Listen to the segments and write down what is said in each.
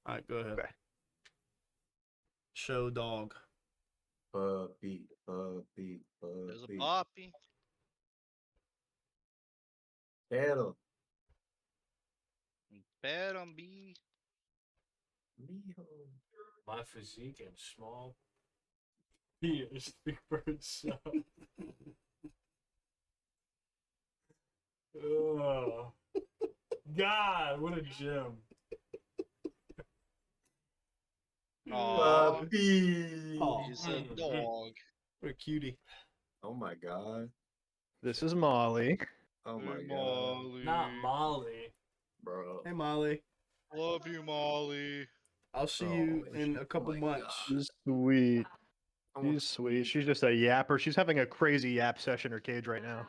All right, go ahead. Okay. Show dog. Puppy. There's a poppy. Pero. Bad on B. Mijo. My physique and small. He is big bird son. Oh, God, what a gem. Puppy. Aw. He's a dog. What a cutie. Oh my god. This is Molly. Oh my Hey, god. Molly. Not Molly. Bro. Hey, Molly. Love you, Molly. I'll see you Oh, in a couple my months. She's sweet. God. She's sweet. She's just a yapper. She's having a crazy yap session in her cage right now.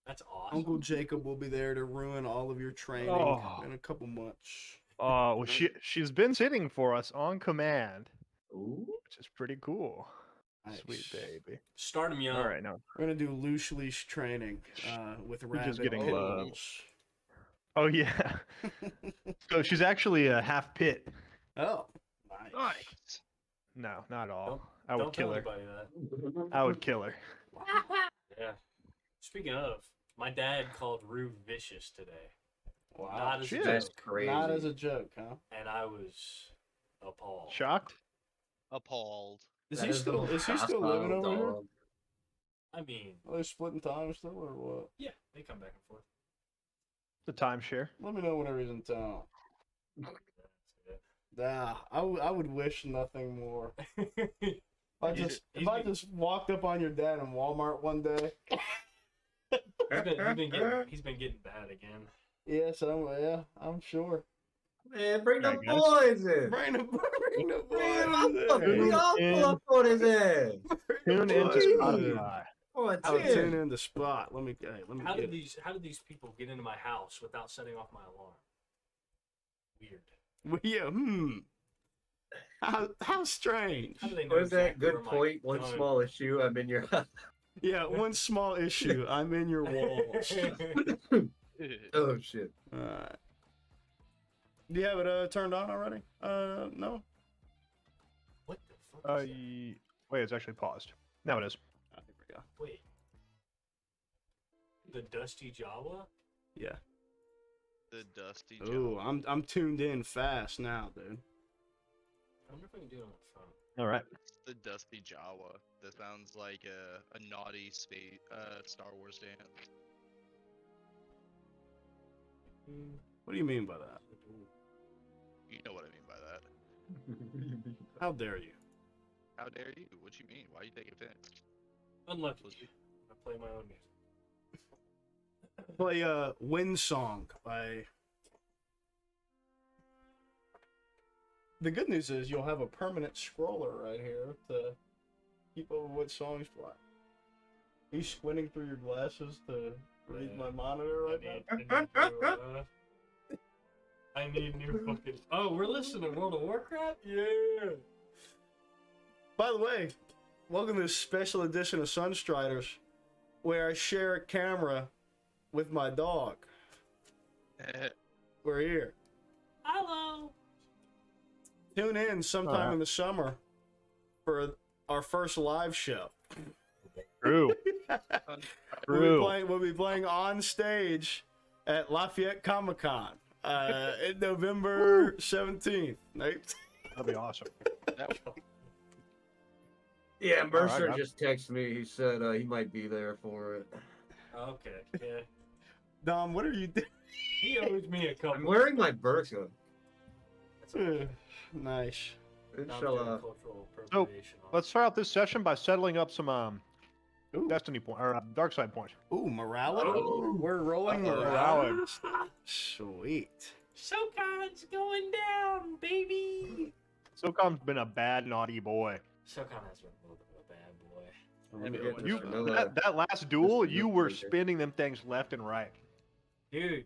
That's awesome. Uncle Jacob will be there to ruin all of your training Oh. in a couple months. Oh, well, she's been sitting for us on command, Ooh. which is pretty cool. Nice. Sweet baby. Start him young. All right, now. We're gonna do loose leash training with We're just rabbit getting pit love. bulls. Oh yeah. So she's actually a half pit. Oh, nice. No, not at all. Don't, I would don't kill tell her. anybody that. I would kill her. Yeah. Speaking of, my dad called Rue vicious today. Wow. Not as a Shit. That's joke. crazy. Not as a joke, huh? And I was appalled. Shocked? Appalled. Is That he still living over here? dog. I mean, Are they splitting time still or what? yeah, they come back and forth. The timeshare. Let me know whenever he's in town. That's it. Nah, I would wish nothing more. If I He's- just he's if I been- just walked up on your dad in Walmart one day. He's been getting bad again. Yes, I'm sure. Man, bring I the guess. boys in. Bring the Bring him boys up. in. We all pull up on his ass. Tune into boys. Spotify. Oh, it's I'll in. tune in the spot. Let me How get did it. how did these people get into my house without setting off my alarm? Weird. Well, yeah, How strange. How do they know What is that? exactly where Good my point. One gun- small issue. I'm in your house. Yeah, one small issue. I'm in your walls. Oh shit. Alright. Do you have it turned on already? No? What the fuck? Is that? Wait, it's actually paused. Now it is. Oh, here we go. Wait. The Dusty Jawa? Yeah. The dusty Ooh, job. I'm tuned in fast now, dude. I wonder if I can do it on my phone. All right. It's the dusty Jawa. That sounds like a naughty space Star Wars dance. What do you mean by that? You know what I mean by that. How dare you? How dare you? What you mean? Why you take offense? Unlucky. I play my own music. Play Wind Song by... The good news is you'll have a permanent scroller right here to keep over what songs play. Are you squinting through your glasses to read my monitor right now? I need new fucking. Oh, we're listening to World of Warcraft? Yeah. By the way, welcome to this special edition of Sunstriders, where I share a camera with my dog. We're here. Hello. Tune in sometime in the summer for our first live show. True. We'll be playing on stage at Lafayette Comic Con in November 17th. That'd be awesome. Yeah, Mercer Alright, just texted me. He said he might be there for it. Okay. Yeah. Dom, what are you doing? He owes me a couple. I'm wearing my burqa. That's okay. Nice. Inshallah. Cultural So appropriation. let's start out this session by settling up some Ooh, destiny point or dark side points. ooh, morality. Oh. We're rolling Uh-oh. morality. Sweet. SoCon's going down, baby. SOCOM's been a bad naughty boy. SoCon has been a little bit of a bad boy. Let me Yeah, get You this vanilla. that last duel, Just you were later. spinning them things left and right. Dude,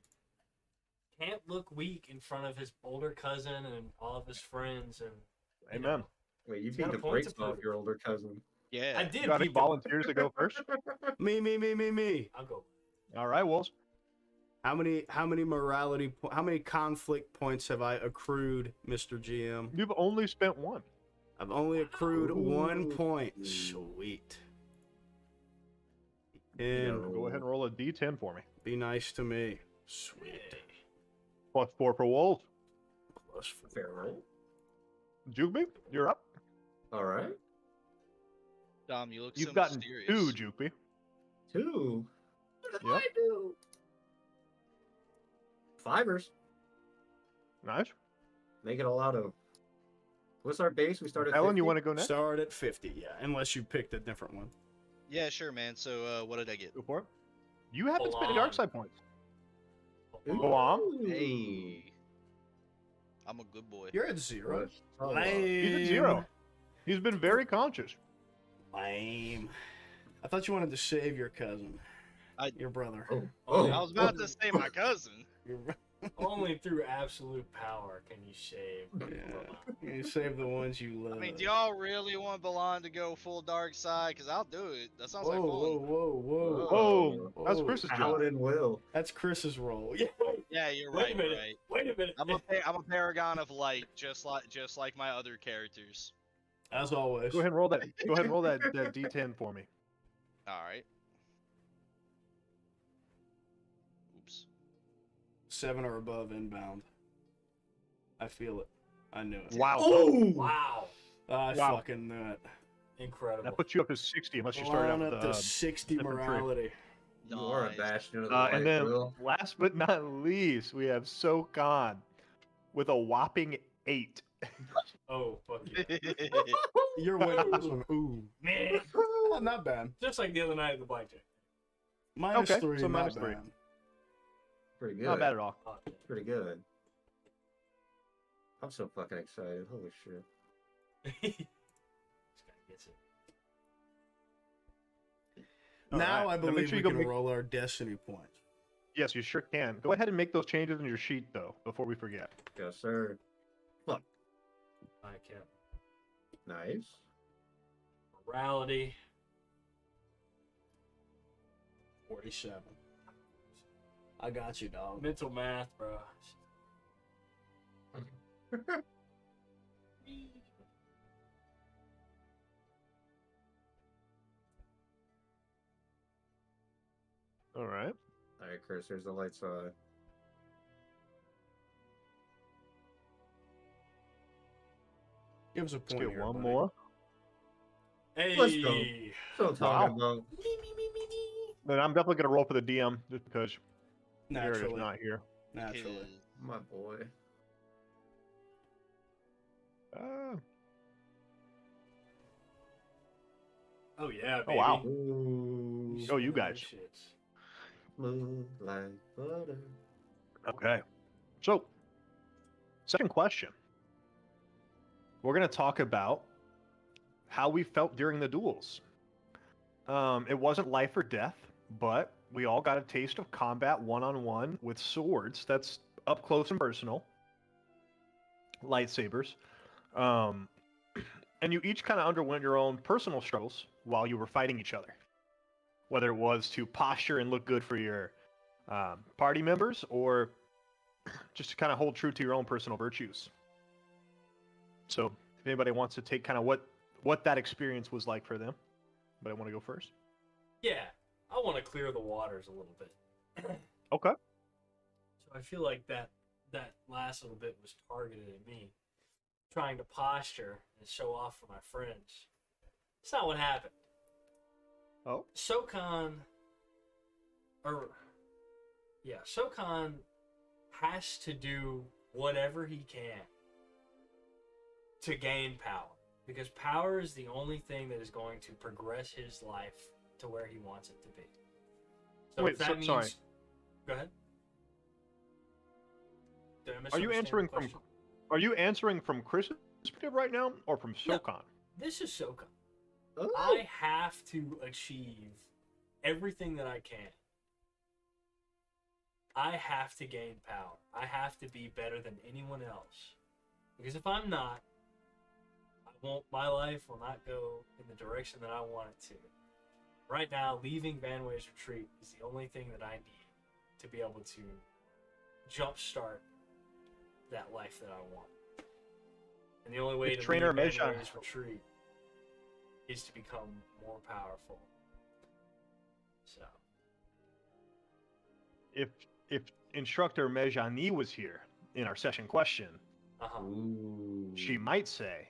can't look weak in front of his older cousin and all of his friends and. you Amen. know. Wait, you He's beat got the a point brakes to off prove. your older cousin. Yeah. I did. You got any beat the- volunteers to go first? Me. I'll go. All right, Wolves. How many conflict points have I accrued, Mr. GM? You've only spent one. I've only accrued 1 Ooh. point. Sweet. Yeah. And Go ahead and roll a d10 for me. be nice to me. Sweet. +4 for Wolf. Plus 4. Fair roll. Jukeby, you're up. All right. Dom, you look You've so gotten mysterious. 2, Jukeby. 2. What did Yep. I do? 5ers. Nice. Make it a lot of. What's our base? We started. Ellen, you 50? want to go next? Start at 50, yeah. Unless you picked a different one. Yeah, sure, man. So, what did I get? Go for it. You haven't spent any Balan. dark side points. Ooh. Go on. Hey, I'm a good boy. You're at 0. Oh, He's at 0. He's been very conscious. Lame. I thought you wanted to save your cousin. I- Your brother. Oh. I was about to say my cousin. Only through absolute power can you save. Yeah. You save the ones you love. I mean, do y'all really want Balan to go full dark side? Because I'll do it. That sounds like Whoa, fun. whoa. Oh, that's Whoa. Chris's job. Paladin will. That's Chris's role. Yeah. Yeah, you're Wait right. a minute. You're right. Wait a minute. I'm a paragon of light, just like my other characters. As always. Go ahead and roll that. Go ahead and roll that d10 for me. All right. Oops. 7 or above inbound. I feel it. I knew it. Wow. Oh. Wow. I Wow. fucking knew it. Incredible. That puts you up to 60 unless you started out Line with up to 60 different tree. morality. You are a Nice. bastion of the and light, then Will. last but not least, we have Sokan with a whopping 8. Oh, fuck yeah. You're winning this one. Ooh. Man. Oh, not bad. Just like the other night at the blackjack. Minus Okay, 3, so not minus bad. 3. Pretty good. Not bad at all. Oh, yeah. Pretty good. I'm so fucking excited. Holy shit. This guy gets it. All Now right. I Now make believe sure we you go can make- roll our destiny points. Yes, you sure can. Go ahead and make those changes in your sheet, though, before we forget. Yes, sir. I kept Nice. morality. 47. I got you, dog. Mental math, bro. All right. All right, Chris. There's the light side. Give us a Let's point get here, one buddy. more. Hey. Let's go. That's what I'm talking about. Then I'm definitely going to roll for the DM just because Jared is Naturally. not here. Naturally. My boy. Uh, Oh yeah, Oh, baby. wow. Ooh. Oh, you guys. Shits. Smooth like butter. Okay. So, second question. We're going to talk about how we felt during the duels. It wasn't life or death, but we all got a taste of combat one-on-one with swords. That's up close and personal. Lightsabers. And you each kind of underwent your own personal struggles while you were fighting each other. Whether it was to posture and look good for your party members, or just to kind of hold true to your own personal virtues. So, if anybody wants to take kind of what that experience was like for them, but I want to go first. Yeah, I want to clear the waters a little bit. Okay. So I feel like that last little bit was targeted at me, trying to posture and show off for my friends. It's not what happened. Oh. Sokan has to do whatever he can to gain power, because power is the only thing that is going to progress his life to where he wants it to be. So Wait, if that so- means, sorry. Go ahead. Did I Are you misunderstand the answering from question? Are you answering from Chris's perspective right now, or from No. Sokan? This is Sokan. Oh. I have to achieve everything that I can. I have to gain power. I have to be better than anyone else. Because if I'm not, my life will not go in the direction that I want it to. Right now, leaving Vanway's retreat is the only thing that I need. to be able to jumpstart that life that I want. And the only way If to Trainer leave Mejan- Grandma's retreat is to become more powerful. So, If instructor Mejani was here in our session question, Ooh. she might say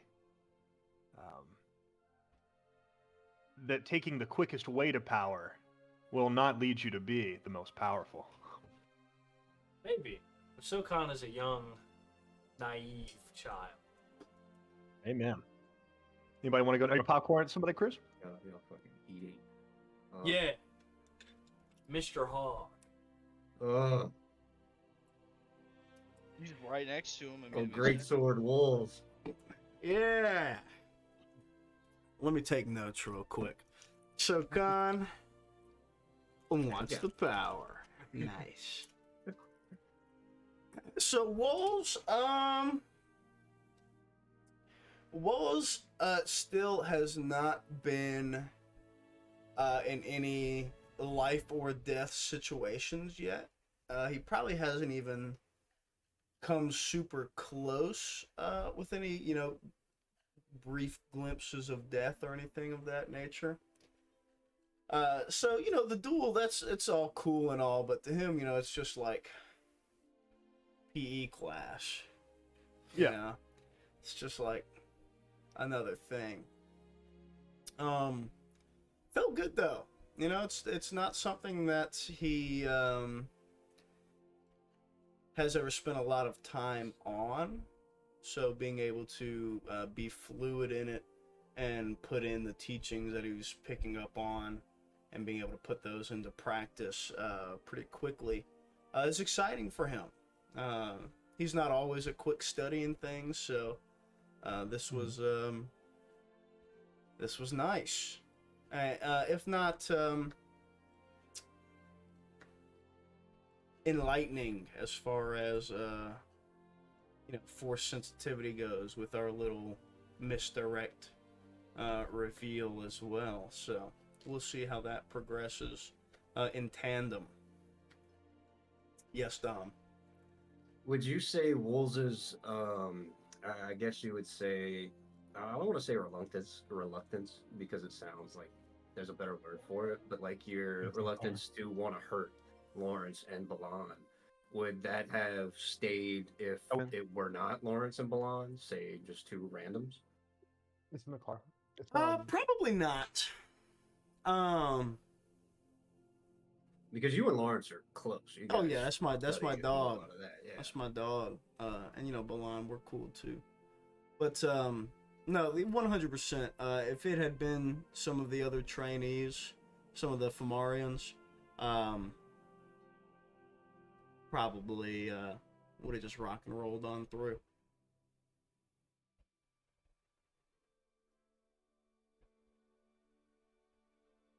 that taking the quickest way to power will not lead you to be the most powerful. maybe. But Sokan is a young, naive child. Amen. Anybody want to go to popcorn? Somebody, Chris? Fucking eating. Yeah. Mr. Hogg. He's right next to him. I Oh, mean, great sword wolves. Yeah. Let me take notes real quick. So Khan wants the power. Nice. So Wolves, still has not been in any life or death situations yet. He probably hasn't even come super close with any, brief glimpses of death or anything of that nature. So, the duel, it's all cool and all, but to him, it's just like PE class. Yeah. You know? It's just like another thing. Felt good though. It's not something that he has ever spent a lot of time on. So being able to be fluid in it and put in the teachings that he was picking up on and being able to put those into practice pretty quickly is exciting for him. He's not always a quick studying things, so this was nice. If not enlightening as far as force sensitivity goes with our little misdirect reveal as well. So we'll see how that progresses in tandem. Yes, Dom. Would you say Wolves' I guess you would say, I don't want to say reluctance because it sounds like there's a better word for it, but like your reluctance to want to hurt Lawrence and Balan, would that have stayed if it were not Lawrence and Balan, say just two randoms? It's in the car. It's Probably not. Because you and Lawrence are close. You Oh guys yeah, that's my study a whole dog. lot of that, yeah. That's my dog. And Balan, we're cool too. But no, 100%. If it had been some of the other trainees, some of the Fomarians, probably would have just rock and rolled on through.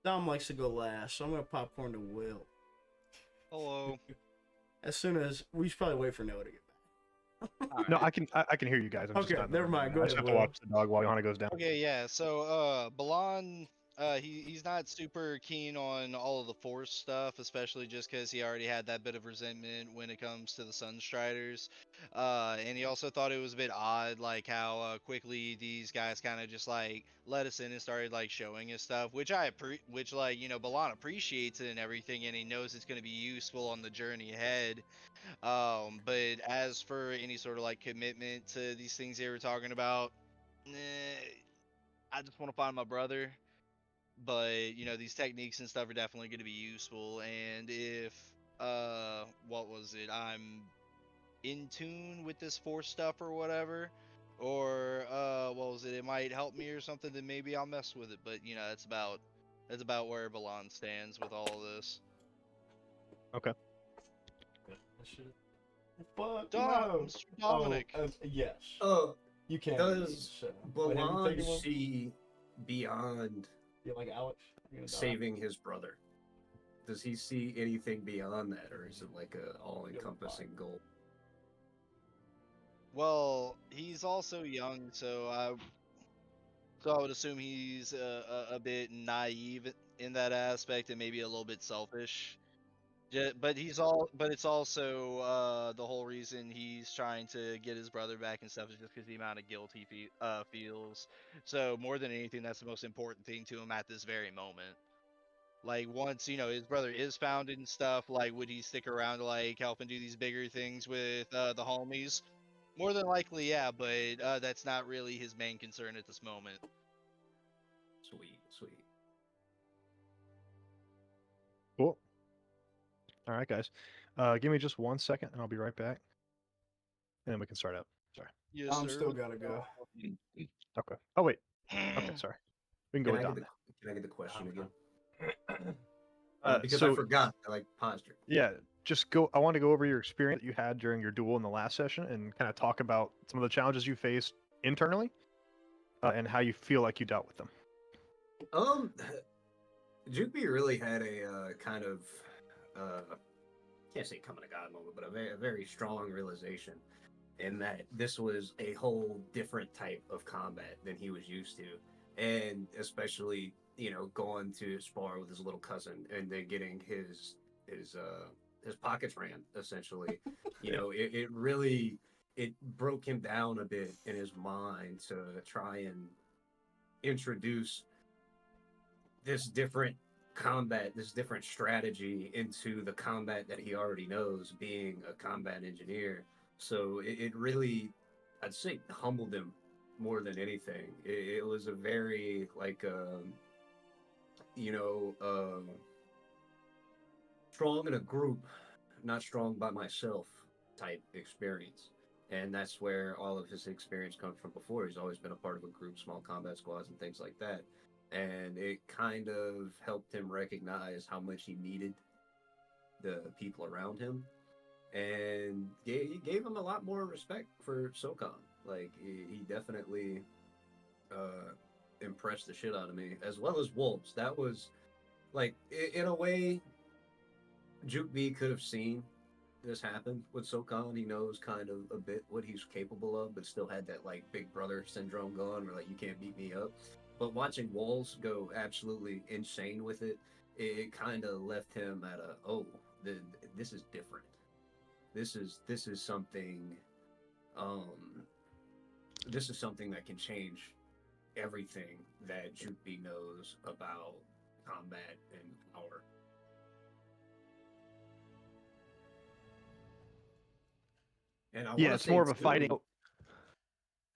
Dom likes to go last, so I'm gonna popcorn to Will. Hello. As soon as we should probably wait for Noah to get back. No, I can hear you guys. I'm just Okay, not in the never room mind. right Go now. I just ahead, have to Will. watch the dog while Johanna goes down. Okay, yeah. So, Balan, he's not super keen on all of the Force stuff, especially just because he already had that bit of resentment when it comes to the Sunstriders. And he also thought it was a bit odd, like how quickly these guys kind of just like let us in and started like showing us stuff, which Balan appreciates it and everything, and he knows it's going to be useful on the journey ahead. But as for any sort of like commitment to these things they were talking about, I just want to find my brother. But these techniques and stuff are definitely going to be useful. And if I'm in tune with this Force stuff or whatever, or it might help me or something, then maybe I'll mess with it. But that's about where Balan stands with all of this. Okay. But Mr. Dominic. Yes. You can't. Does Wait, have you Balan taken one? see beyond You like Alex? You gonna die? saving his brother? Does he see anything beyond that, or is it like a all-encompassing goal? Well, he's also young, so I would assume he's a bit naive in that aspect and maybe a little bit selfish. But it's also the whole reason he's trying to get his brother back and stuff is just because the amount of guilt he feels. So more than anything, that's the most important thing to him at this very moment. Like once his brother is found and stuff, like would he stick around to like help and do these bigger things with the homies? More than likely, yeah. But that's not really his main concern at this moment. Sweet, sweet. Cool. All right, guys. Give me just 1 second, and I'll be right back. And then we can start up. Sorry. Yes, I'm sir. still gotta go. Okay. Oh wait. Okay. Sorry. We can go Can with I, Dom get the, now. can I get the question again? Uh, Because so I forgot. I like paused it. yeah, just go. I want to go over your experience that you had during your duel in the last session, and kind of talk about some of the challenges you faced internally, and how you feel like you dealt with them. Jukeby really had a kind of can't say coming to God moment, but a very strong realization in that this was a whole different type of combat than he was used to, and especially going to spar with his little cousin and then getting his pockets ran essentially. It really broke him down a bit in his mind to try and introduce this different combat, this different strategy into the combat that he already knows, being a combat engineer. So it really, I'd say, humbled him more than anything. It was a very strong in a group, not strong by myself type experience. And that's where all of his experience comes from before. He's always been a part of a group, small combat squads, and things like that. And it kind of helped him recognize how much he needed the people around him, and gave him a lot more respect for SOCON. Like he definitely impressed the shit out of me, as well as Wolves. That was like in a way, Juke B could have seen this happen with SOCON. He knows kind of a bit what he's capable of, but still had that like big brother syndrome going, where like you can't beat me up. But watching Walls go absolutely insane with it, it kind of left him at this is different. This is something, this is something that can change everything that Jutby knows about combat and power. And It's more of a fighting.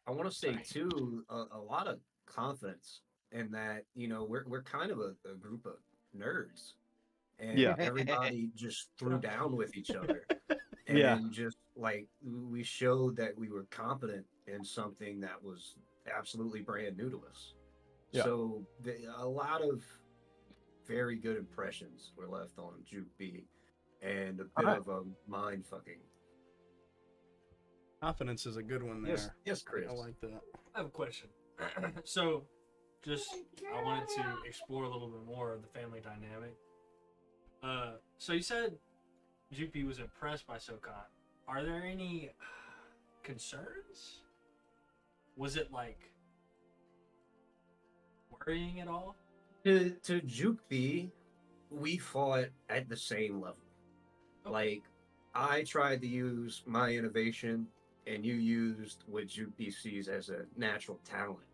I want to say too, a lot of confidence in that. We're kind of a group of nerds, and everybody just threw down with each other, and just like we showed that we were competent in something that was absolutely brand new to us. So a lot of very good impressions were left on Juke B, and a bit of a mind fucking. Confidence is a good one there. Yes, Chris. I like that. I have a question. So, I wanted to explore a little bit more of the family dynamic. So you said Jupe was impressed by SOCON. Are there any concerns? Was it like worrying at all? To Juke B, we fought at the same level. Okay. Like, I tried to use my innovation, and you used what Juke B sees as a natural talent.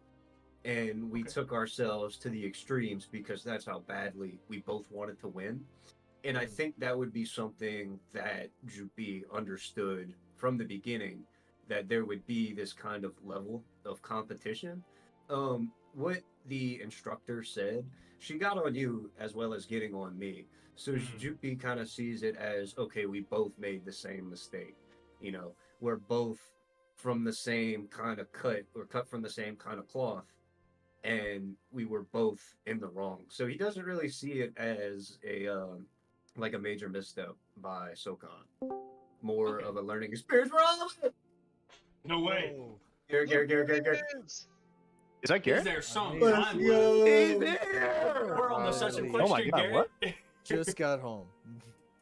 And we took ourselves to the extremes because that's how badly we both wanted to win. And I think that would be something that Juke B understood from the beginning, that there would be this kind of level of competition. What the instructor said, she got on you as well as getting on me. So Juke B kind of sees it as, okay, we both made the same mistake. We're both from the same kind of cut, or cut from the same kind of cloth, and we were both in the wrong. So he doesn't really see it as a major misstep by SOCON. More of a learning experience for all of it. No way. Garrett. Is that Garrett? Is there some Let's time go. left? We're on the such a Oh question, my God, Garrett. Just got home.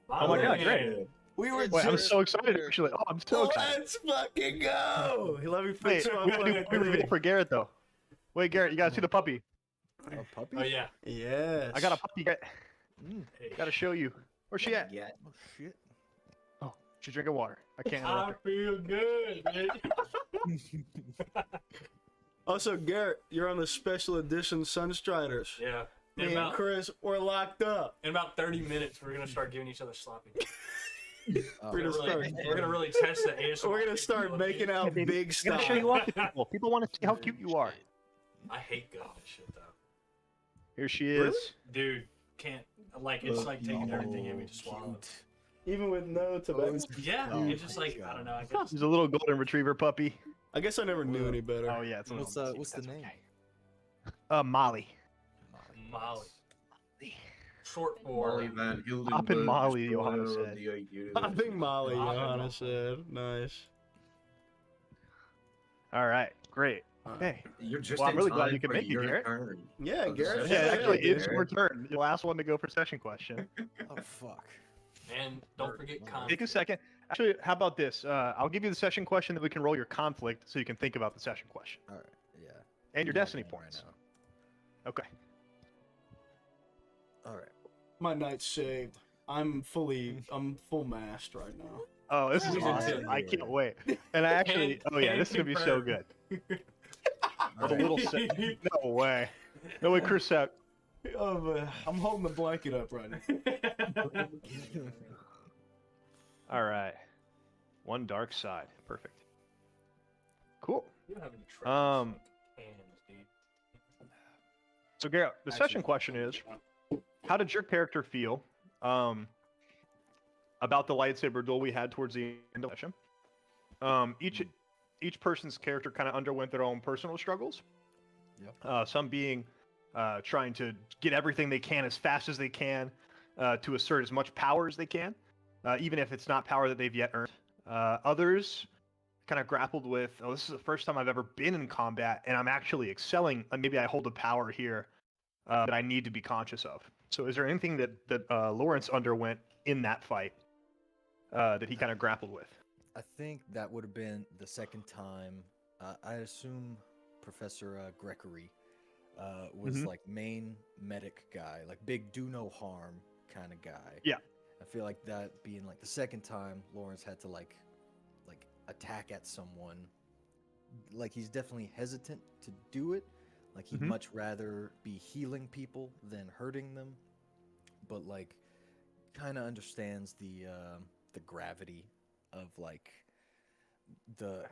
Oh my God, great. We were Wait, I'm just... so excited actually. Oh, I'm so excited. Let's fucking go! Let me Wait, fix my we gotta do fucking video thing. for Garrett though. Wait, Garrett, you gotta see the puppy. A puppy? Oh yeah. Yes. I got a puppy. Garrett. Hey. Gotta show you. Where's she at? Yeah. Oh shit. Oh, she's drinking water. I can't I interrupt feel good, man. Also, Garrett, you're on the special edition Sunstriders. Yeah. Me and Chris, we're locked up. In about 30 minutes, we're gonna start giving each other sloppy. Oh, We're We're gonna really test the ASMR. We're gonna start making out her. big I'm stuff. gonna show you off to people. People want to see how cute you are. I hate going this shit though. Here she is. Really? Dude, can't like it's like taking everything in me to swallow. Even with no tobacco. Yeah, Oh it's just my like I God. don't know. I guess She's a little golden retriever puppy. I guess I never knew any better. Oh yeah, it's a What's little- what's the that's name? okay. Molly. Molly. Short for Molly Van Hildenberg. Poppin' Molly, destroyer Johanna of said. the universe. Popping Molly, Popping Johanna Molly. said. Nice. All right, great. Okay. You're just Well, I'm in really glad time you could for make it, your Garrett. turn. Yeah, Oh, Garrett. Yeah, Yeah, actually, yeah, it's yeah. your turn. The last one to go for session question. Oh fuck. and don't forget Take con. Take a second. Actually, how about this? I'll give you the session question, that we can roll your conflict, so you can think about the session question All right. Yeah. and your I'm destiny looking points. Right Okay. now. All right. My night's saved. I'm full mast right now. Oh, this is He's awesome. into I can't wait. And I actually, oh yeah, this is gonna be so good. All With a right. little set. No way. No way, Chris said. I'm holding the blanket up right now. All right. One dark side. Perfect. Cool. You don't have any Um, hands, dude. So, Garrett, the session question is, how did your character feel about the lightsaber duel we had towards the end of the session? Each person's character kind of underwent their own personal struggles. Yep. Some being trying to get everything they can as fast as they can to assert as much power as they can, even if it's not power that they've yet earned. Others kind of grappled with, oh, this is the first time I've ever been in combat, and I'm actually excelling. Maybe I hold a power here that I need to be conscious of. So is there anything that Lawrence underwent in that fight that he kind of grappled with? I think that would have been the second time. I assume Professor Gregory was Mhm. like main medic guy, like big do no harm kind of guy. Yeah. I feel like that being like the second time Lawrence had to like attack at someone. Like he's definitely hesitant to do it. Like he'd Mhm. much rather be healing people than hurting them. But like kind of understands the gravity of like the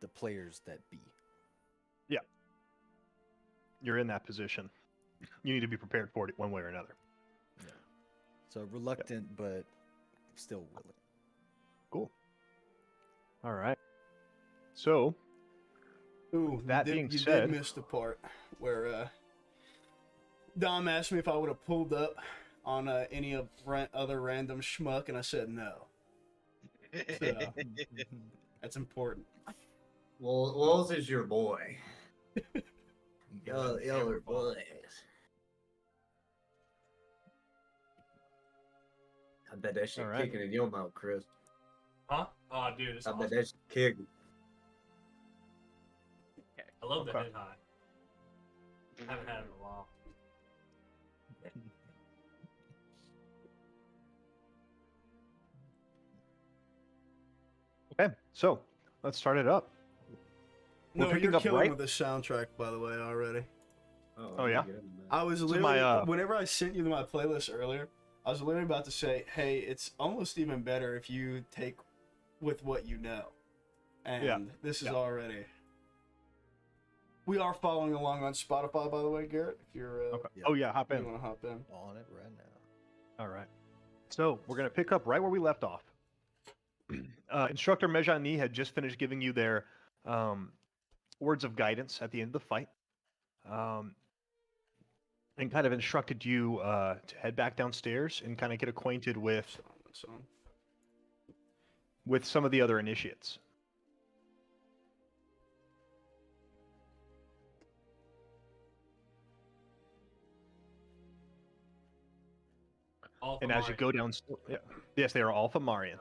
the players that be. You're in that position. You need to be prepared for it one way or another. So reluctant but still willing. Cool. All right. So, Ooh, That you being did said- miss the part where Dom asked me if I would have pulled up on any of other random schmuck, and I said no. So, that's important. Well, Wells is your boy. Y'all are boys. I bet that shit Alright. kicking in your mouth, Chris. Huh? Oh, dude, it's I bet awesome. that shit kicking. I love the Okay. head high. Haven't had it in a while. okay. So, let's start it up. We're No, picking you're up killing right- with the soundtrack, by the way, already. Oh, yeah? I was is literally, my, whenever I sent you my playlist earlier, I was literally about to say, hey, it's almost even better if you take with what you know. And Yeah. this is Yeah. already. We are following along on Spotify, by the way, Garrett. If you're, Okay. Yeah. Oh yeah, hop you in. want to hop in. On it right now. All right. So we're gonna pick up right where we left off. Instructor Zjin-amari had just finished giving you their words of guidance at the end of the fight, and kind of instructed you to head back downstairs and kind of get acquainted with some of the other initiates. And as you go down, yes, they are all Famarian.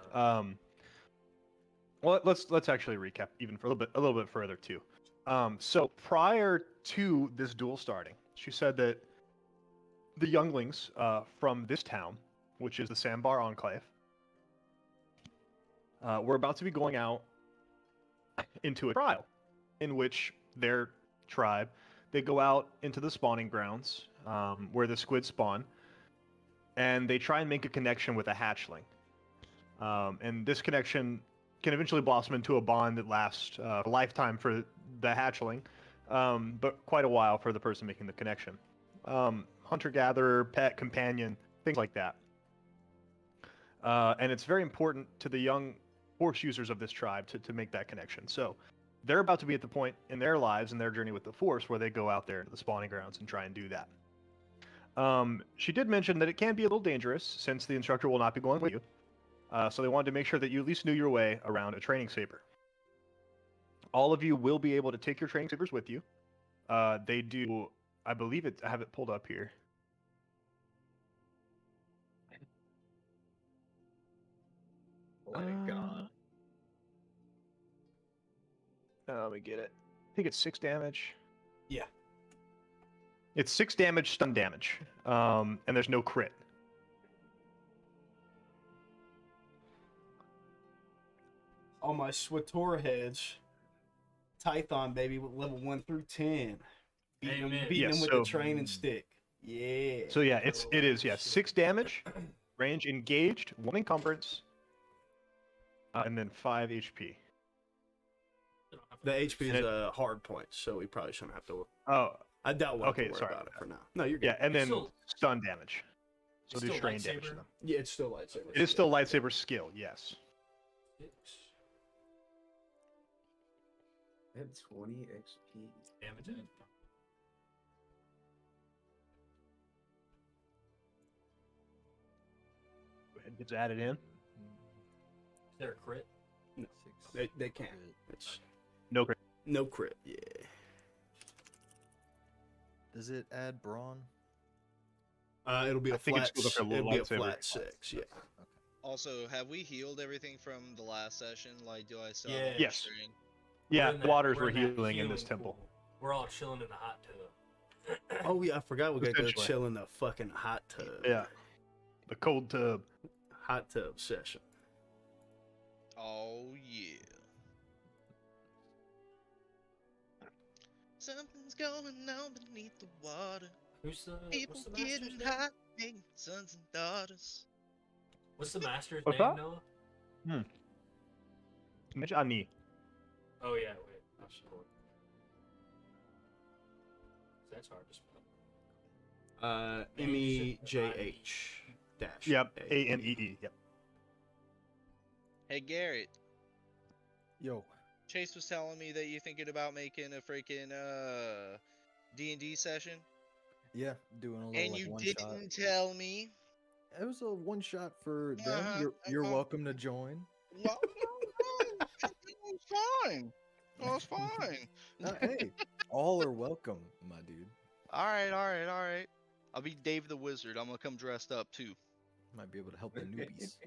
Well, let's actually recap even for a little bit further too. So prior to this duel starting, she said that the younglings from this town, which is the Sandbar Enclave, we're about to be going out into a trial in which their tribe, they go out into the spawning grounds where the squid spawn, and they try and make a connection with a hatchling. And this connection can eventually blossom into a bond that lasts a lifetime for the hatchling, but quite a while for the person making the connection. Hunter-gatherer, pet, companion, things like that. And it's very important to the young force users of this tribe to make that connection. So they're about to be at the point in their lives and their journey with the force where they go out there to the spawning grounds and try and do that. She did mention that it can be a little dangerous since the instructor will not be going with you. So they wanted to make sure that you at least knew your way around a training saber. All of you will be able to take your training sabers with you. They do, I believe I have it pulled up here. Oh my god. Let me get it. I think it's 6 damage. Yeah. It's 6 damage, stun damage, and there's no crit. All my SWTOR heads, Tython baby, with level 1 through 10, beating Amen. them Yes, with so- the training stick. Yeah. So yeah, it is 6 damage, range engaged, 1 encumbrance, and then 5 HP. The HP And is a hard point, so we probably shouldn't have to. Oh, I doubt we'll have Okay, to worry sorry. about it for now. No, you're good. yeah, and It's then still- stun damage. So it's do still strain damage to lightsaber? them. Yeah, it's still lightsaber. It is still lightsaber skill, yes. I have 20 XP. Damage it. Go ahead and get added in. Is there a crit? They can't. It's No crit. no crit. Yeah. Does it add brawn? It'll be I a think it's flat. still up there, It'll be a lightsaber. flat 6. Yeah. Also, have we healed everything from the last session? Like, do I still Yeah. have any Yes. strain? Yeah, We're in that- waters we're were in that healing in this healing temple. pool. We're all chilling in the hot tub. Oh yeah, I forgot we got to go Essentially. chill in the fucking hot tub. Yeah. The cold tub. Hot tub session. Oh yeah. Something's going on beneath the water. People What's the master's getting name? hot, making sons and daughters. What's the master's What's name, that? Noah? Zjin-amari. Oh yeah, wait. I'll show it. That's hard to spell. MEJH dash. Yep, ANEE. Yep. Hey Garrett, Yo, Chase was telling me that you're thinking about making a freaking D&D session, yeah, doing a little and like you one didn't shot. tell me. It was a one shot for them. Uh-huh, You're uh-huh. welcome to join. Well, it's fine. Oh, it's fine. Hey, all are welcome, my dude. All right. I'll be Dave the Wizard. I'm gonna come dressed up too. Might be able to help the newbies.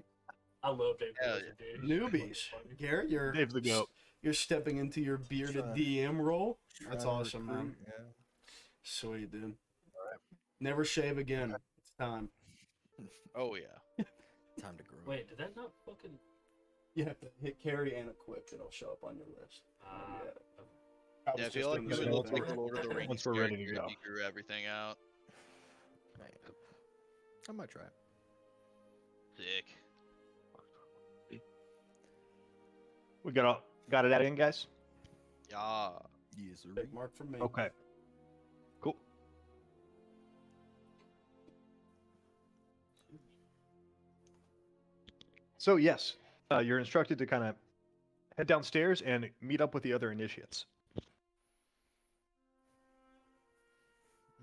I love Dave Hell Wizard, dude. Newbies. Garrett, you're Dave's the goat. you're stepping into your bearded Trying- DM role. That's Trying to awesome, man. recruit, Yeah. Sweet, dude. Never shave again. It's time. Oh yeah. Time to grow. Wait, did that not fucking? You have to hit carry and equip. It'll show up on your list. Yeah, I feel like you would look like the Lord of the Rings Once we're ready to character go. if you grew everything out. I might try it. Sick. We got it added in, guys? Yeah. Yes, sir. Big mark for me. Okay. Cool. So yes, you're instructed to kind of head downstairs and meet up with the other initiates.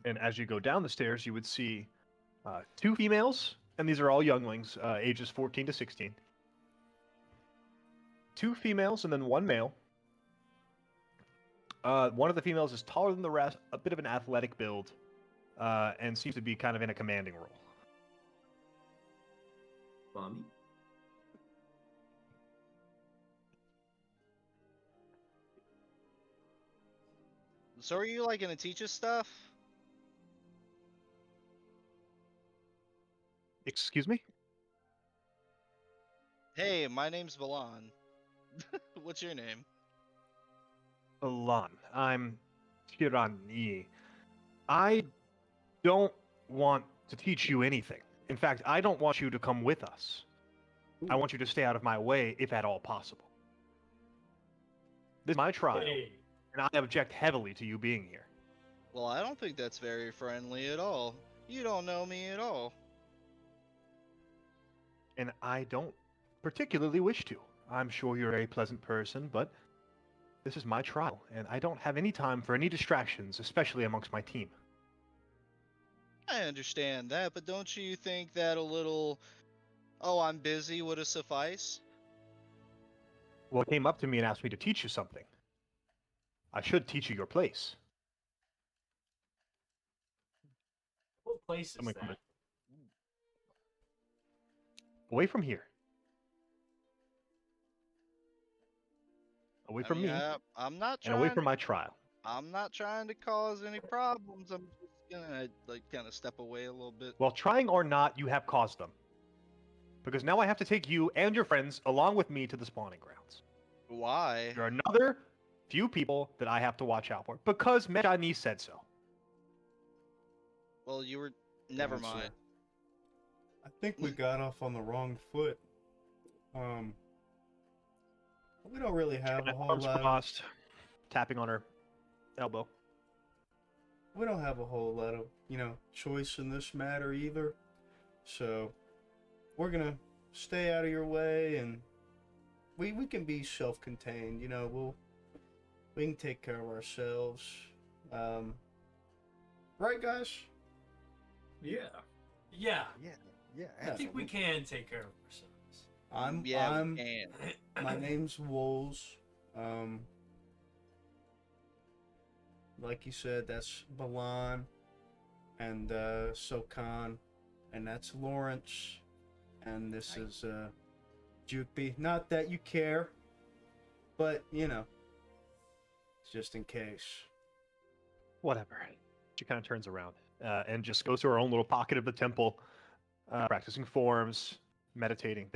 And as you go down the stairs, you would see 2 females, and these are all younglings, ages 14 to 16. 2 females and then 1 male. One of the females is taller than the rest, a bit of an athletic build, and seems to be kind of in a commanding role. Mommy? So are you like gonna teach us stuff? Excuse me? Hey, my name's Valon. What's your name? Alon, I'm Tiran-ni. I don't want to teach you anything. In fact, I don't want you to come with us. I want you to stay out of my way, if at all possible. This is my trial, Hey. and I object heavily to you being here. Well, I don't think that's very friendly at all. You don't know me at all. And I don't particularly wish to. I'm sure you're a very pleasant person, but this is my trial, and I don't have any time for any distractions, especially amongst my team. I understand that, but don't you think that a little, oh, I'm busy would have sufficed? Well, it came up to me and asked me to teach you something. I should teach you your place. What place is Someone come that? Away from here. Away I from mean, me, I'm not and away trying from to, my trial. I'm not trying to cause any problems. I'm just gonna like kind of step away a little bit. Well, trying or not, you have caused them. Because now I have to take you and your friends along with me to the spawning grounds. Why? There are another few people that I have to watch out for, because Zjin-amari said so. Well, you were. Never Gotcha. mind. I think we got off on the wrong foot. We don't really have a whole Arms lot. crossed, tapping on her elbow. We don't have a whole lot of, choice in this matter either. So we're gonna stay out of your way, and we can be self-contained. We can take care of ourselves. Right, guys? Yeah. Yeah, Yeah. I think we can take care of ourselves. Yeah, we can. My name's Wolves. Like you said, that's Balan and Sokan, and that's Lawrence, and this is Jukeby. Not that you care, but just in case. Whatever. She kind of turns around and just goes to her own little pocket of the temple, practicing forms, meditating,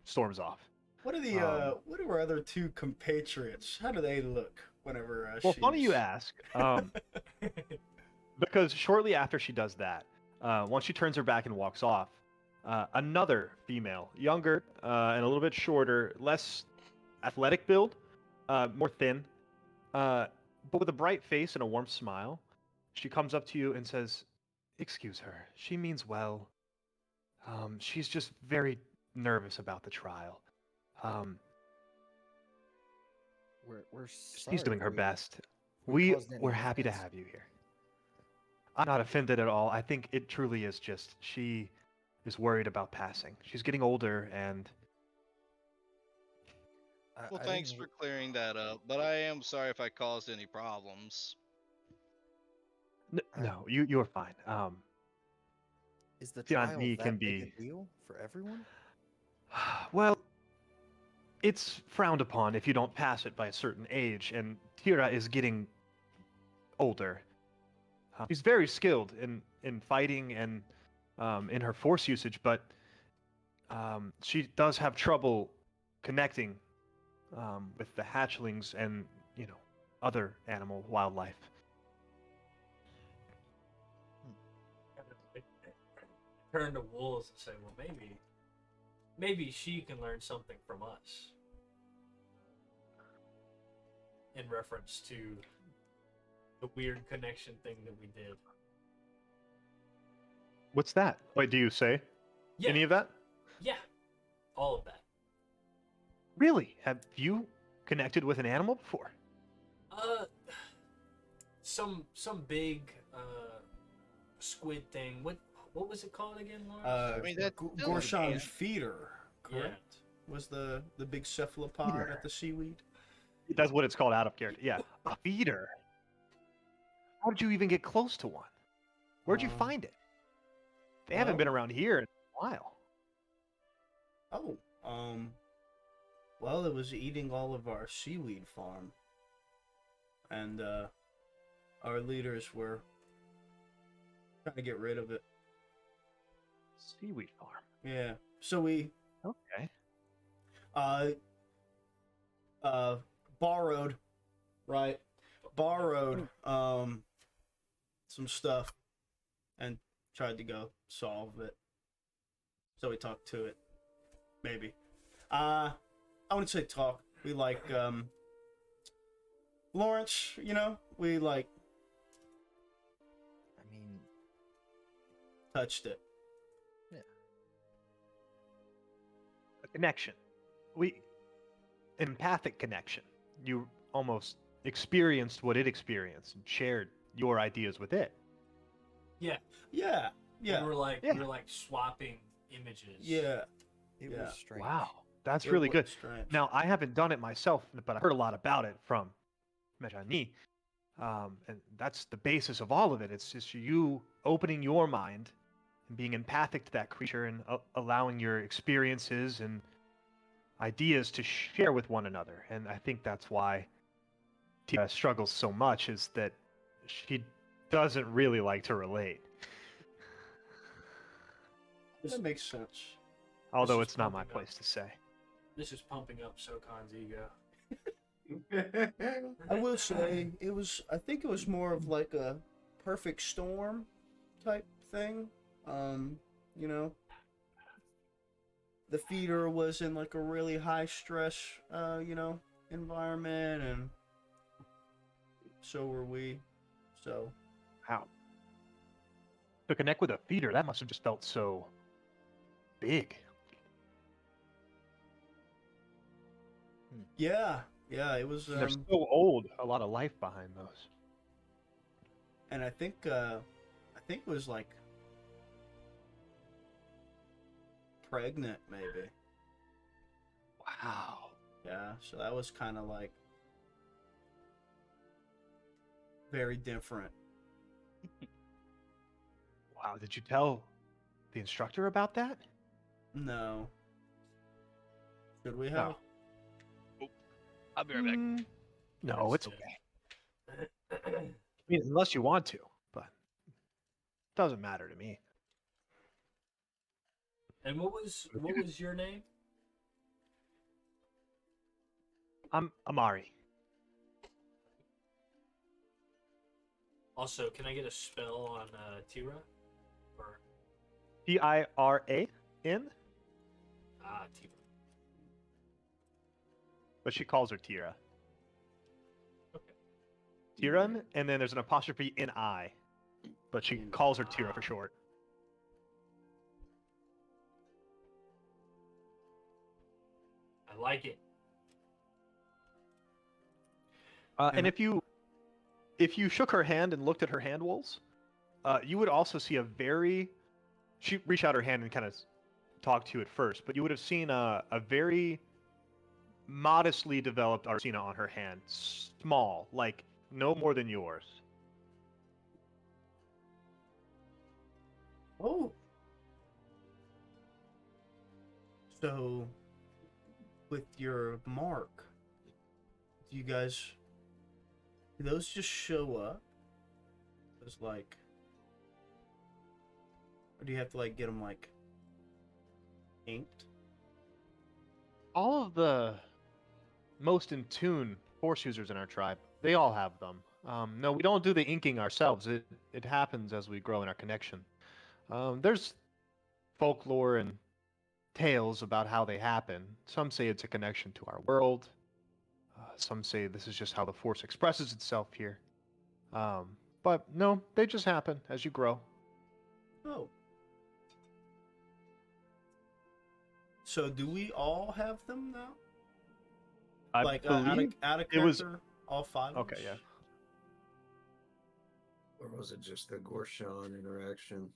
storms off. What are the what are our other two compatriots? How do they look whenever Well, funny you ask, because shortly after she does that, once she turns her back and walks off, another female, younger and a little bit shorter, less athletic build, more thin, but with a bright face and a warm smile, she comes up to you and says, "Excuse her. She means well. She's just very nervous about the trial. We're She's doing her sorry best. we caused any We're happy to offense. have you here." I'm not offended at all. I think it truly is just she is worried about passing. She's getting older, and Well, I thanks didn't for clearing that up, but I am sorry if I caused any problems. no, you're fine. Is the Tiran-ni trial that can big be a deal for everyone? well. It's frowned upon if you don't pass it by a certain age, and Tira is getting older. She's very skilled in fighting and in her force usage, but she does have trouble connecting with the hatchlings and other animal wildlife. Turn to Wolves and say, well, maybe she can learn something from us. In reference to the weird connection thing that we did. What's that? Wait, do you say Yeah, any of that? yeah, all of that. Really? Have you connected with an animal before? Some big squid thing. What was it called again, Lawrence? I mean, that still Gorshan's can't- feeder, correct? Was the big cephalopod Feeder. at the seaweed? That's what it's called out of character. Yeah, a feeder. How did you even get close to one? Where'd you Um, find it? They haven't been well- around here in a while. Oh, well, it was eating all of our seaweed farm, and our leaders were trying to get rid of it. Seaweed farm. Yeah. So we Okay. uh borrowed, right? Borrowed some stuff and tried to go solve it. So we talked to it. Maybe. I wouldn't say talk. We like Lawrence, you know, we like I mean, touched it. A connection. Empathic connection. You almost experienced what it experienced and shared your ideas with it. Yeah. Yeah. Yeah. We were like Yeah. swapping images. Yeah. it Yeah. was strange. Wow, that's It really was good. strange. Now, I haven't done it myself, but I've heard a lot about it from Tiran-ni. And that's the basis of all of it. It's just you opening your mind and being empathic to that creature and allowing your experiences and ideas to share with one another. And I think that's why Tia struggles so much, is that she doesn't really like to relate. That makes sense. Although is it's not my pumping up. place to say. This is pumping up Sokan's ego. I will say I think it was more of like a perfect storm type thing. You know, the feeder was in like a really high stress you know, environment, and so were we. So How? To connect with a feeder, that must have just felt so big. yeah, it was They're so old, a lot of life behind those. and I think it was like pregnant maybe. Wow. Yeah, so that was kind of like very different. Wow, did you tell the instructor about that? No. Should we have? I'll be right back. No, it's That's okay. I mean, unless you want to, but it doesn't matter to me. And what was your name? I'm Amari. Also, can I get a spell on Tira? Or Tiran, Tira. but she calls her Tira. Okay. Tiran, and then there's an apostrophe in I, but she calls her Tira for short. I like it. And if you shook her hand and looked at her hand walls, you would also see a very. She reached out her hand and kind of talked to you at first, but you would have seen a very modestly developed Arsena on her hand, small, like no more than yours. Oh. So, with your mark, do those just show up? It's like, or do you have to like get them like inked? All of the most in tune force users in our tribe, they all have them. No, we don't do the inking ourselves. It happens as we grow in our connection. There's folklore and tales about how they happen. Some say it's a connection to our world. Some say this is just how the force expresses itself here. But no, they just happen as you grow. Oh. So do we all have them now? I Like believe out of it was- character, all five. of Okay, us? yeah. Or was it just the Gorshan interaction?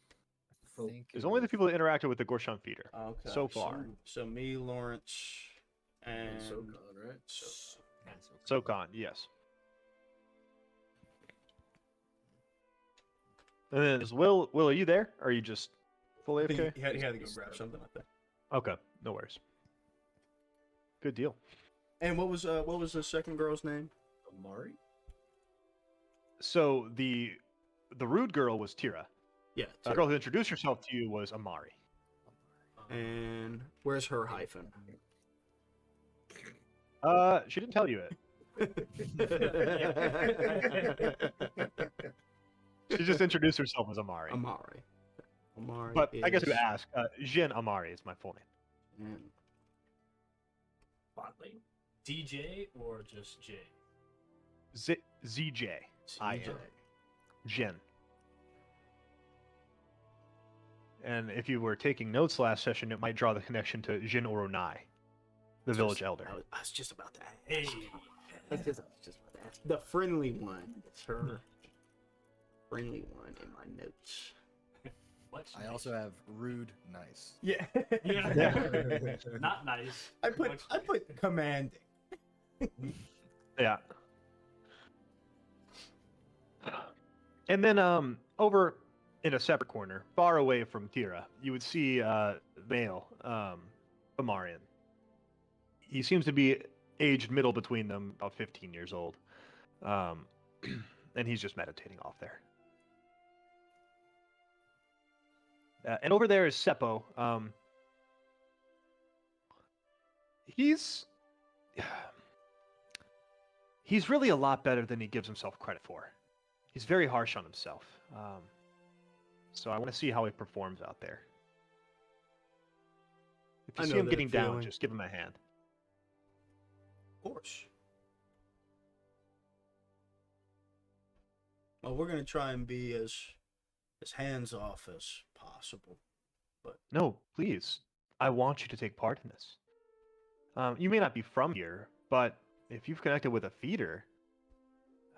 I think There's it only the was- people that interacted with the Gorshan feeder Okay. so far. So me, Lawrence, and And Sokon, right? Sokan, yes. And then is Will, are you there? Or are you just fully I think AFK? he had to go grab something, I think. Okay, no worries. Good deal. And what was the second girl's name? Amari? So the rude girl was Tira. Yeah. The girl who introduced herself to you was Amari. And where's her hyphen? She didn't tell you it. She just introduced herself as Amari. Amari. Amari. But I guess is... you ask. Zjin-amari is my full name. Mm. Oddly. DJ or just J? ZJ. I CJ. am. Jin. And if you were taking notes last session, it might draw the connection to Jin-amari, the village elder. I was just about to ask. Hey. I was just about to ask. The friendly one. It's her friendly one in my notes. What's I also have rude, nice. Yeah. Yeah. Not nice. I put commanding. Yeah. And then over in a separate corner, far away from Tira, you would see male Amarian. He seems to be aged middle between them, about 15 years old. And he's just meditating off there. And over there is Sepo. He's really a lot better than he gives himself credit for. He's very harsh on himself. So I want to see how he performs out there. If you I see know him that getting down, feeling. just give him a hand. Of course. Well, we're gonna try and be as hands off as possible. No, please. I want you to take part in this. You may not be from here, but if you've connected with a feeder,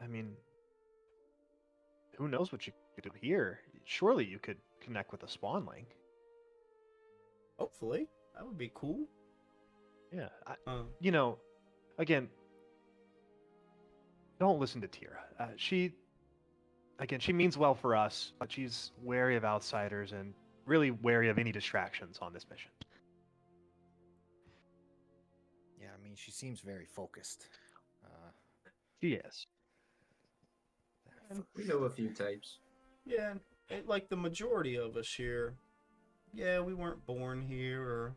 I mean, who knows what you could do here? Surely you could connect with a spawnling. Hopefully, that would be cool. Yeah. Um, Again, don't listen to Tira. She means well for us, but she's wary of outsiders and really wary of any distractions on this mission. Yeah, I mean, she seems very focused. She is. We know a few types. yeah, like the majority of us here. Yeah, we weren't born here or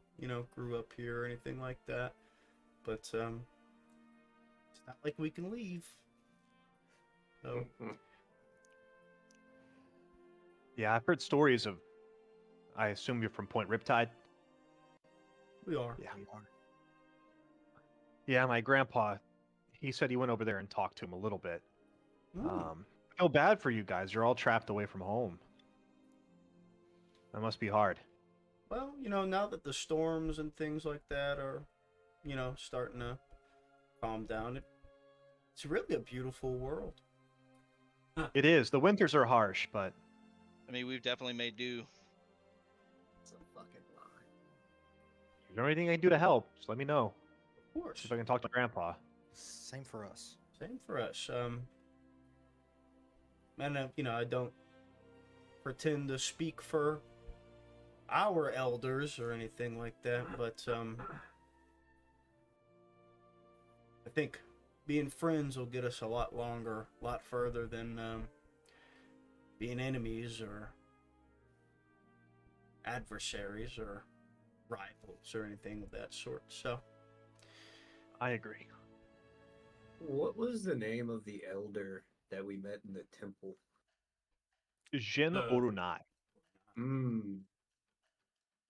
grew up here or anything like that. But it's not like we can leave. So Yeah, I've heard stories of. I assume you're from Point Riptide. we are. Yeah. We are. Yeah, my grandpa, he said he went over there and talked to him a little bit. Oh, I feel bad for you guys. You're all trapped away from home. That must be hard. well, now that the storms and things like that are, starting to calm down, it's really a beautiful world. It is. The winters are harsh, but I mean, we've definitely made do. It's a fucking lie. if there's anything I can do to help, just let me know. Of course. See if I can talk to Grandpa. Same for us. Same for us. And I don't pretend to speak for our elders or anything like that, but I think being friends will get us a lot further than being enemies or adversaries or rivals or anything of that sort. So, I agree. What was the name of the elder that we met in the temple? Jin-amari.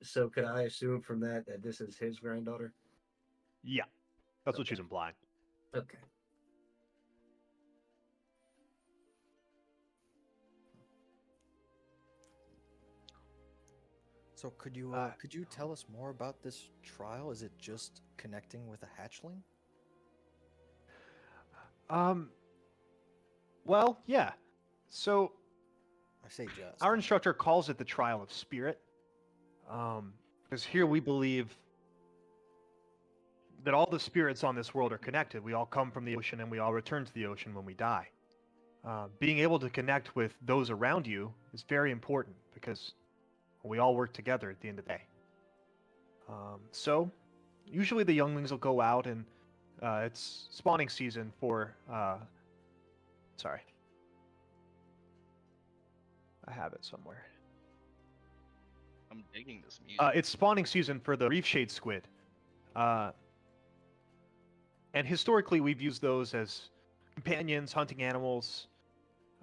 So could I assume from that this is his granddaughter? Yeah, that's what Okay. she's implying. Okay. So could you tell us more about this trial? Is it just connecting with a hatchling? Well, yeah. So I say just. our instructor calls it the trial of spirit. Because here we believe that all the spirits on this world are connected. We all come from the ocean and we all return to the ocean when we die. Being able to connect with those around you is very important because we all work together at the end of the day. So usually the younglings will go out and it's spawning season for sorry. I have it somewhere. I'm digging this music. It's spawning season for the reef shade squid. And historically, we've used those as companions, hunting animals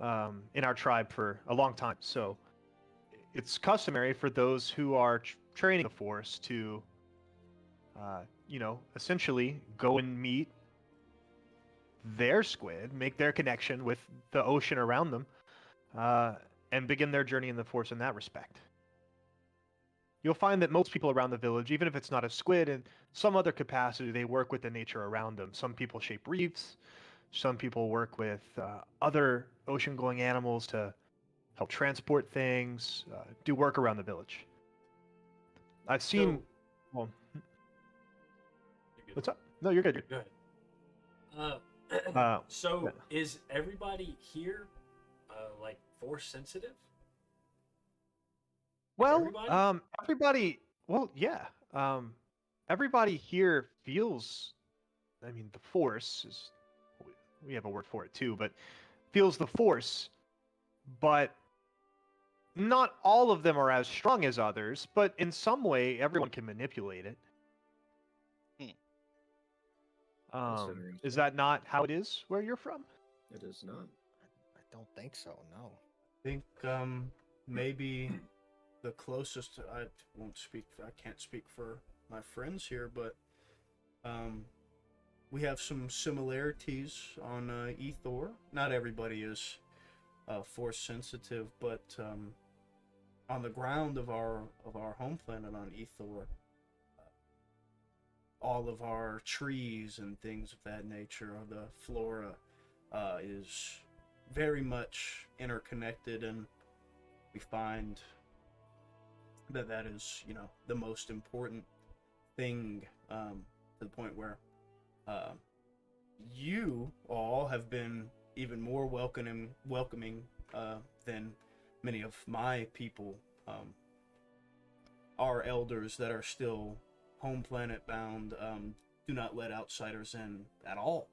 in our tribe for a long time. So it's customary for those who are training the force to, essentially go and meet their squid, make their connection with the ocean around them, and begin their journey in the force in that respect. You'll find that most people around the village, even if it's not a squid, in some other capacity, they work with the nature around them. Some people shape reefs. Some people work with other ocean-going animals to help transport things, do work around the village. I've seen. Well, what's up? No, you're good. Go ahead. So yeah. is everybody here like force sensitive? Well, Everybody? everybody. Well, yeah. Everybody here feels. I mean, the force is. We have a word for it too, but feels the force. But not all of them are as strong as others. But in some way, everyone can manipulate it. Is that not how it is where you're from? It is not. I don't think so. No. I think maybe the closest I can't speak for my friends here, but we have some similarities on Ethor. Not everybody is force sensitive, but on the ground of our home planet on Ethor, all of our trees and things of that nature, the flora, is very much interconnected, and we find that is, the most important thing, to the point where you all have been even more welcoming than many of my people. Our elders that are still home planet bound do not let outsiders in at all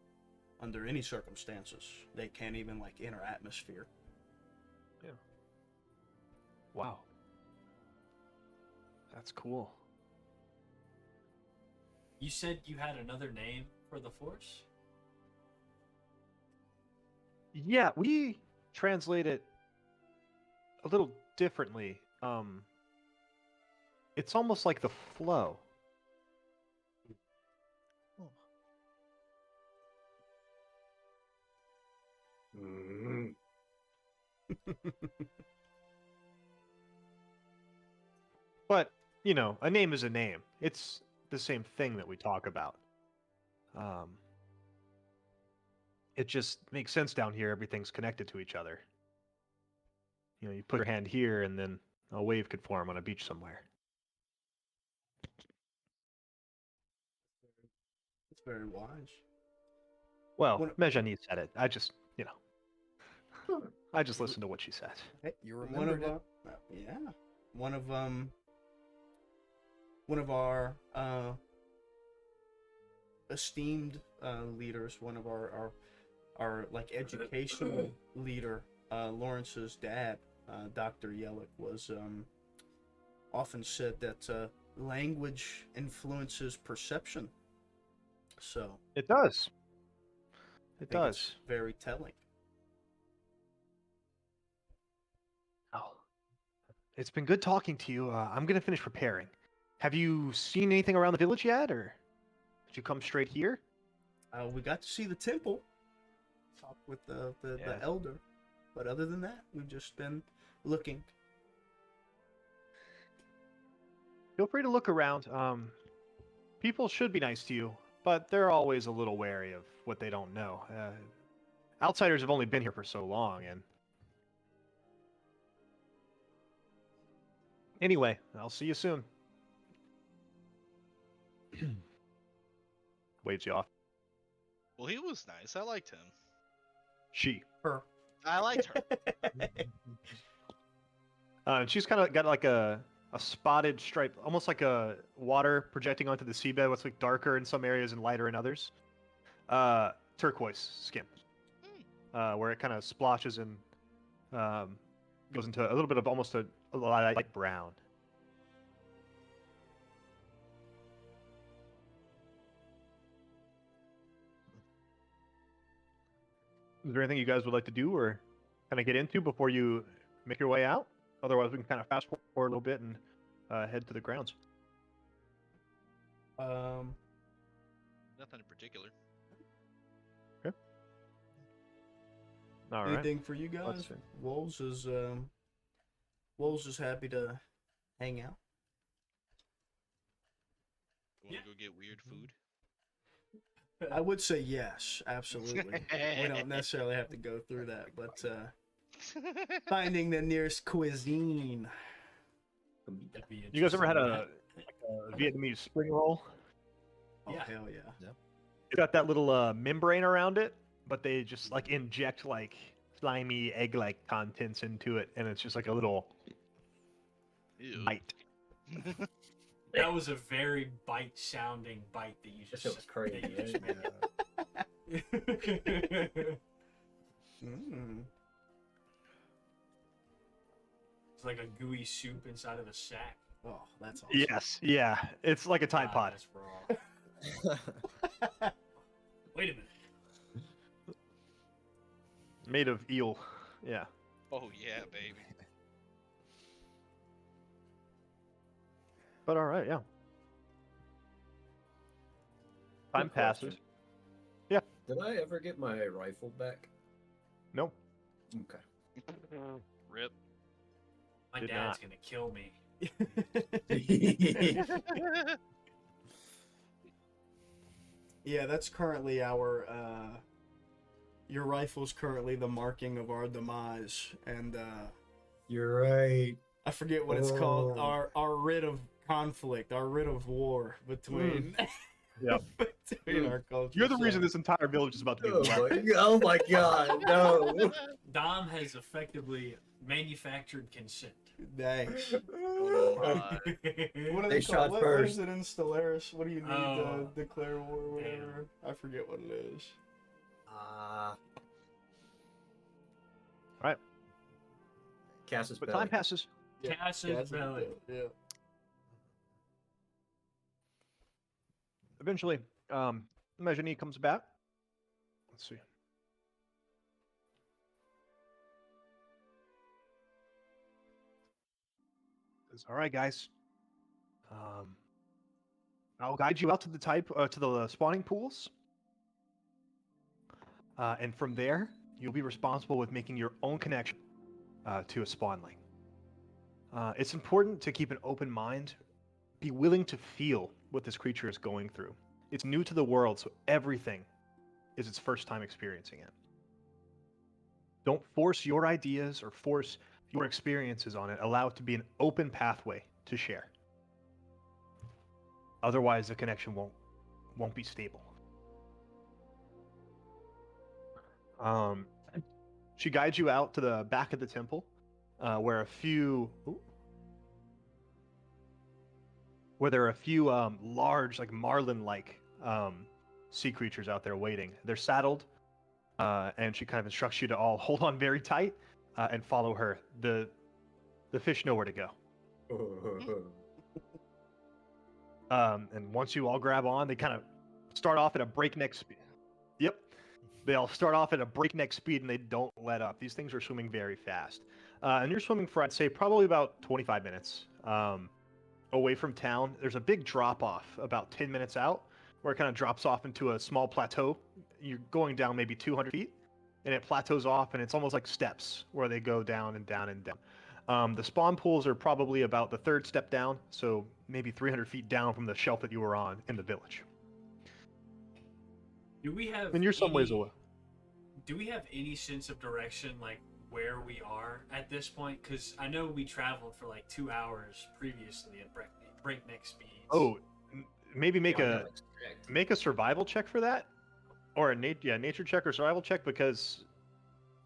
under any circumstances. They can't even enter atmosphere. Yeah. Wow. That's cool. You said you had another name for the force? Yeah, we translate it a little differently. It's almost like the flow. Mm. But, a name is a name. It's the same thing that we talk about. It just makes sense down here. Everything's connected to each other. You put your hand here, and then a wave could form on a beach somewhere. It's very wise. Well, One- Mejani said it. I just listened to what she said. Hey, You one remembered of it. one of our esteemed leaders, one of our educational leader, Lawrence's dad, Dr. Yellick, was often said that language influences perception. So It does. I It think does. it's very telling. Oh, it's been good talking to you. I'm gonna finish preparing. Have you seen anything around the village yet, or did you come straight here? We got to see the temple, talk with the Yeah. elder, but other than that, we've just been looking. Feel free to look around. People should be nice to you, but they're always a little wary of what they don't know. Outsiders have only been here for so long, and anyway, I'll see you soon. Waves you off. Well, he was nice. I liked him. She. Her. I liked her. And she's kind of got like a spotted stripe, almost like a water projecting onto the seabed. What's like darker in some areas and lighter in others. Turquoise skin, where it kind of splotches and goes into a little bit of almost a light brown. Is there anything you guys would like to do or kind of get into before you make your way out? Otherwise, we can kind of fast forward a little bit and head to the grounds. Um, Nothing in particular. All right. anything for you Let's guys? see. Wolves is happy to hang out. Want to go get weird food? I would say yes, absolutely. We don't necessarily have to go through that, but finding the nearest cuisine. That'd be You guys ever had interesting. a Vietnamese spring roll? Oh, Yeah. hell yeah. It's got that little membrane around it, but they just like inject like slimy egg-like contents into it, and it's just like a little Ew. bite. That was a very bite-sounding bite that you That just shit was crazy. that you just Mm. It's like a gooey soup inside of a sack. Oh, that's awesome. Yes, yeah, it's like a Tide Pod. That's raw. Wait a minute. Made of eel. Yeah. Oh yeah, baby. But all right, yeah. Time Good question. passes. Did I ever get my rifle back? Nope. Okay. Rip. My Did dad's not. gonna kill me. Yeah, that's currently our your rifle's currently the marking of our demise, and You're right. I forget what it's called. Oh. Our writ of conflict, our writ of war between Yep. between our cultures. You're the reason this entire village is about to be wrecked. Oh my god, no. Dom has effectively manufactured consent. Nice. Oh my. What are They they shot called? What is first. it in Stellaris? What do you need Oh, to declare war or whatever? I forget what it is. Right. Casus But Belli. time passes. Yeah, Casus Casus Belli. Yeah. Eventually, Majani comes back. Let's see. Says, all right, guys. I'll guide you out to the to the spawning pools, and from there, you'll be responsible with making your own connection to a spawnling. It's important to keep an open mind, be willing to feel what this creature is going through. It's new to the world, so everything is its first time experiencing it. Don't force your ideas or force your experiences on it. Allow it to be an open pathway to share. Otherwise, the connection won't be stable. She guides you out to the back of the temple, where there are a few large, like marlin-like sea creatures out there waiting. They're saddled, and she kind of instructs you to all hold on very tight and follow her. The fish know where to go. And once you all grab on, they kind of start off at a breakneck speed. Yep. They all start off at a breakneck speed and they don't let up. These things are swimming very fast. And you're swimming for, I'd say, probably about 25 minutes away from town. There's a big drop off about 10 minutes out where it kind of drops off into a small plateau. You're going down maybe 200 feet and it plateaus off and it's almost like steps where they go down and down and down. The spawn pools are probably about the third step down, so maybe 300 feet down from the shelf that you were on in the village. Do we have? And you're some ways any- away. Do we have any sense of direction, like where we are at this point? Because I know we traveled for like 2 hours previously at breakneck speeds. Oh, maybe make Yeah, a survival check for that, or a nature check or survival check, because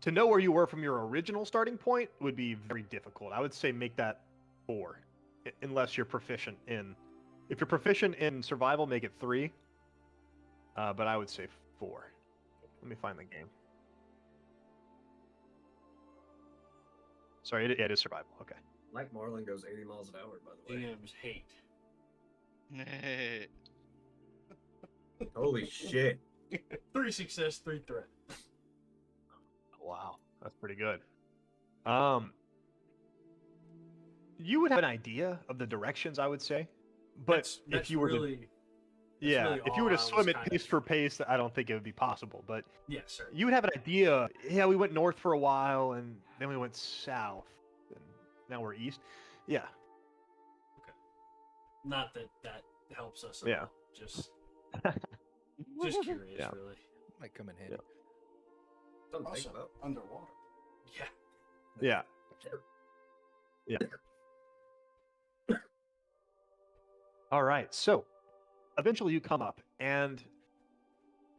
to know where you were from your original starting point would be very difficult. I would say make that 4, unless you're proficient in. If you're proficient in survival, make it 3. But I would say 4. Let me find the game. Sorry, it is survival. Okay. Like Marlin goes 80 miles an hour, by the way. DM's hate. Holy shit. 3 success, 3 threat. That's pretty good. You would have an idea of the directions, I would say, but if you were to, really if you all were to I was swim it kind pace of- for pace, I don't think it would be possible. But Yes, sir. you would have an idea. Yeah, we went north for a while, and then we went south, and now we're east. Yeah, Not that that helps us at Yeah. all. Just curious, Yeah. really. Might come in handy. Something to think Also, about. underwater. Yeah. yeah. All right, so eventually you come up, and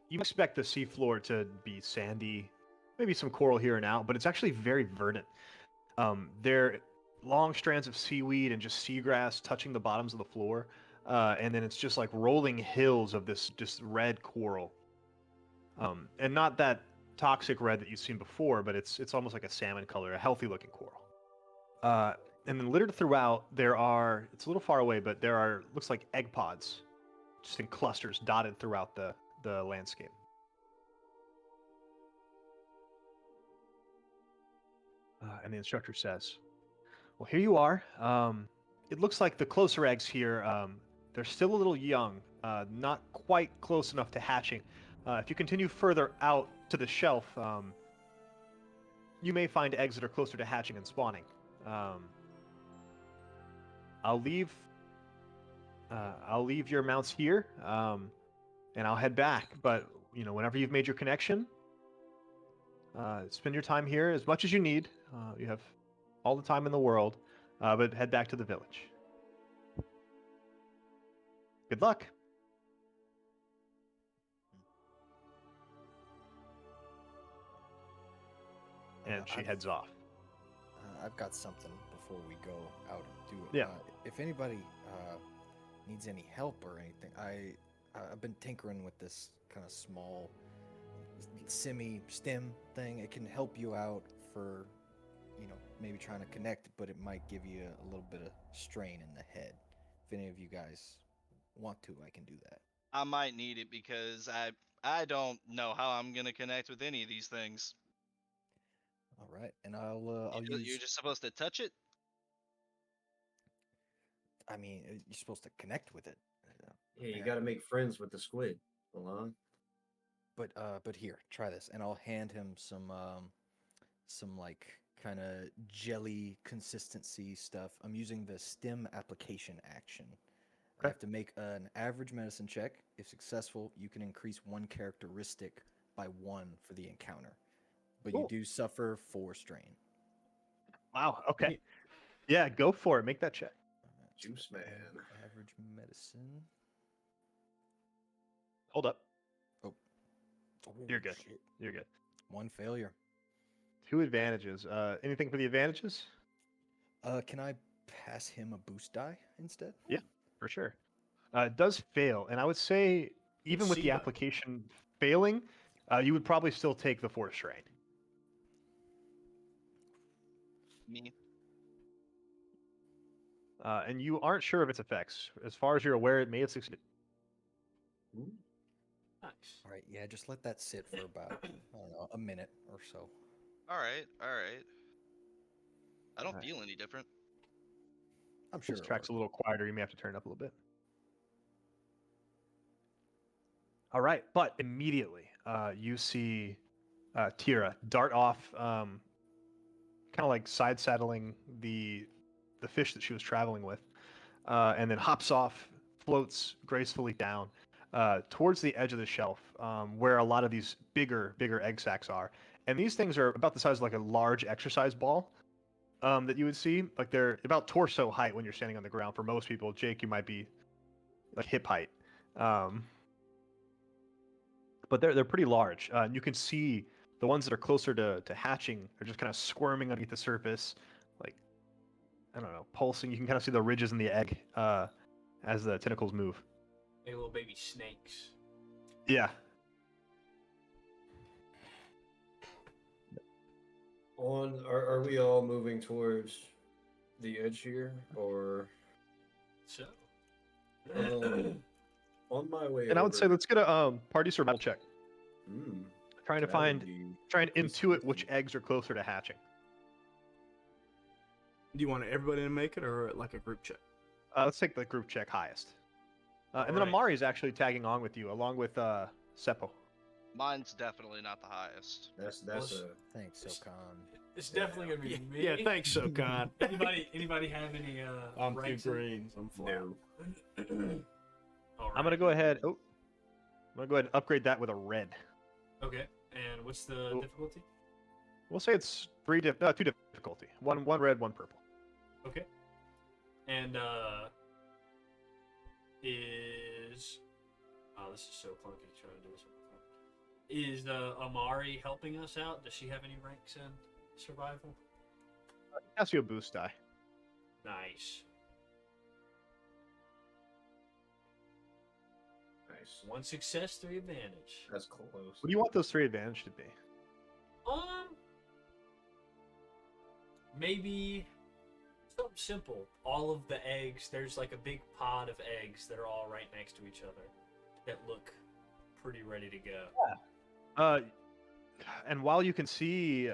you expect the seafloor to be sandy, maybe some coral here and now, but it's actually very verdant. There are long strands of seaweed and just seagrass touching the bottoms of the floor, and then it's just like rolling hills of this just red coral, and not that toxic red that you've seen before, but it's almost like a salmon color, a healthy looking coral. And then littered throughout, it's a little far away, but there are, looks like egg pods, just in clusters dotted throughout the landscape. And the instructor says, well, here you are. It looks like the closer eggs here, they're still a little young, not quite close enough to hatching. If you continue further out to the shelf, you may find eggs that are closer to hatching and spawning. I'll leave your mounts here, and I'll head back. But whenever you've made your connection, spend your time here as much as you need. You have all the time in the world, but head back to the village. Good luck. And she heads off. I've got something before we go out and do it. Yeah. If anybody needs any help or anything, I've been tinkering with this kind of small semi-stim thing. It can help you out for, maybe trying to connect, but it might give you a little bit of strain in the head. If any of you guys want to, I can do that. I might need it because I don't know how I'm gonna connect with any of these things. All right, and I'll use. You're just supposed to touch it. I mean, you're supposed to connect with it. Yeah, you got to make friends with the squid, Alon. But here, try this, and I'll hand him some like kind of jelly consistency stuff. I'm using the stim application action. I Okay. have to make an average medicine check. If successful, you can increase one characteristic by 1 for the encounter, but you Cool. do suffer 4 strain. Wow. Okay. Yeah, go for it. Make that check. Juice man. Average medicine. Hold up. Oh, You're good. shit. You're good. 1 failure. 2 advantages. Anything for the advantages? Can I pass him a boost die instead? Yeah, for sure. It does fail, and I would say even with the SIBA. application failing, you would probably still take the 4 strain. Me. And you aren't sure of its effects. As far as you're aware, it may have succeeded. Nice. All right, yeah, just let that sit for about, I don't know, a minute or so. All right. I don't Alright. feel any different. I'm sure. This it'll track's a work. little quieter. You may have to turn it up a little bit. All right, but immediately you see Tira dart off, kind of like side saddling the fish that she was traveling with, and then hops off, floats gracefully down towards the edge of the shelf, where a lot of these bigger egg sacs are. And these things are about the size of like a large exercise ball that you would see. Like they're about torso height when you're standing on the ground. For most people, Jake, you might be like hip height. But they're pretty large. You can see the ones that are closer to hatching are just kind of squirming underneath the surface, like, I don't know, pulsing. You can kind of see the ridges in the egg as the tentacles move. Like little baby snakes. Yeah. Are we all moving towards the edge here, or So. on my way? And I would say over- let's get a party survival check. Hmm, Trying to that would find be- Try and intuit which eggs are closer to hatching. Do you want everybody to make it or like a group check? Let's take the group check highest. And then Alright. Amari is actually tagging on with you, along with Sepo. Mine's definitely not the highest. That's Thanks, Sokan. It's definitely gonna be Yeah, me. yeah, thanks, SoCon. Anybody have any I'm two ranks in- greens. I'm flat. no. I'm gonna go ahead. Oh, I'm gonna go ahead and upgrade that with a red. Okay, and what's the Oh. difficulty? We'll say it's two difficulty. One red, one purple. Okay. And is this is so clunky trying to do this. Is Amari helping us out? Does she have any ranks in survival? Ask you a boost die. Nice. Nice. 1 success, 3 advantage. That's close. What do you want those 3 advantage to be? Maybe something simple. All of the eggs, there's like a big pod of eggs that are all right next to each other that look pretty ready to go. And while you can see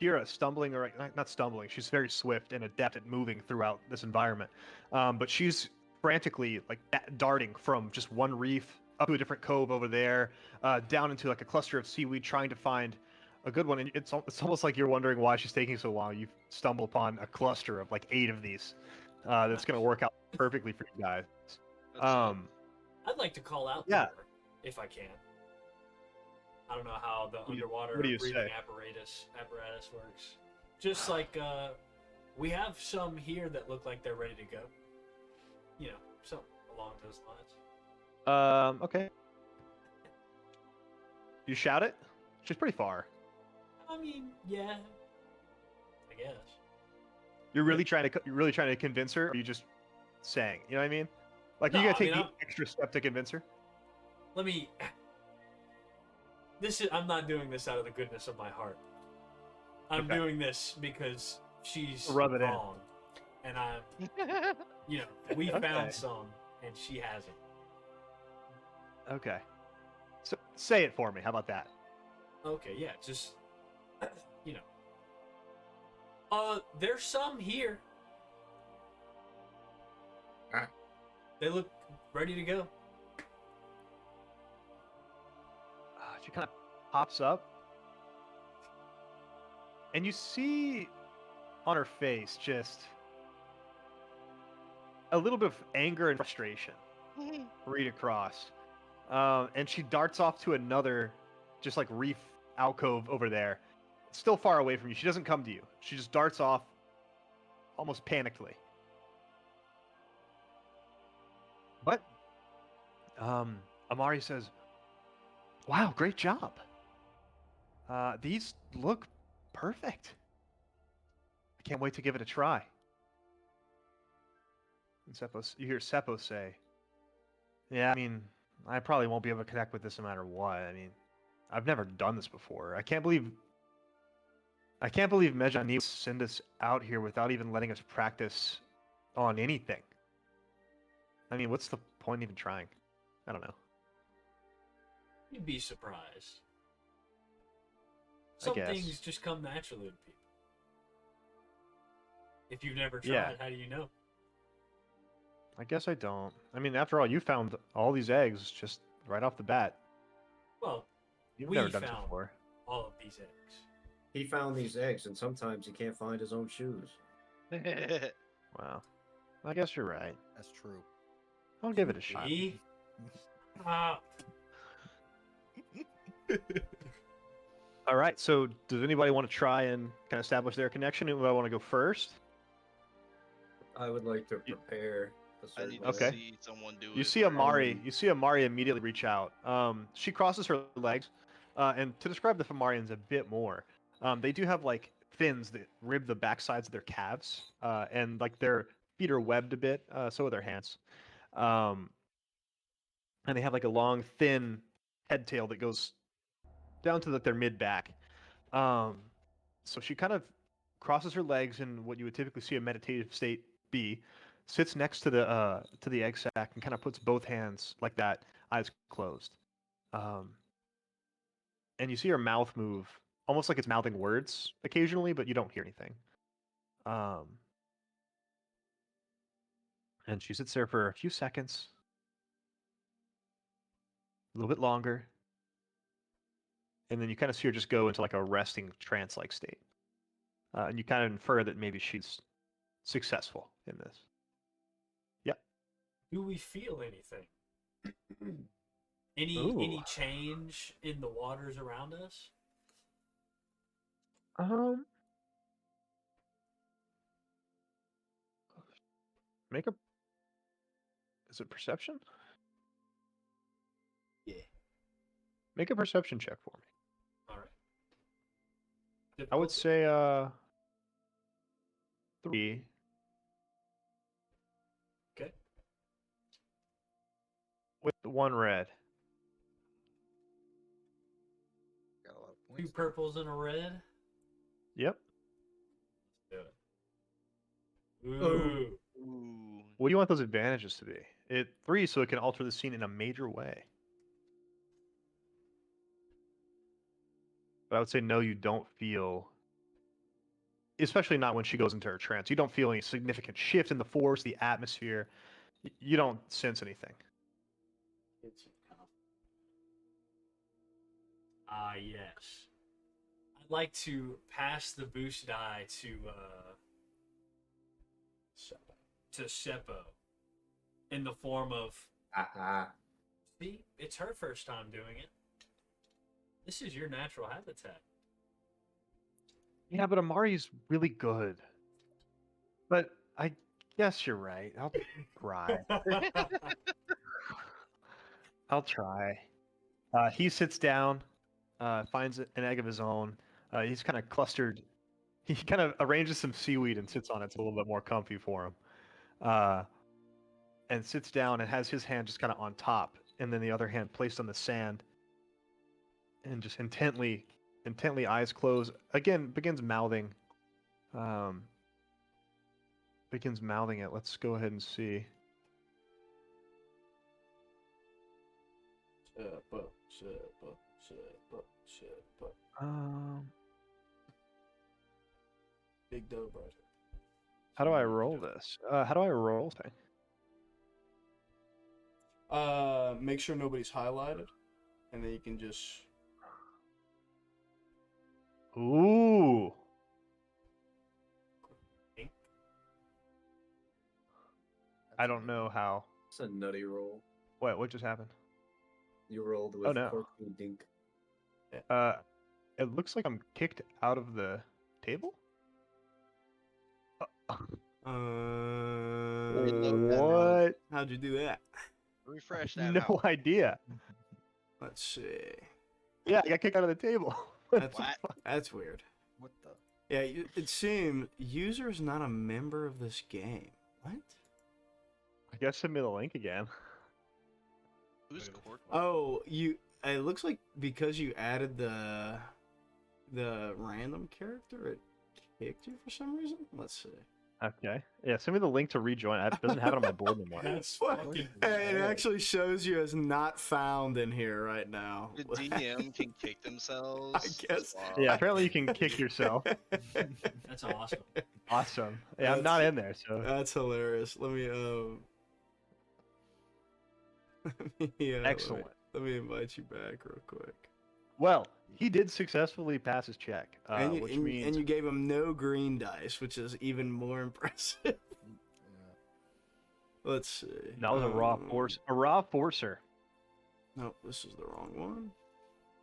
Kira stumbling, or not stumbling, she's very swift and adept at moving throughout this environment. But she's frantically like darting from just one reef up to a different cove over there, down into like a cluster of seaweed, trying to find a good one. And it's almost like you're wondering why she's taking so long. You've stumbled upon a cluster of like 8 of these. That's going to work out perfectly for you guys. That's I'd like to call out Yeah. to her if I can. I don't know how the underwater what do you breathing say? apparatus works. Just like we have some here that look like they're ready to go. You know, something along those lines. Okay. You shout it? She's pretty far. I mean, yeah, I guess. You're really trying to convince her, or are you just saying? You know what I mean? Like No, you gotta I take mean, the extra step to convince her. Let me. I'm not doing this out of the goodness of my heart. I'm Okay. doing this because she's Rub it in. wrong, and I'm. You know, we Okay. found some, and she hasn't. Okay. So say it for me. How about that? Okay, yeah, just you know. There's some here. Ah. They look ready to go. She kind of pops up, and you see on her face just a little bit of anger and frustration read across. And she darts off to another, just like reef alcove over there, still far away from you. She doesn't come to you. She just darts off, almost panickedly. But Amari says, "Wow, great job. These look perfect. I can't wait to give it a try." And you hear Sepo say, "Yeah, I mean, I probably won't be able to connect with this no matter what. I mean, I've never done this before. I can't believe Mejani would send us out here without even letting us practice on anything. I mean, what's the point even trying? I don't know." You'd be surprised. Some guess. things just come naturally to people. If you've never tried, Yeah. how do you know? I guess I don't. I mean, after all, you found all these eggs just right off the bat. Well, You've we never done this found before. all of these eggs. He found these eggs, and sometimes he can't find his own shoes. Wow. I guess you're right. That's true. I'll give it a shot. Me? Ah, All right. So, does anybody want to try and kind of establish their connection? Anybody want to go first? I would like to prepare a I certain need way. to Okay. see someone do it. You see Amari. You see Amari immediately reach out. She crosses her legs, and to describe the Fomarians a bit more, they do have like fins that rib the backsides of their calves, and like their feet are webbed a bit. So are their hands, and they have like a long, thin head tail that goes down to like their mid back. So she kind of crosses her legs in what you would typically see a meditative state be, sits next to the egg sac and kind of puts both hands like that, eyes closed. and you see her mouth move, almost like it's mouthing words occasionally, but you don't hear anything. And she sits there for a few seconds, a little bit longer, and then you kind of see her just go into like a resting trance-like state. And you kind of infer that maybe she's successful in this. Yep. Do we feel anything? Any Ooh. any change in the waters around us? Make a. Is it perception? Yeah. Make a perception check for me. All right. I would Difficulty? say 3. Okay. With the 1 red. Got a lot of 2 points. purples and a red. Yep. Let's do it. Ooh. Ooh. What do you want those advantages to be? 3, so it can alter the scene in a major way. But I would say no, you don't feel, especially not when she goes into her trance. You don't feel any significant shift in the force, the atmosphere. You don't sense anything. Yes. I'd like to pass the boost die to Sepo in the form of, see, it's her first time doing it. This is your natural habitat. Yeah, but Amari's really good. But I guess you're right. I'll try. I'll try. He sits down, finds an egg of his own. He's kind of clustered. He kind of arranges some seaweed and sits on it. It's a little bit more comfy for him. And sits down and has his hand just kind of on top, and then the other hand placed on the sand, and just intently, eyes closed. Again, begins mouthing. Begins mouthing it. Let's go ahead and see. Big dough brother. How do I roll this? How do I roll thing? Make sure nobody's highlighted, and then you can just. Ooh. I don't know how. It's a nutty roll. What just happened? You rolled with no. corkscrew dink. It looks like I'm kicked out of the table. What? How'd you do that? Refresh that No out. idea. Let's see. Yeah, I got kicked out of the table. That's weird. What the? Yeah, it seems user is not a member of this game. What? I guess send me the link again. Who's Cork? Oh, it looks like because you added the random character, it kicked you for some reason. Let's see. Okay. Yeah, send me the link to rejoin. It doesn't have it on my board anymore. That's What? fucking Hey, it actually shows you as not found in here right now. The DM can kick themselves. I guess. Wow. Yeah, apparently you can kick yourself. That's awesome. Awesome. Yeah, I'm not in there, so. That's hilarious. Let me Excellent. Let me invite you back real quick. Well, he did successfully pass his check, which means and you gave him no green dice, which is even more impressive. Yeah. Let's see. that was a raw force. A raw forcer. Nope, this is the wrong one.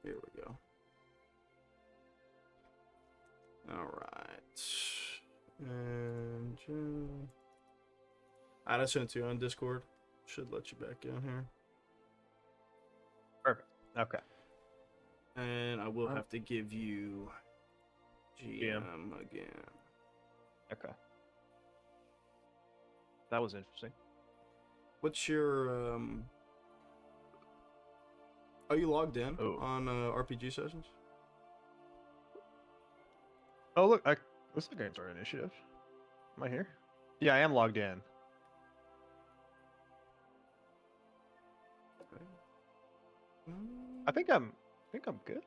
Here we go. All right. And I sent you on Discord. Should let you back in here. Perfect. Okay. And I will have to give you GM again. Okay. That was interesting. What's your Are you logged in Oh. on RPG sessions? Oh, look. Looks like I can start initiative. Am I here? Yeah, I am logged in. I think I'm good.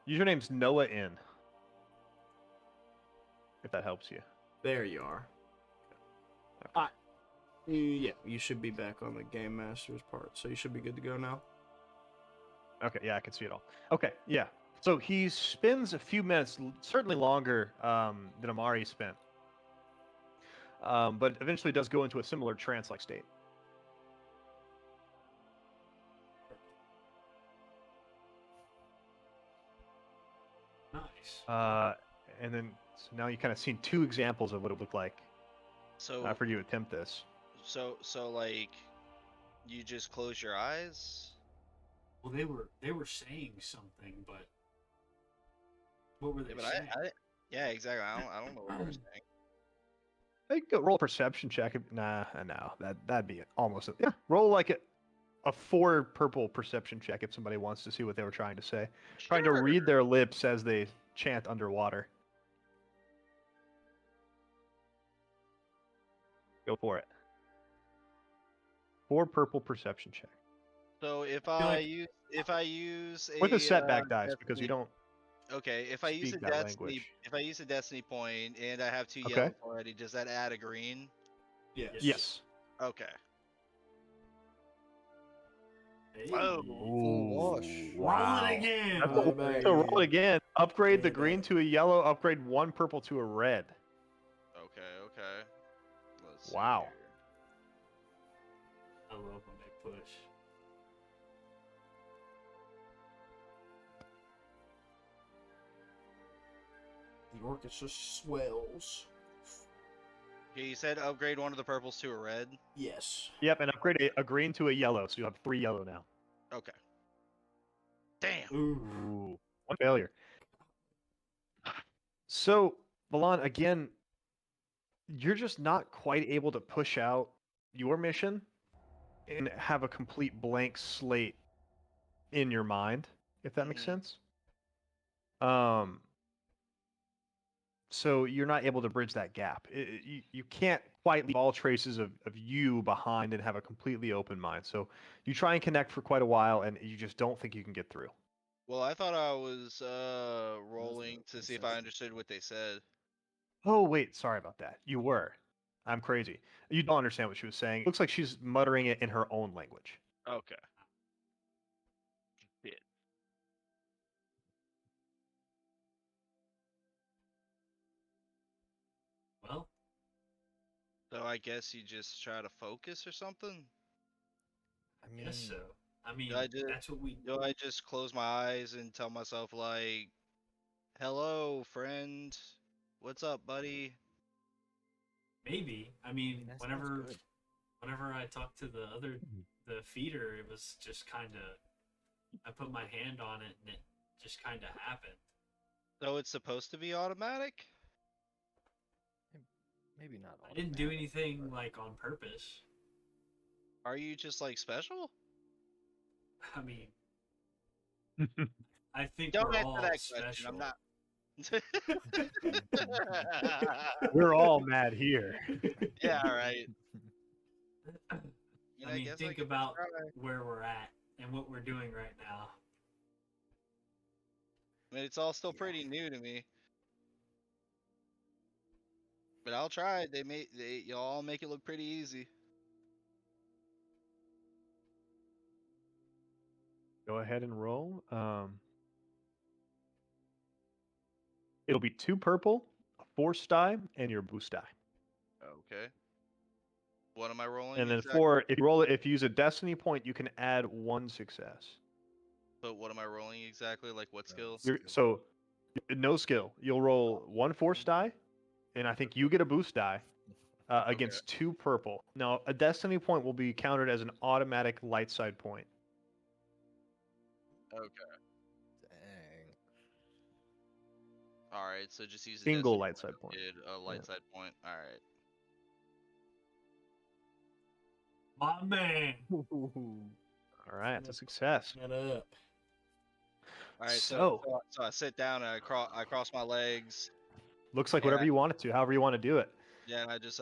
Username's Noah in. If that helps you. There you are. Yeah, you should be back on the Game Master's part, so you should be good to go now. Okay, yeah, I can see it all. Okay, yeah. So he spends a few minutes, certainly longer than Amari spent, but eventually does go into a similar trance-like state. Nice. And then so now you kind of seen two examples of what it would look like So after you attempt this. so like, you just close your eyes. Well, they were saying something, but what were they Yeah, but saying? yeah, exactly. I don't know what they were saying. Hey, go roll a perception check. Nah, no, that'd be almost yeah. Roll like a 4 purple perception check if somebody wants to see what they were trying to say. Trying to read their lips as they chant underwater. Go for it. 4 purple perception check. So if feel I like- use With a a setback dice because you destiny- don't. Okay, if I use a speak that destiny, language. if I use a destiny point and I have 2 Okay. yellows already, does that add a green? Yes. Yes. Okay. Hey, Whoa. Full wash. Roll it again. That's Roll a- it back so roll again. it again. Upgrade the Yeah, green back. to a yellow. Upgrade 1 purple to a red. Okay. Let's see Wow. here. I love when they push. The orchestra swells. Okay, you said upgrade one of the purples to a red. Yes. Yep, and upgrade a green to a yellow, so you have 3 yellow now. Okay. Damn. Ooh. Ooh, 1 failure. So, Milan, again, you're just not quite able to push out your mission and have a complete blank slate in your mind, if that makes Mhm. sense. So you're not able to bridge that gap. You can't quite leave all traces of you behind and have a completely open mind. So you try and connect for quite a while, and you just don't think you can get through. Well, I thought I was rolling to see if I understood what they said. Oh, wait, sorry about that. You were. I'm crazy. You don't understand what she was saying. It looks like she's muttering it in her own language. Okay. Shit. Well, So I guess you just try to focus or something. I mean, guess so. I mean, I did- that's what we. Do I just close my eyes and tell myself like, "Hello, friend. What's up, buddy?" Maybe. I mean, that sounds whenever good. whenever I talked to the feeder, it was just kind of. I put my hand on it, and it just kind of happened. So it's supposed to be automatic? Maybe not. I didn't do automatic, anything but- like on purpose. Are you just like special? I mean, I think Don't we're answer all that special. question. I'm not. We're all mad here. Yeah, all right. I mean, guess think could about try. where we're at and what we're doing right now. I mean, it's all still pretty new to me. But I'll try. Y'all make it look pretty easy. Go ahead and roll. It'll be 2 purple, a force die, and your boost die. Okay. What am I rolling? And then exactly? if you use a destiny point, you can add 1 success. But what am I rolling exactly? Like what skill? So no skill. You'll roll 1 force die, and I think you get a boost die against 2 purple. Now a destiny point will be counted as an automatic light side point. Okay. Dang. All right. So just use a Single destiny light side point. Did a light Yeah. side point. All right. My man. All right, that's a success. Get up. All right. So- So I sit down and I cross my legs. Looks like Yeah. whatever you want it to, however you want to do it. Yeah, and I just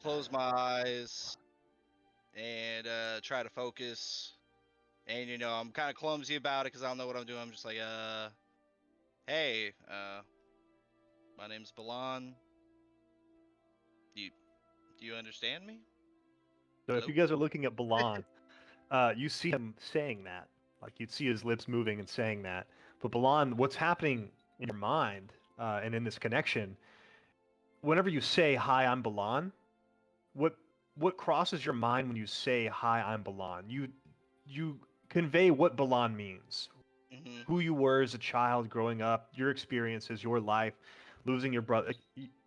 close my eyes and try to focus. And I'm kind of clumsy about it because I don't know what I'm doing. I'm just like Hey, my name's Balan. Do you understand me? So if Hello? you guys are looking at Balan, you see him saying that. Like you'd see his lips moving and saying that. But Balan, what's happening in your mind and in this connection, whenever you say hi, I'm Balan, what what crosses your mind when you say hi, I'm Balan? You convey what Balan means. Mm-hmm. Who you were as a child growing up, your experiences, your life, losing your brother.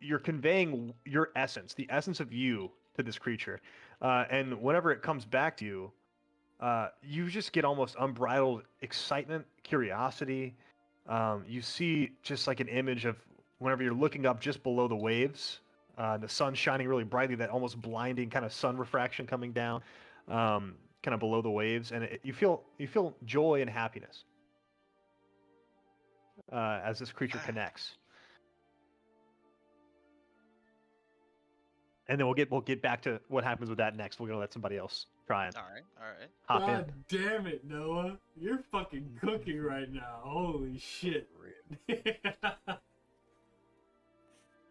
You're conveying your essence, the essence of you to this creature. And whenever it comes back to you, you just get almost unbridled excitement, curiosity. You see just like an image of whenever you're looking up just below the waves, the sun shining really brightly, that almost blinding kind of sun refraction coming down, kind of below the waves, and you feel joy and happiness as this creature connects. And then we'll get back to what happens with that next. We're gonna let somebody else try and All right, all right. hop in. God damn it, Noah. You're fucking cooking right now. Holy shit.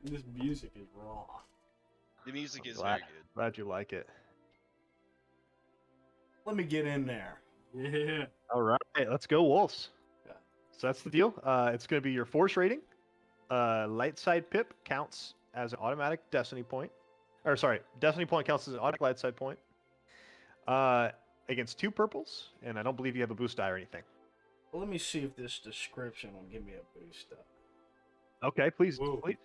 This music is raw. The music is glad, very good. glad you like it. Let me get in there. Yeah. All right, let's go, Wolves. Yeah. So that's the deal. It's going to be your force rating. Light side pip counts as an automatic destiny point. Or sorry, destiny point counts as an automatic light side point. Against 2 purples, and I don't believe you have a boost die or anything. Well, let me see if this description will give me a boost up. Okay, please, Whoa. please.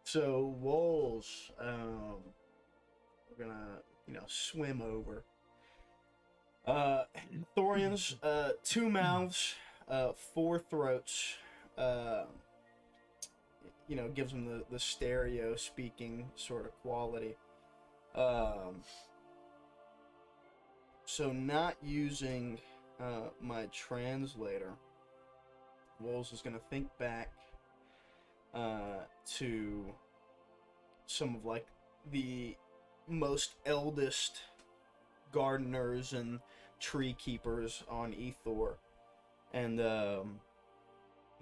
So wolves, we're gonna swim over. Thorians, 2 mouths, 4 throats. Gives them the stereo speaking sort of quality. So not using my translator, Wolves is gonna think back to some of like the most eldest gardeners and tree keepers on Ethor, and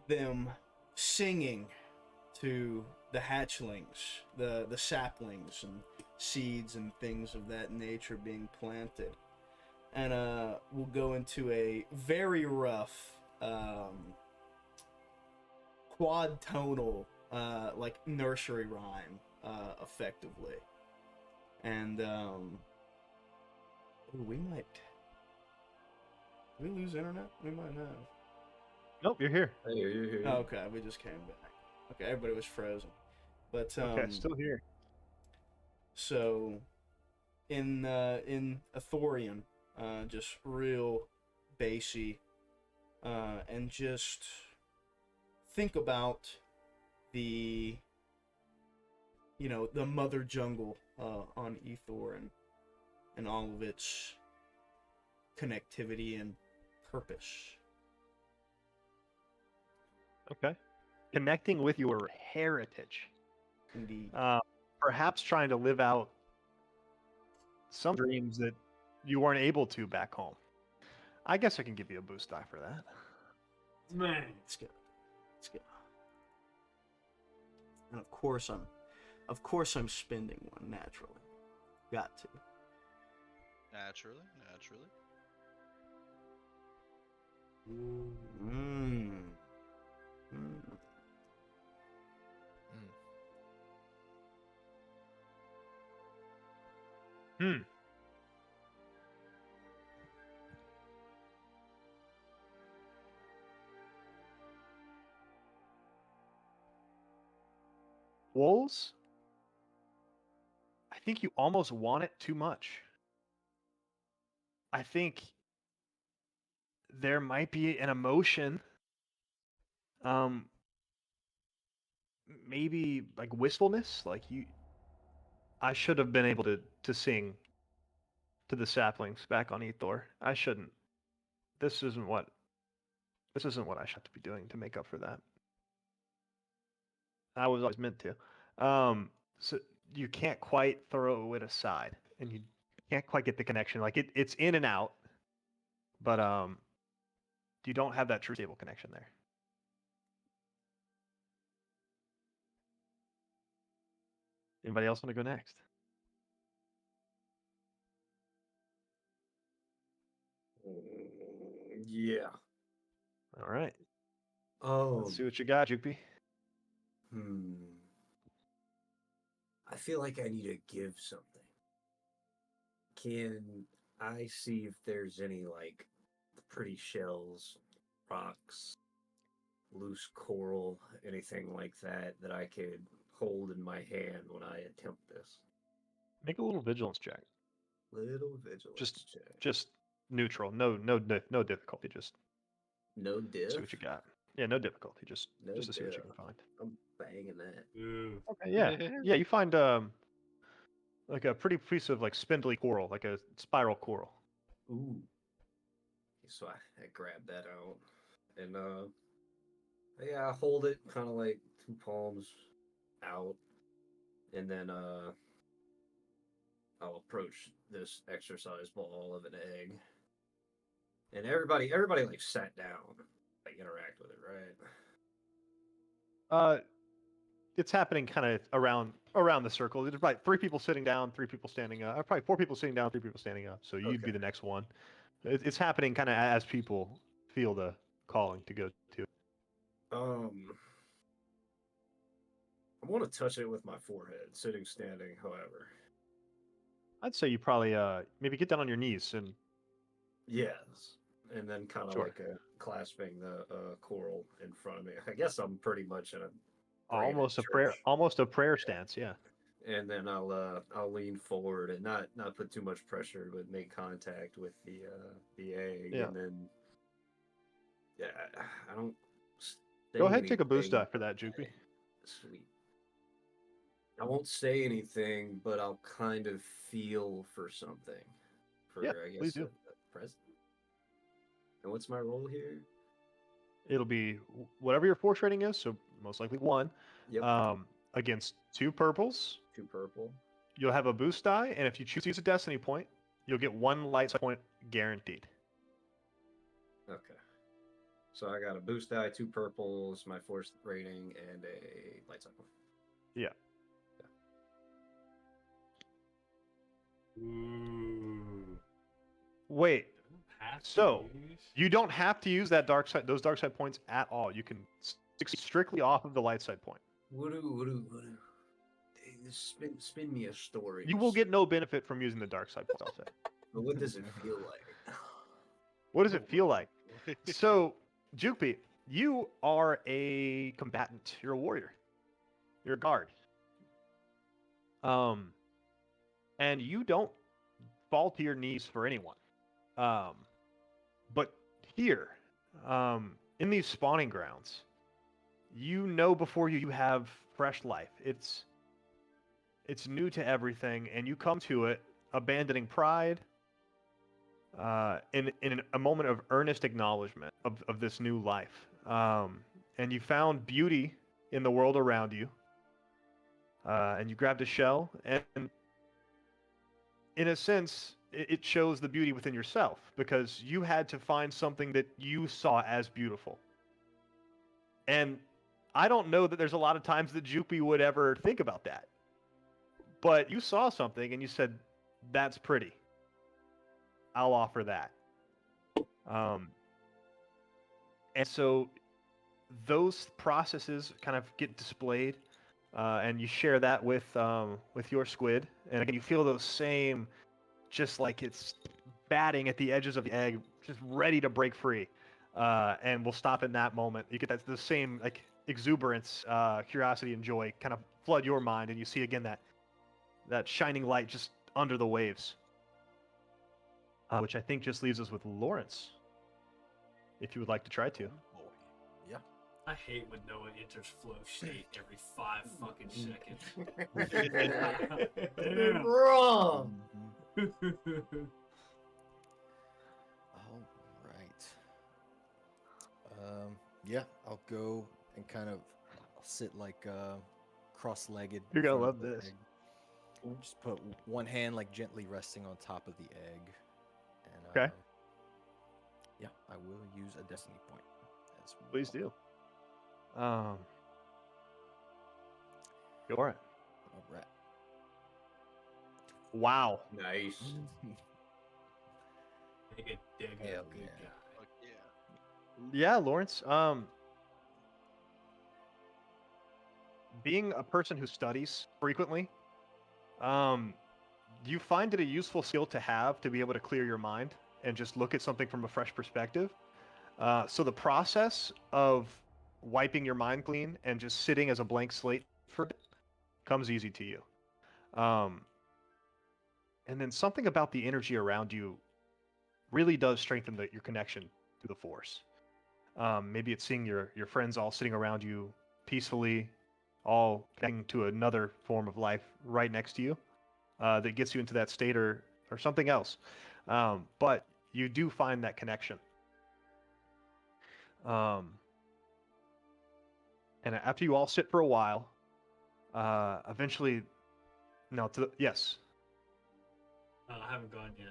them singing to the hatchlings, the saplings and seeds and things of that nature being planted. And we'll go into a very rough quad tonal like nursery rhyme effectively. And we might. Did we lose internet? We might have. Nope, you're here. Hey, you Oh, okay, we just came back. Okay, everybody was frozen. But Okay, still here. so in Athorian, just real bassy, and just think about the the mother jungle on Ethor and all of its connectivity and purpose. Okay. Connecting with your heritage. Indeed. Perhaps trying to live out some dreams that you weren't able to back home. I guess I can give you a boost die for that. Man. Let's go. Let's go. And of course I'm spending one naturally. Got to. Naturally. Mm. Mm. Hmm. Wolves? I think you almost want it too much. I think there might be an emotion, maybe like wistfulness, like I should have been able to sing to the saplings back on Ethor. I shouldn't. This isn't what I should be doing to make up for that. I was always meant to. So you can't quite throw it aside, and you can't quite get the connection. Like it's in and out, but you don't have that true stable connection there. Anybody else want to go next? Yeah. All right. Oh. Let's see what you got, Jupy. I feel like I need to give something. Can I see if there's any like pretty shells, rocks, loose coral, anything like that that I could hold in my hand when I attempt this? Make a little vigilance check. Little vigilance check. Just neutral. No difficulty. Just No diff. see what you got. Yeah, no difficulty. Just No to see what you diff. can find. I'm banging that. Ooh. Okay, yeah. Yeah, you find like a pretty piece of like spindly coral, like a spiral coral. Ooh. So I grab that out and yeah, I hold it kind of like 2 palms out, and then I'll approach this exercise ball of an egg, and everybody like sat down, like interact with it, right? It's happening kind of around the circle. There's probably 3 people sitting down, 3 people standing up. Probably 4 people sitting down, 3 people standing up. So you'd be Okay. the next one. It's happening kind of as people feel the calling to go to. I want to touch it with my forehead, sitting, standing, however. I'd say you probably maybe get down on your knees and Yes, and then kind of Sure. like clasping the coral in front of me. I guess I'm pretty much in a almost a church. prayer stance. Yeah. And then I'll lean forward and not put too much pressure, but make contact with the egg, Yeah. and then I don't. Go say ahead, take a boost anything. die for that, Jupy. Sweet. I won't say anything, but I'll kind of feel for something. For Yeah, I guess please do. a present. And what's my role here? It'll be whatever your force rating is, so most likely 1. Yep. Against 2 purples. 2 purple. You'll have a boost die, and if you choose to use a destiny point, you'll get 1 light side point guaranteed. Okay. So I got a boost die, 2 purples, my force rating, and a light side point. Yeah. Ooh. Wait. Have to So use? you don't have to use those dark side points at all. You can stick strictly off of the light side point. What do? Spin me a story. You will get no benefit from using the dark side points, I'll say. But what does it feel like? What does it feel like? So, Jupy, you are a combatant. You're a warrior. You're a guard. And you don't fall to your knees for anyone. But here, in these spawning grounds, you know before you have fresh life. It's new to everything, and you come to it abandoning pride, in a moment of earnest acknowledgement of this new life. And you found beauty in the world around you, and you grabbed a shell, and in a sense, it shows the beauty within yourself, because you had to find something that you saw as beautiful. And I don't know that there's a lot of times that Jupy would ever think about that. But you saw something and you said, that's pretty. I'll offer that. And so those processes kind of get displayed, and you share that with your squid. And again, you feel those same, just like it's batting at the edges of the egg, just ready to break free. And we'll stop in that moment. You get the same like exuberance, curiosity, and joy kind of flood your mind, and you see again that shining light just under the waves. Which I think just leaves us with Lawrence, if you would like to try to. Boy. Yeah. I hate when Noah enters flow state every 5 fucking seconds. Damn. Wrong. All right. Yeah, I'll go and kind of sit like cross-legged. You're in gonna front love of the this. egg. Just put one hand like gently resting on top of the egg. And, Okay. Yeah, I will use a destiny point. As Please well. do. Go for it. All right. Wow. Nice. Dig a Hell good yeah. guy. Fuck yeah. Yeah, Lawrence. Being a person who studies frequently, do you find it a useful skill to have to be able to clear your mind and just look at something from a fresh perspective? So the process of wiping your mind clean and just sitting as a blank slate for it comes easy to you. And then something about the energy around you really does strengthen your connection to the Force. Maybe it's seeing your friends all sitting around you peacefully, all connecting to another form of life right next to you that gets you into that state or something else. But you do find that connection. And after you all sit for a while, eventually, no, yes. I haven't gone yet.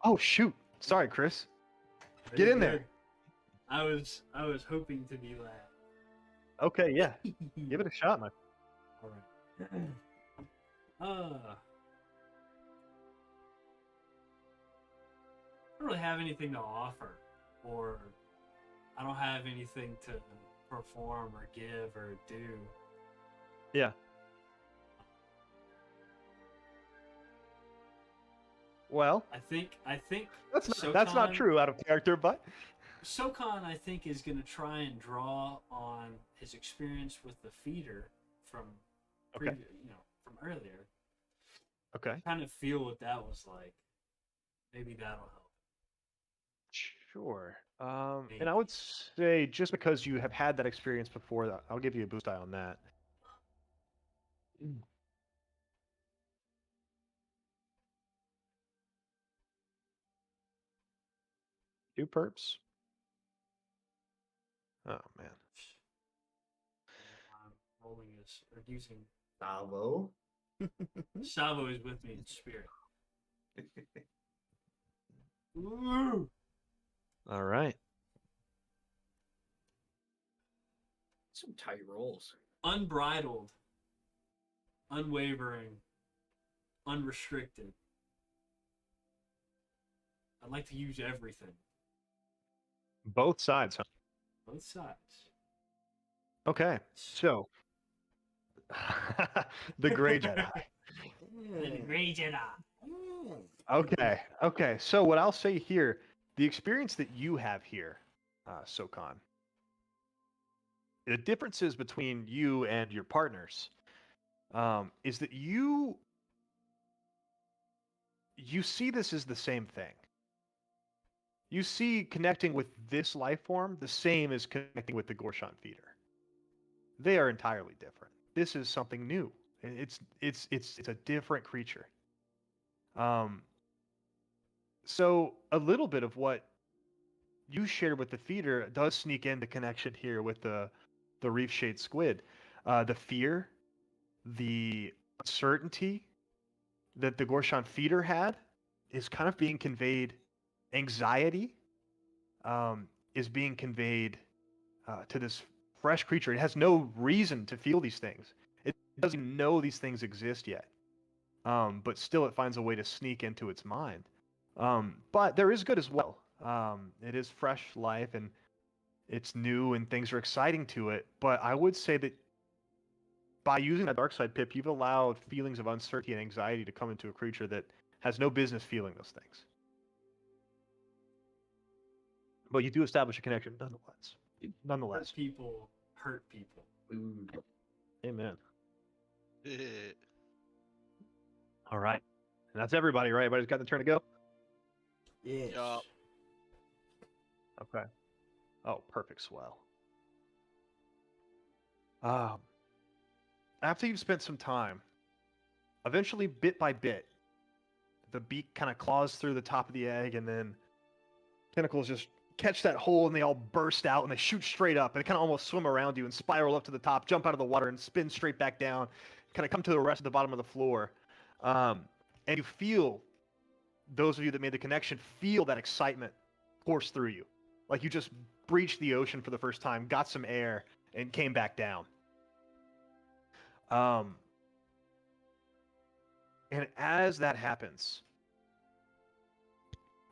Oh shoot! Sorry, Chris. Are Get you in there. good? I was hoping to be last. Okay, yeah. Give it a shot, my. All right. I don't really have anything to offer, or I don't have anything to perform or give or do. Yeah. Well, I think that's not Sokan- true out of character, but Sokan, I think, is going to try and draw on his experience with the feeder from, Okay. From earlier. okay. Kind of feel what that was like. Maybe that'll help. Sure. And I would say just because you have had that experience before, I'll give you a boost die on that. Two perps. Oh man. I'm rolling this or using. Bravo. Savo is with me in spirit. Ooh. All right. Some tight rolls. Unbridled, unwavering, unrestricted. I'd like to use everything. Both sides, huh? Both sides. Okay. So the Gray Jedi. The Grey Jedi. Okay. Okay. So what I'll say here, the experience that you have here, Sokan, the differences between you and your partners, is that you see this as the same thing. You see connecting with this life form the same as connecting with the Gorshon feeder. They are entirely different. This is something new. It's a different creature. So a little bit of what you shared with the feeder does sneak into connection here with the reef shade squid. The fear, the uncertainty that the Gorshon feeder had is kind of being conveyed. Anxiety is being conveyed to this fresh creature. It has no reason to feel these things. It doesn't know these things exist yet. But still it finds a way to sneak into its mind. But there is good as well. It is fresh life and it's new and things are exciting to it. But I would say that by using that dark side pip, you've allowed feelings of uncertainty and anxiety to come into a creature that has no business feeling those things. But you do establish a connection nonetheless. Nonetheless. Hurt people. Ooh. Amen. All right. And that's everybody, right? Everybody's got the turn to go? Yes. Yup. Okay. Oh, perfect. Swell. After you've spent some time, eventually, bit by bit, the beak kind of claws through the top of the egg, and then tentacles just catch that hole, and they all burst out, and they shoot straight up, and they kind of almost swim around you and spiral up to the top, jump out of the water, and spin straight back down, kind of come to the rest of the bottom of the floor. And you feel, those of you that made the connection, feel that excitement course through you. Like you just breached the ocean for the first time, got some air, and came back down. And And as that happens,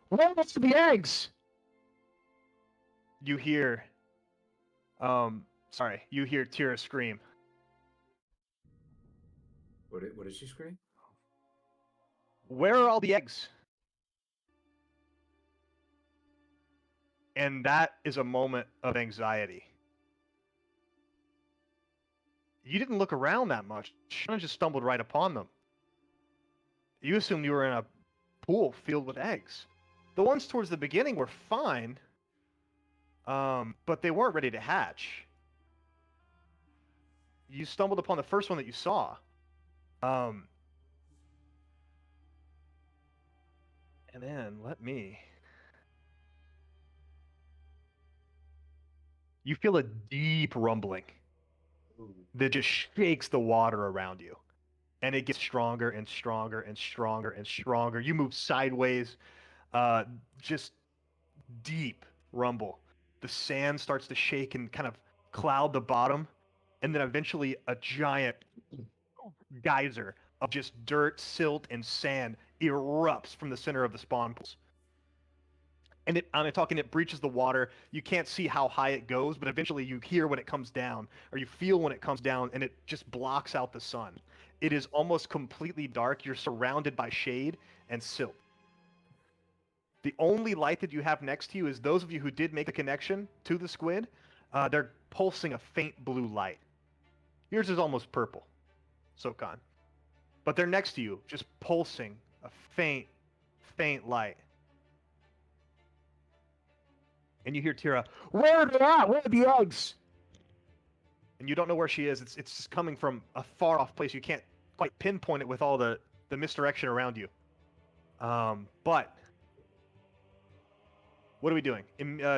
what's the eggs? You hear, you hear Tira scream. What did she scream? Where are all the eggs? And that is a moment of anxiety. You didn't look around that much. You kind of just stumbled right upon them. You assumed you were in a pool filled with eggs. The ones towards the beginning were fine, but they weren't ready to hatch. You stumbled upon the first one that you saw. And then you feel a deep rumbling that just shakes the water around you. And it gets stronger and stronger and stronger and stronger. You move sideways, just deep rumble. The sand starts to shake and kind of cloud the bottom. And then eventually a giant geyser of just dirt, silt, and sand erupts from the center of the spawn pools. And it breaches the water. You can't see how high it goes, but eventually you hear when it comes down, or you feel when it comes down, and it just blocks out the sun. It is almost completely dark. You're surrounded by shade and silt. The only light that you have next to you is those of you who did make the connection to the squid. They're pulsing a faint blue light. Yours is almost purple, Sokan. But they're next to you, just pulsing a faint, faint light. And you hear Tira, where are they at? Where are the eggs? And you don't know where she is. It's just coming from a far off place. You can't quite pinpoint it with all the misdirection around you. But what are we doing?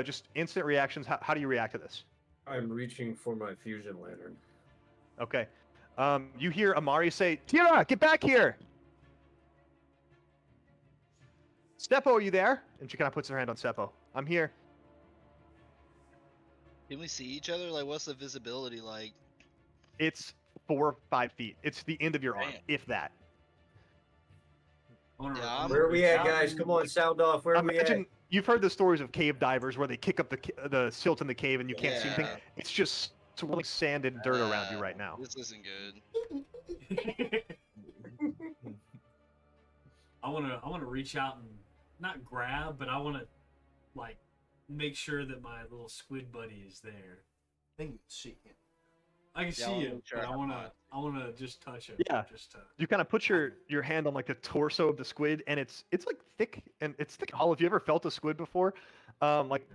Just instant reactions. How do you react to this? I'm reaching for my fusion lantern. Okay. You hear Amari say, Tira, get back here! Sepo, are you there? And she kind of puts her hand on Sepo. I'm here. Can we see each other? Like, what's the visibility like? It's 4 or 5 feet. It's the end of your arm, Damn. if that. Yeah, Where are we at, guys? Come on, sound off. Where are we at? Imagine you've heard the stories of cave divers where they kick up the silt in the cave and you can't see anything. Yeah. It's just swirling sand and dirt around you right now. This isn't good. I wanna reach out and not grab, but I wanna like make sure that my little squid buddy is there. I think you can see him. I can Yeah, see I'll him, make sure but I I wanna just touch him. Yeah. Just to... You kind of put your hand on like the torso of the squid, and it's like thick and it's thick hollow. Have you ever felt a squid before? Like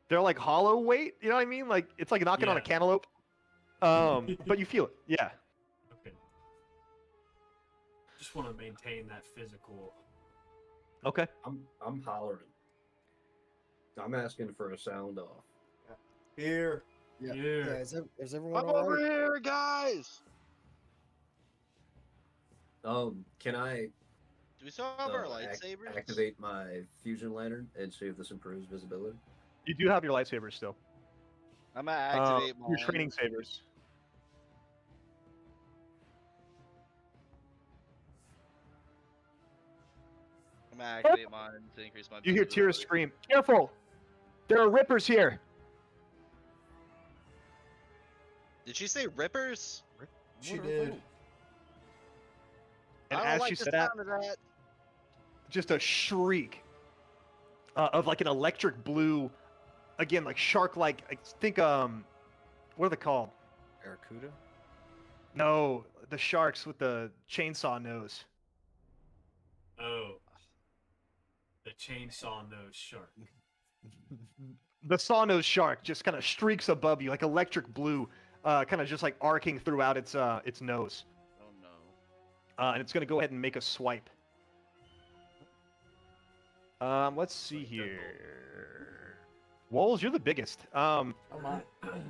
they're like hollow weight. You know what I mean? Like it's like knocking on a Yeah. cantaloupe. But you feel it. Yeah. Okay. Just want to maintain that physical. Okay. I'm hollering. I'm asking for a sound off. Here. Yeah. Yeah. Yeah. Is everyone I'm all over right? here, guys. Can I Do we still have our ac- lightsabers? activate my fusion lantern and see if this improves visibility? You do have your lightsabers still. I'm gonna activate Your mine. training sabers. I'm gonna activate mine to increase my. You hear Tira visibility. scream, "Careful! There are rippers here!" Did she say rippers? She did. And I don't as like she the said that, sound of that. just a shriek of like an electric blue, again like shark-like. I think what are they called? Barracuda? No, the sharks with the chainsaw nose. Oh. The chainsaw nose shark. The saw-nose shark just kind of streaks above you like electric blue, kind of just like arcing throughout its nose. Oh no. And it's gonna go ahead and make a swipe. Let's see here. Wolves, you're the biggest. Oh my.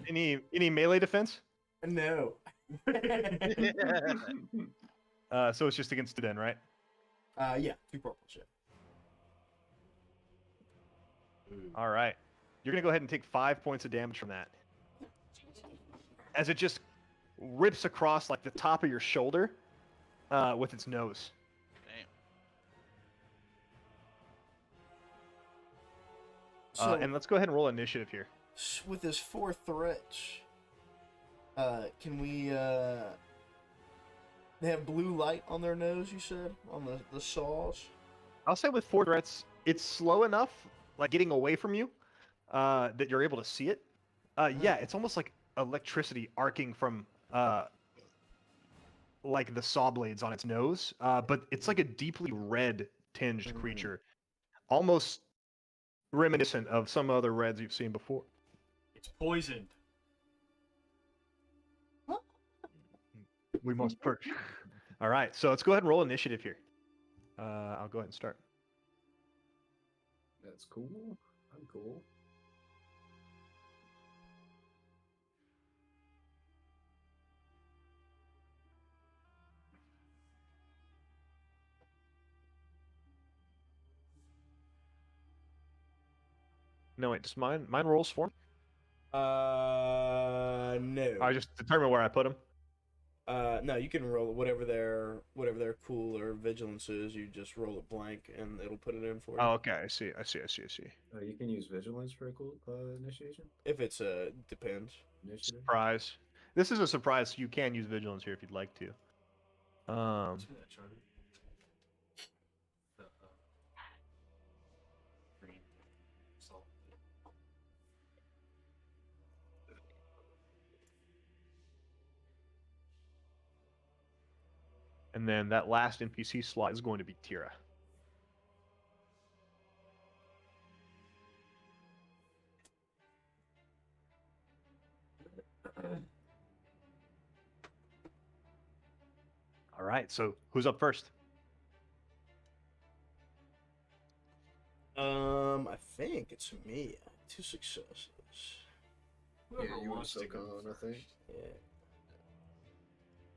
Any melee defense? No. So it's just against Den, right? Yeah, 2 purple shit. All right. You're gonna go ahead and take 5 points of damage from that. As it just rips across like the top of your shoulder with its nose. So And let's go ahead and roll initiative here. with his 4 threats, can we? They have blue light on their nose. You said on the saws. I'll say with 4 threats, it's slow enough, like getting away from you, that you're able to see it. Yeah, it's almost like electricity arcing from like the saw blades on its nose, but it's like a deeply red tinged creature, almost reminiscent of some other reds you've seen before. It's poisoned. We must purge. All right, so let's go ahead and roll initiative here. I'll go ahead and start. That's cool. I'm cool. No, wait, does mine rolls for me? No. I just determine where I put them. No, you can roll whatever their cool or vigilance is. You just roll it blank, and it'll put it in for you. Oh, okay, I see. You can use vigilance for a cool initiation. If it's depends. Initiative. Surprise. This is a surprise, so you can use vigilance here if you'd like to. Let's do that, Charlie. The, green salt. And then that last NPC slot is going to be Tira. All right, so who's up first? I think it's me. 2 successes. Whoever Yeah, you want wants to to soak go on, I think. Yeah.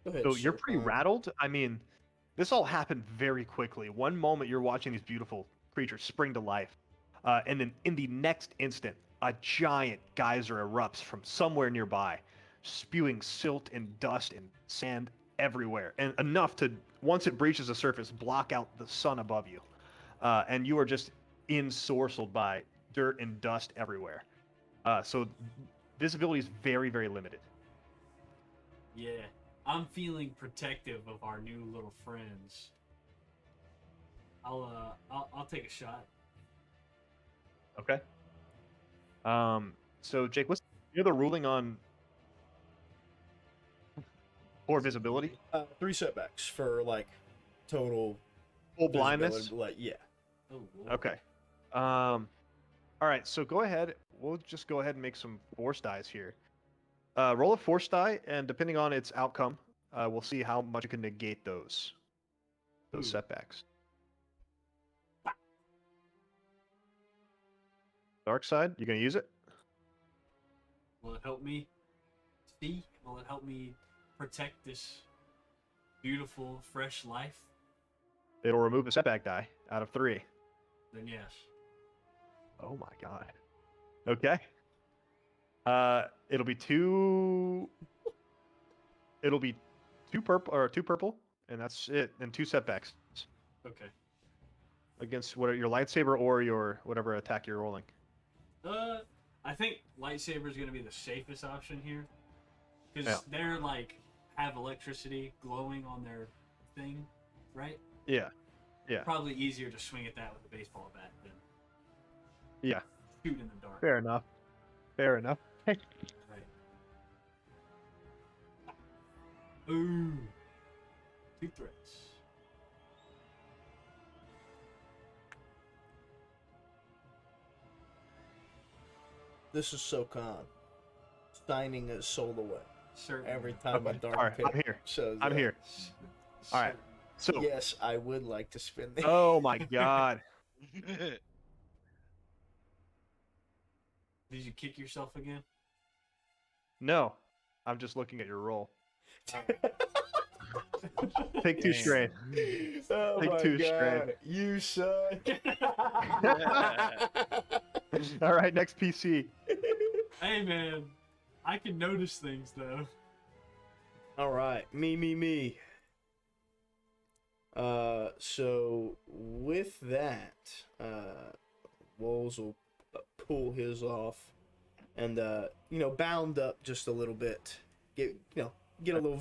Go ahead. So you're pretty Sircon. rattled. I mean, this all happened very quickly. One moment you're watching these beautiful creatures spring to life, and then in the next instant, a giant geyser erupts from somewhere nearby, spewing silt and dust and sand everywhere, and enough to, once it breaches the surface, block out the sun above you. And you are just ensorcelled by dirt and dust everywhere. So visibility is very, very limited. Yeah, I'm feeling protective of our new little friends. I'll take a shot. Okay. So Jake, what's the ruling on poor visibility? 3 setbacks for like total Full blindness? visibility, yeah. Oh, Lord. Okay. All right, so go ahead. We'll just go ahead and make some force dice here. Roll a force die, and depending on its outcome, we'll see how much you can negate those Ooh. setbacks. Dark side, you gonna use it? Will it help me see? Will it help me protect this beautiful, fresh life? It'll remove a setback die out of 3. Then yes. Oh my god. Okay. It'll be 2. It'll be 2 purple, and that's it, and 2 setbacks Okay. against your lightsaber or your whatever attack you're rolling. I think lightsaber is gonna be the safest option here, because Yeah. they're like have electricity glowing on their thing, right? Yeah. Yeah. Probably easier to swing at that with a baseball bat than Yeah. shoot in the dark. Fair enough. Fair enough. Right. Ooh. 2 threats. This is Sircon signing his soul away Certainly. every time a Okay, dark alright, pit I'm here. shows I'm up. here. All right. So. Yes, I would like to spin the. Oh my god. Did you kick yourself again? No. I'm just looking at your roll. Oh. Take 2 Damn. strain. Oh Take my 2 god, strain. you suck. All right, next PC. Hey man, I can notice things though. All right, me. So with that, Wolves will pull his off, and bound up just a little bit. Get get a little,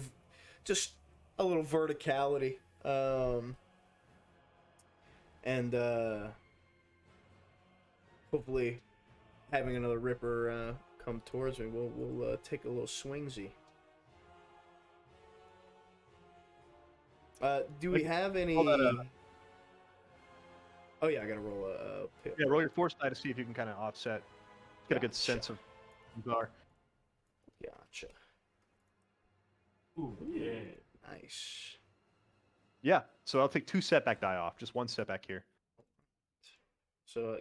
just a little verticality. And hopefully having another Ripper come towards me, we'll take a little swingsy. Do we have any? Oh yeah, I gotta roll a pit. Yeah, roll your force die to see if you can kind of offset. Get a good sense of who you are. Gotcha. Ooh, yeah. Nice. Yeah, so I'll take 2 setback die off. Just 1 setback here. So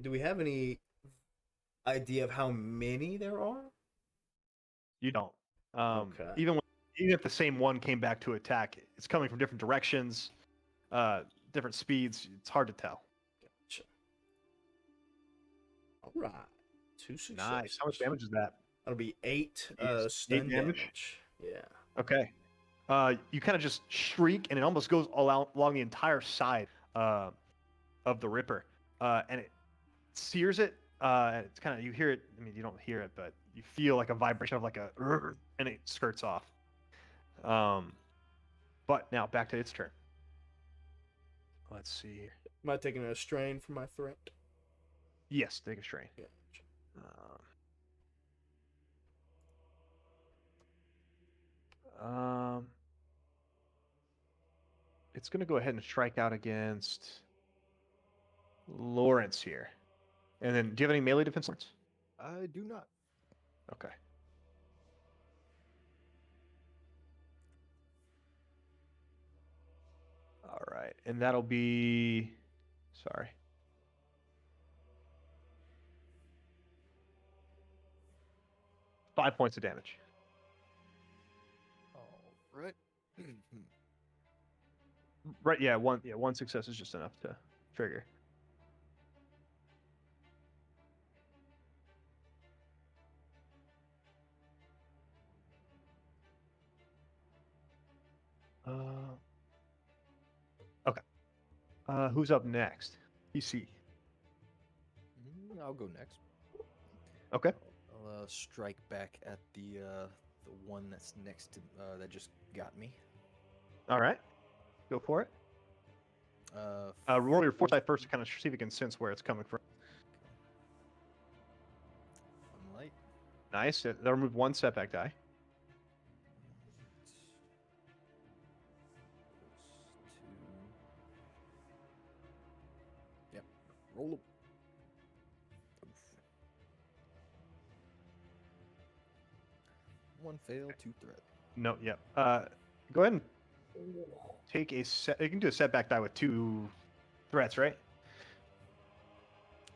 do we have any idea of how many there are? You don't. Okay. Even if the same one came back to attack, it's coming from different directions, different speeds. It's hard to tell. Gotcha. All right. 2 successes. Nice. How much damage is that? That'll be 8 Jeez, stun 8 damage? Yeah. Okay. You kind of just shriek, and it almost goes along the entire side of the Ripper, and it sears it. It's kind of, you hear it. I mean, you don't hear it, but you feel like a vibration of like a, and it skirts off. But now back to its turn. Let's see here. Am I taking a strain for my threat? Yes, take a strain. Yeah. It's going to go ahead and strike out against Lawrence here. And then, do you have any melee defense, Lawrence? I do not. Okay. All right, and that'll be, sorry. Five points of damage. All right. Right, yeah, one success is just enough to trigger. Okay. Who's up next? PC. I'll go next. Okay. I'll strike back at the one that's next to that just got me. All right. Go for it. Roll your foresight first to kind of see if you can sense where it's coming from. Light. Nice. They'll remove 1 setback die. Yep. Roll them. One fail, 2 threat. No, yep. Go ahead and take a set. You can do a setback die with 2 threats, right?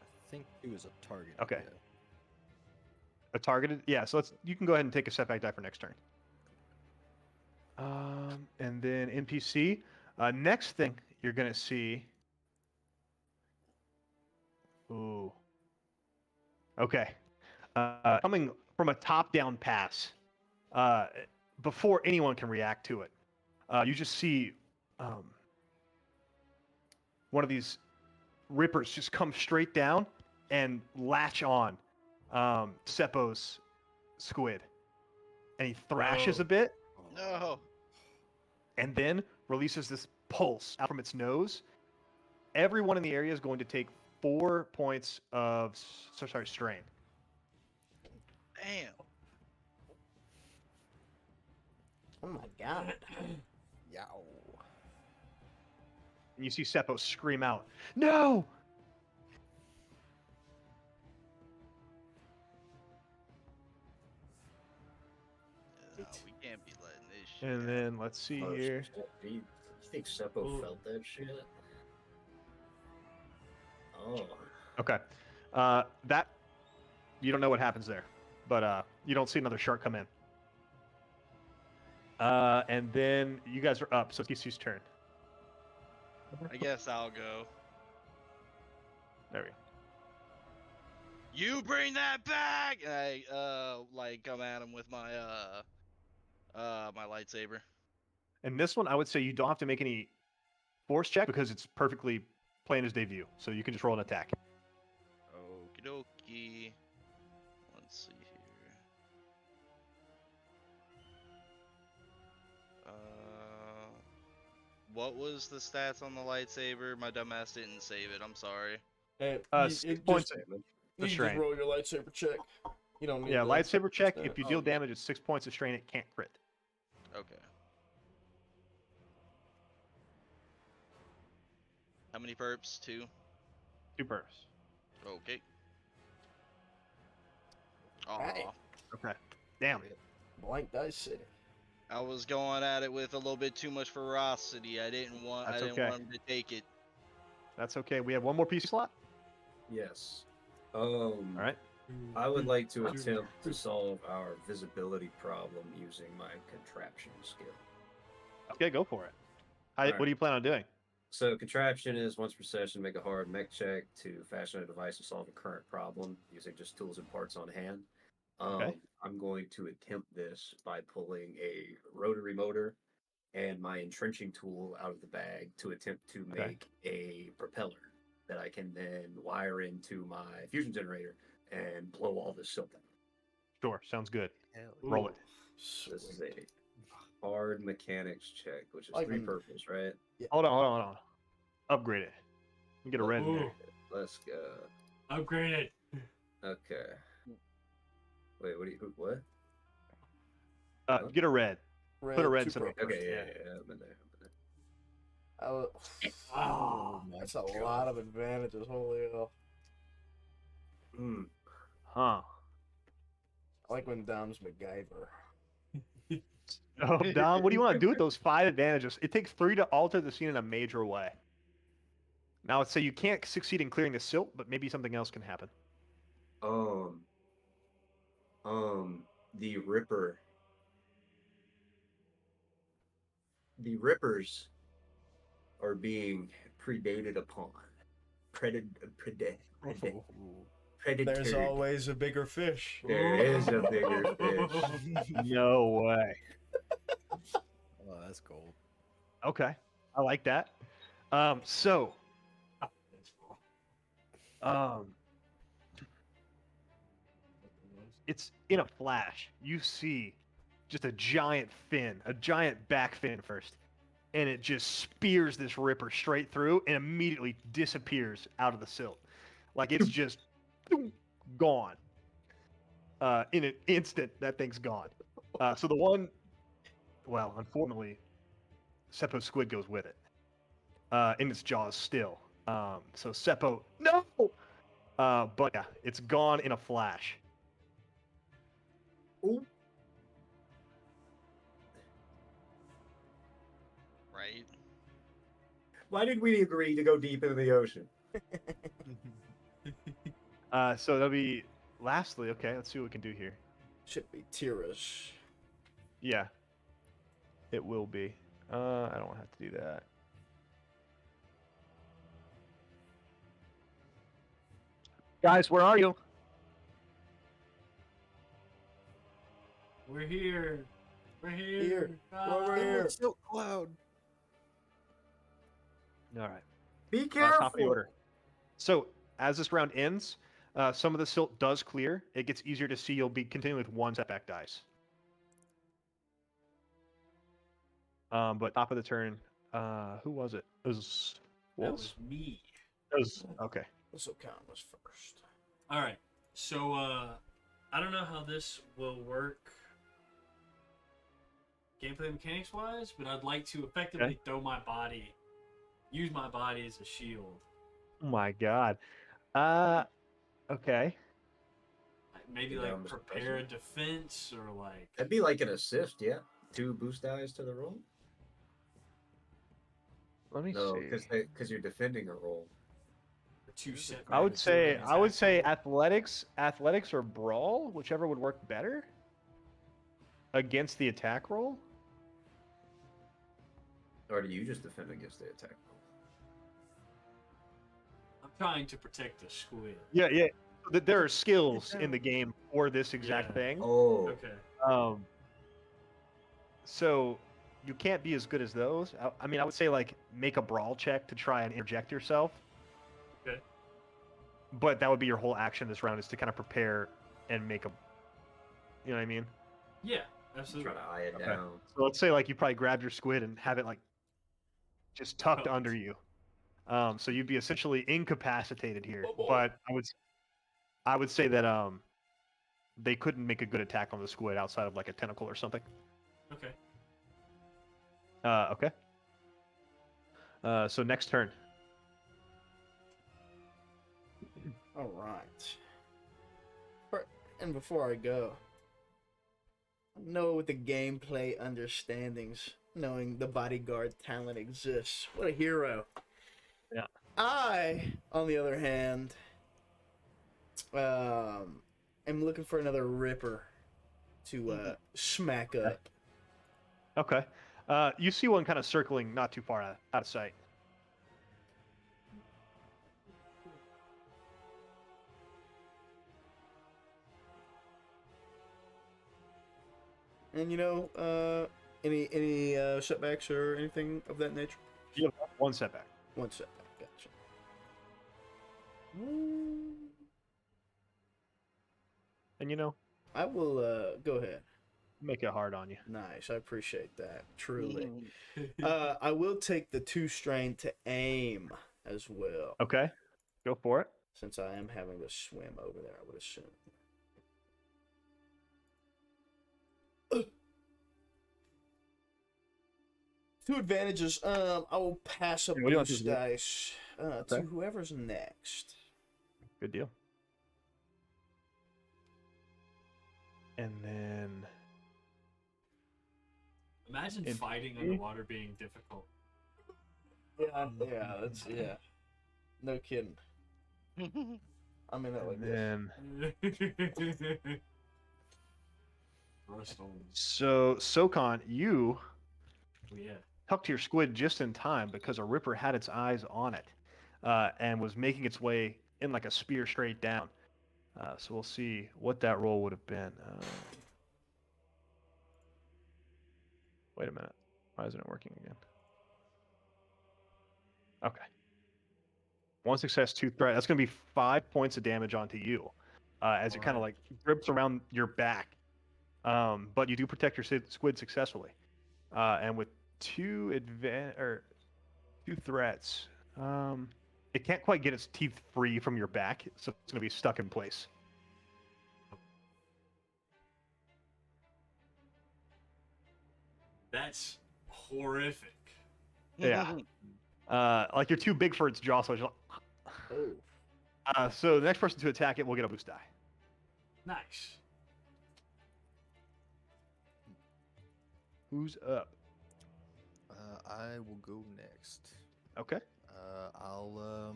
I think it was a target. Okay. Yeah. A targeted? Yeah, so you can go ahead and take a setback die for next turn. And then NPC. Next thing you're going to see. Ooh. Okay. Coming from a top-down pass, before anyone can react to it, you just see one of these Rippers just come straight down and latch on Sepo's squid. And he thrashes a bit, No. and then releases this pulse out from its nose. Everyone in the area is going to take 4 points of strain. Damn. Oh my god. Yow. And you see Sepo scream out, "No!" No, we can't be letting this shit. And then let's see Oh, here. shit. Do you think Sepo Ooh. felt that shit? Oh. Okay. That you don't know what happens there, but you don't see another shark come in. And then you guys are up, so it's Kisu's turn. I guess I'll go. There we go. You bring that back! And I like come at him with my my lightsaber. And this one, I would say you don't have to make any force check because it's perfectly plain as day view, so you can just roll an attack. Okie dokie. Let's see here. What was the stats on the lightsaber? My dumbass didn't save it. I'm sorry. Hey, 6 points. you The can just strain. roll your lightsaber check. You don't need Yeah, the lightsaber check. stat. If you deal damage, it's 6 points of strain. It can't crit. Okay. How many perps? 2? 2 bursts. Okay. Right. Aw. Okay. Damn. Blank Dice City. I was going at it with a little bit too much ferocity. I didn't want That's him to take it. That's okay. We have one more PC slot. Yes. All right. I would like to attempt to solve our visibility problem using my contraption skill. Okay, go for it. All right. What do you plan on doing? So contraption is once per session, make a hard mech check to fashion a device to solve a current problem using just tools and parts on hand. Okay. I'm going to attempt this by pulling a rotary motor and my entrenching tool out of the bag to attempt to Okay. make a propeller that I can then wire into my fusion generator and blow all this silt out. Sure. Sounds good. Hell Roll it. This is a hard mechanics check, which is Like 3 when- purples, right? Hold on. Upgrade it. You get a red in there. Ooh. Let's go. Upgraded. Okay. Wait, what? Get a red. Put a red 2 instead of a purple. Okay, Yeah. yeah, I'm in there. Oh, That's a lot of advantages. Holy hell. Huh. I like when Dom's MacGyver. Oh, Dom, what do you want to do with those 5 advantages? It takes 3 to alter the scene in a major way. Now, let's say you can't succeed in clearing the silt, but maybe something else can happen. The Ripper. The Rippers are being predated upon. Predatory. There's always a bigger fish. There is a bigger fish. No way. Oh, that's gold. Okay, I like that. It's in a flash. You see just a giant fin, a giant back fin first, and it just spears this Ripper straight through and immediately disappears out of the silt. Like it's just gone. In an instant, that thing's gone. So the one, well, unfortunately, Sepo's squid goes with it. In its jaws still. So Sepo, no! But yeah, it's gone in a flash. Ooh. Right? Why did we agree to go deep into the ocean? So that'll be lastly, okay, let's see what we can do here. Should be Tira's. Yeah. It will be. I don't have to do that. Guys, where are you? We're here. We're here. Here. Over Ah. here. Silk cloud. All right. Be Top of the careful. order. So as this round ends, some of the silt does clear. It gets easier to see. You'll be continuing with 1 setback dice. But top of the turn, who was it? It was That Wolves? was me. It was okay. This will count as first. All right. So I don't know how this will work gameplay mechanics wise, but I'd like to effectively throw my body, use my body as a shield. Oh my god. Okay. Maybe Yeah, like I'm just prepare a pressing. defense or like That'd be like an assist, yeah. 2 boost dice to the roll. Let me No, see. because you're defending a roll. 2 set. I would say athletics or brawl, whichever would work better against the attack roll. Or do you just defend against the attack roll? I'm trying to protect the squid. Yeah. There are skills in the game for this exact Yeah. thing. Oh, Okay. So you can't be as good as those. I mean, I would say like make a brawl check to try and interject yourself. Okay. but that would be your whole action this round is to kind of prepare and make a. You know what I mean? Yeah, I'm absolutely. trying to eye it Okay. down. So let's say like you probably grab your squid and have it like just tucked Tucked. under you. So you'd be essentially incapacitated here. Whoa, whoa. But I would say that they couldn't make a good attack on the squid outside of like a tentacle or something. Okay. Okay. So next turn. All right. And before I go, I know with the gameplay understandings, knowing the bodyguard talent exists. What a hero. Yeah. I, on the other hand, am looking for another Ripper to smack up. Okay. You see one kind of circling not too far out of sight. And any setbacks or anything of that nature? You have one setback. One setback, gotcha. And I will go ahead. make it hard on you. Nice, I appreciate that. Truly. I will take the 2 strain to aim as well, Okay. Go for it. since I am having to swim over there, I would assume. Two advantages. I will pass a What do you want boost to do? dice to Okay. whoever's next. Good deal. And then Imagine In- fighting underwater being difficult. Yeah. No kidding. I'm in it like this. then Rust on. so Sokon, you Yeah. tucked your squid just in time because a ripper had its eyes on it and was making its way in like a spear straight down. So we'll see what that roll would have been. Wait a minute. Why isn't it working again? Okay. 1 success, 2 threat. That's going to be 5 points of damage onto you as it kind of Alright. like grips around your back. But you do protect your squid successfully. And with 2 threats, it can't quite get its teeth free from your back, so it's going to be stuck in place. That's horrific. Yeah. Like you're too big for its jaw, so it's Oh. so the next person to attack it will get a boost die. Nice. Who's up? I will go next. Okay. I'll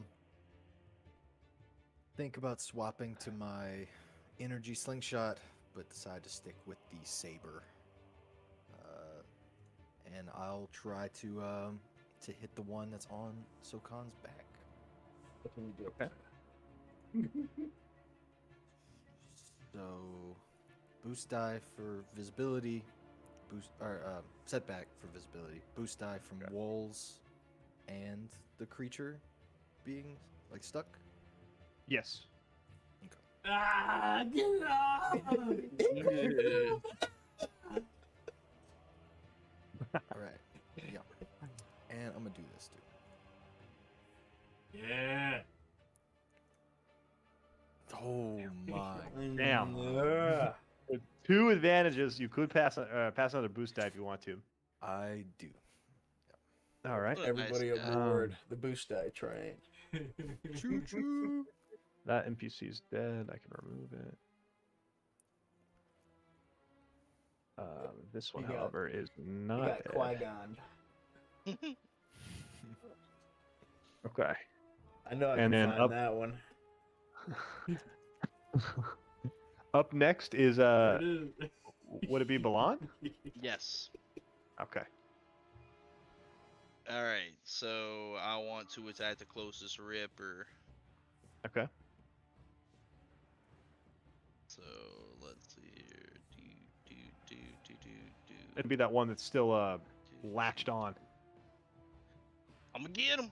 think about swapping to my energy slingshot, but decide to stick with the saber. And I'll try to hit the one that's on Sokan's back. What can you do? Okay. So, boost die for visibility, setback for visibility, boost die from Okay. walls, and the creature being like stuck. Yes. Ah, get off! All right. Yeah. And I'm gonna do this too. Yeah. Oh my! Damn. Yeah. With 2 advantages, you could pass another boost die if you want to. I do. All right. What a nice Everybody guy. aboard the boost die train. Choo choo. That NPC is dead. I can remove it. This one, You got- however, is You not got dead. Qui-Gon. Okay. I know I And can then find up- that one. Up next is would it be Balan? Yes. Okay. All right. So I want to attack the closest Ripper. Okay. So let's see here. It'd be that one that's still latched on. I'm gonna get him.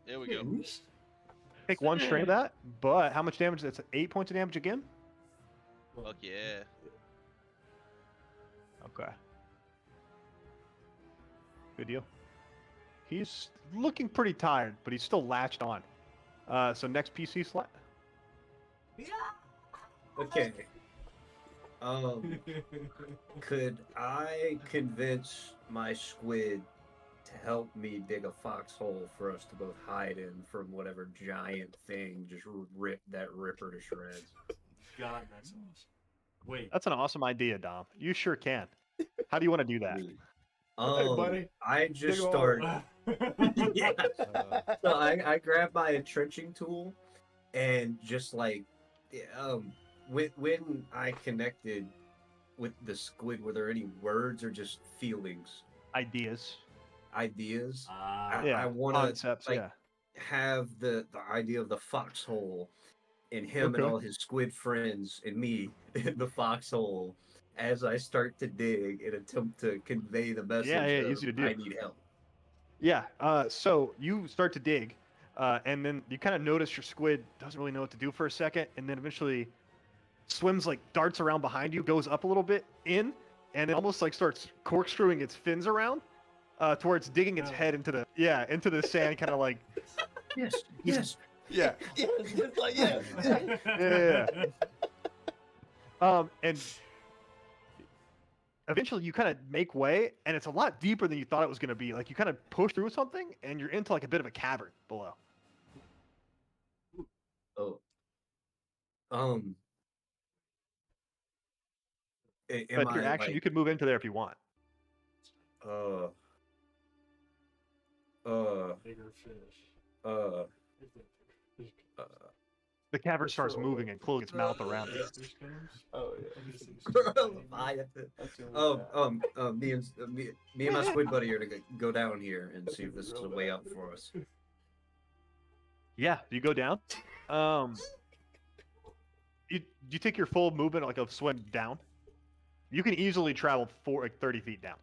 There we go. Take 1 strain of that, but how much damage? That's 8 points of damage again? Fuck yeah. Okay. Good deal. He's looking pretty tired, but he's still latched on. So next PC slot. Okay. Could I convince my squid to help me dig a foxhole for us to both hide in from whatever giant thing just rip that ripper to shreds? God, that's awesome. Wait. That's an awesome idea, Dom. You sure can. How do you want to do that? Sweet. Hey, buddy. I just Dig a start. hole. Yeah. So I grab my entrenching tool and just like, when I connected with the squid, were there any words or just feelings, Ideas. ideas? Yeah. I want to Concepts. like Yeah. have the idea of the foxhole and him and Okay. all his squid friends and me in the foxhole as I start to dig and attempt to convey the message Yeah, of easy to do. I need help. Yeah. So you start to dig, and then you kind of notice your squid doesn't really know what to do for a second, and then eventually swims like darts around behind you, goes up a little bit in, and it almost like starts corkscrewing its fins around, towards digging its head into the sand, kind of like Yes, yes. yeah. Yes, it's like, yes. Yeah. And eventually you kind of make way, and it's a lot deeper than you thought it was going to be. Like you kind of push through something, and you're into like a bit of a cavern below. Oh. Am But your I action, you like could move into there if you want. uh Bigger fish. uh The cavern starts moving and closing its mouth around it. Fish comes. Oh, yeah. Leviathan. That's the only bad. Me and my squid buddy are to go down here and see if this is a way up for us. Yeah, you go down. You take your full movement like of swim down. You can easily travel 30 feet down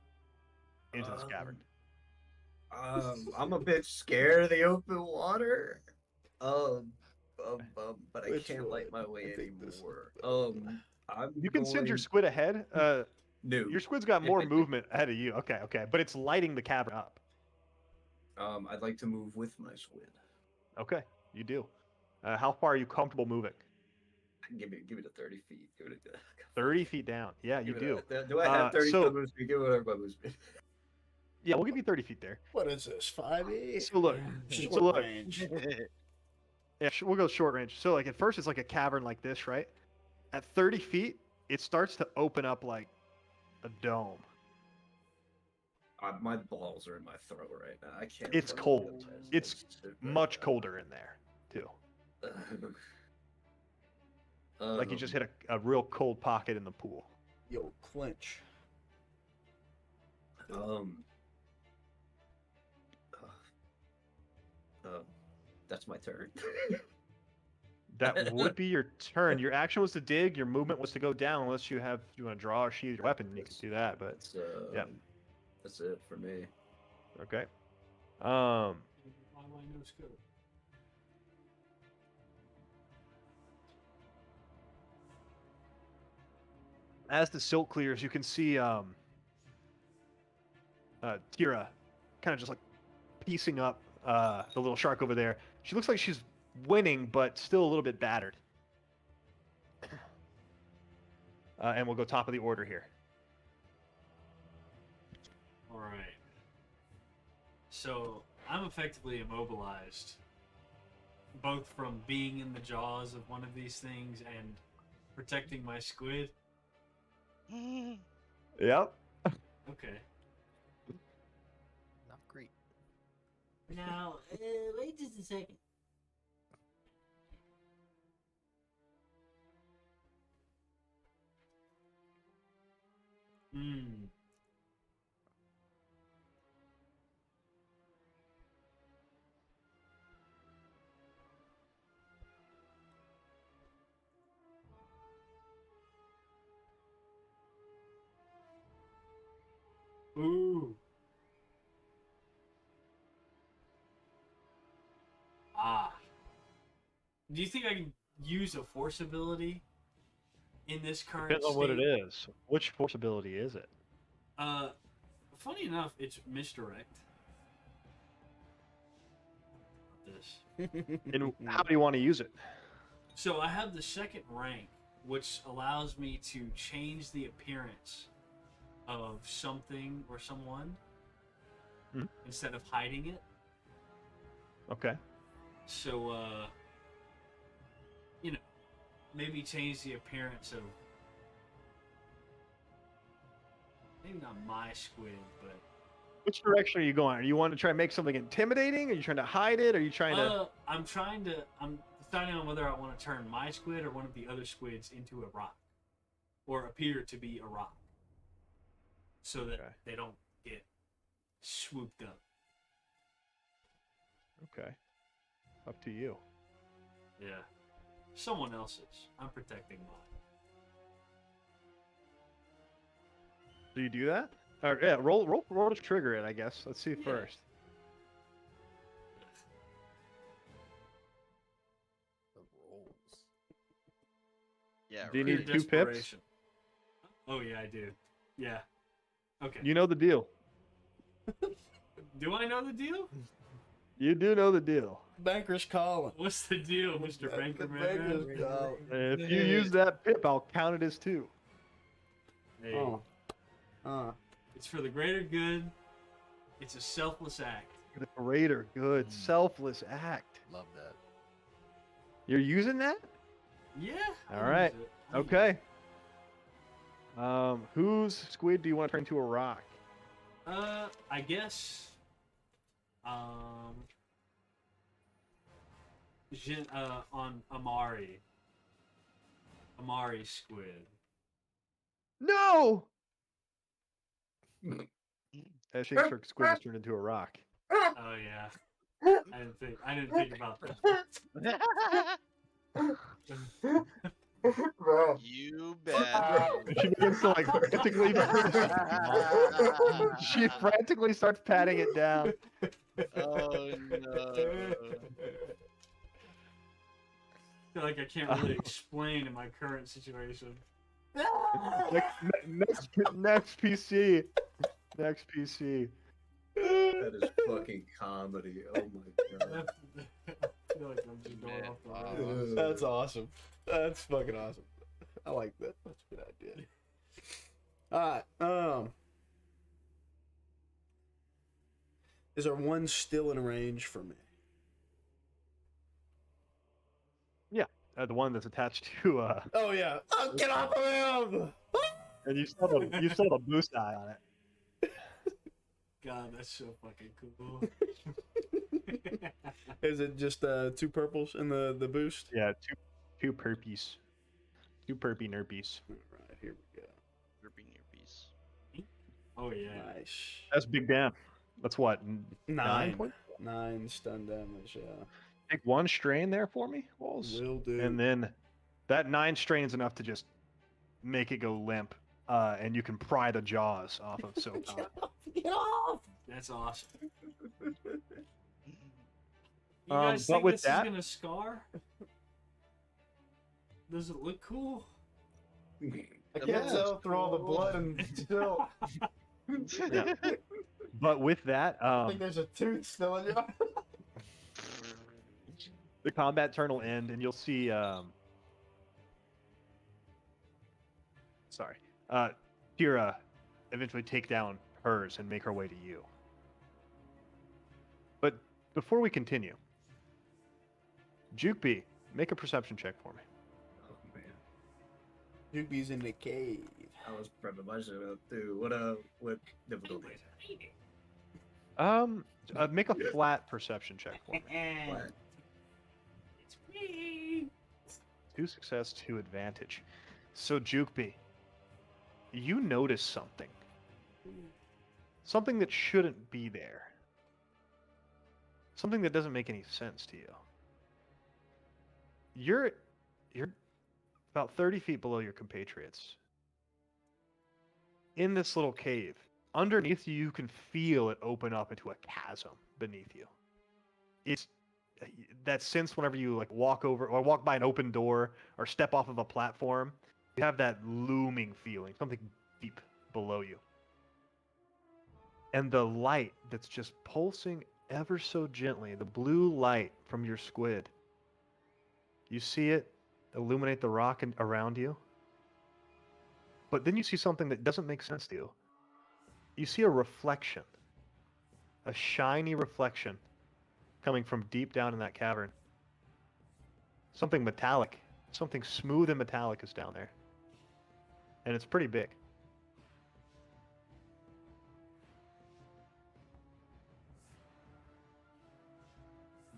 into this cavern. I'm a bit scared of the open water. But I Which can't light one? my way I think this anymore. You can send your going- squid ahead. No. Your squid's got more movement ahead of you. Okay, but it's lighting the cavern up. I'd like to move with my squid. Okay, you do. How far are you comfortable moving? Give me the 30 feet. Give it a 30 feet down. Yeah, you give do. it a- do I have 30 so- foot move speed? Give it whatever my move speed. Yeah, we'll give you 30 feet there. What is this? 5e? So look, Short so look. range. Yeah, we'll go short range. So like at first it's like a cavern like this, right? At 30 feet, it starts to open up like a dome. My balls are in my throat right now. I can't. It's fucking cold. do this. It's super Much cold. colder in there, too. Like you just hit a real cold pocket in the pool. Yo, clinch. That's my turn. That would be your turn. Your action was to dig. Your movement was to go down. Unless you want to draw or sheathe your weapon, you can do that. But That's, yeah. That's it for me. Okay. As the silt clears, you can see Tira kind of just like piecing up the little shark over there. She looks like she's winning, but still a little bit battered. And we'll go top of the order here. All right. So I'm effectively immobilized, both from being in the jaws of one of these things and protecting my squid. Yep. Okay. Not great. Now, wait just a second. Hmm. Ooh. Ah. Do you think I can use a force ability in this current Depends on what it state? is. Which force ability is it? Funny enough, it's misdirect. This. And how do you want to use it? So I have the second rank, which allows me to change the appearance of something or someone instead of hiding it. Okay. So, you know, maybe change the appearance of maybe not my squid, but Which direction are you going? Are you want to try and make something intimidating? Are you trying to hide it? Are you trying to? I'm deciding on whether I want to turn my squid or one of the other squids into a rock, or appear to be a rock, so that Okay. they don't get swooped up. Okay. Up to you. Yeah, someone else's. I'm protecting mine. Do you do that? Or, yeah, roll to trigger it, I guess. Let's see Yeah. first. The rolls. Yeah. Do you Pure need 2 pips? desperation. Oh yeah, I do. Yeah. Okay. You know the deal. Do I know the deal? You do know the deal. Banker's calling. What's the deal, Mr. The Bankerman? banker's calling. If you use that pip, I'll count it as 2. Hey, Oh. it's for the greater good. It's a selfless act. The greater good, selfless act. Love that. You're using that? Yeah. All I'll right. use it. I'll use Okay. Whose squid do you want to turn into a rock? it. I guess. On Amari. Amari squid. No! That Shake Shark squid was turned into a rock. Oh yeah. I didn't think about that. You bet. She begins to like frantically. She frantically starts patting it down. Oh no. I feel like I can't really explain in my current situation. Next PC. Next PC. That is fucking comedy. Oh my god. I feel like I'm just going Man, off the wow. rails. That's awesome. That's fucking awesome. I like that. That's a good idea. Alright, is there one still in range for me? The one that's attached to Oh yeah. Oh, get off of him! and you saw the boost eye on it. God, that's so fucking cool. Is it just 2 purples in the boost? Yeah, two perpies. 2 perpy nerpies. Alright, here we go. Gripping your piece. Oh yeah. Nice. That's big damn. That's what? 9 points? 9 stun damage, yeah. Take 1 strain there for me, Walls. Will do. And then that 9 strain's enough to just make it go limp. And you can pry the jaws off of Soap. Get off! That's awesome. You But guys think with this that- is gonna scar? Does it look cool? I can't tell through all the blood and still. Yeah. But with that, I think there's a tooth still in your. the combat turn will end, and you'll see. Sorry, Tira eventually take down hers and make her way to you. But before we continue, Jukeby, make a perception check for me. Oh man. Jukeby's in the cave. I was prepping my shit up too. What difficulty? Make a flat perception check for me. Flat. It's me. 2 success, 2 advantage. So Jukeby, you notice something. Something that shouldn't be there. Something that doesn't make any sense to you. You're about 30 feet below your compatriots. In this little cave. Underneath you, you can feel it open up into a chasm beneath you. It's that sense whenever you like walk over or walk by an open door or step off of a platform, you have that looming feeling, something deep below you. And the light that's just pulsing ever so gently, the blue light from your squid, you see it illuminate the rock around you. But then you see something that doesn't make sense to you. You see a reflection, a shiny reflection coming from deep down in that cavern. Something metallic, something smooth and metallic is down there. And it's pretty big.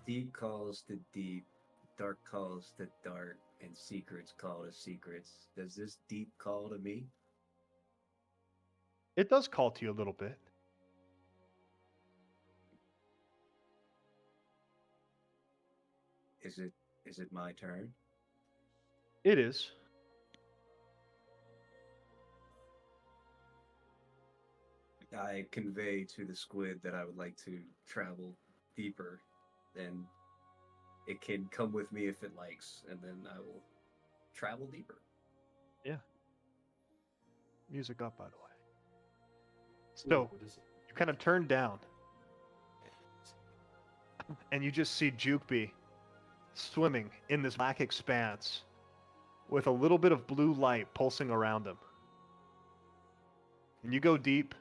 Deep calls to deep, dark calls to dark, and secrets call to secrets. Does this deep call to me? It does call to you a little bit. Is it my turn? It is. I convey to the squid that I would like to travel deeper, and it can come with me if it likes, and then I will travel deeper. Music up, by the way. So, you kind of turn down, and you just see Jukeby swimming in this black expanse with a little bit of blue light pulsing around him. And you go deep.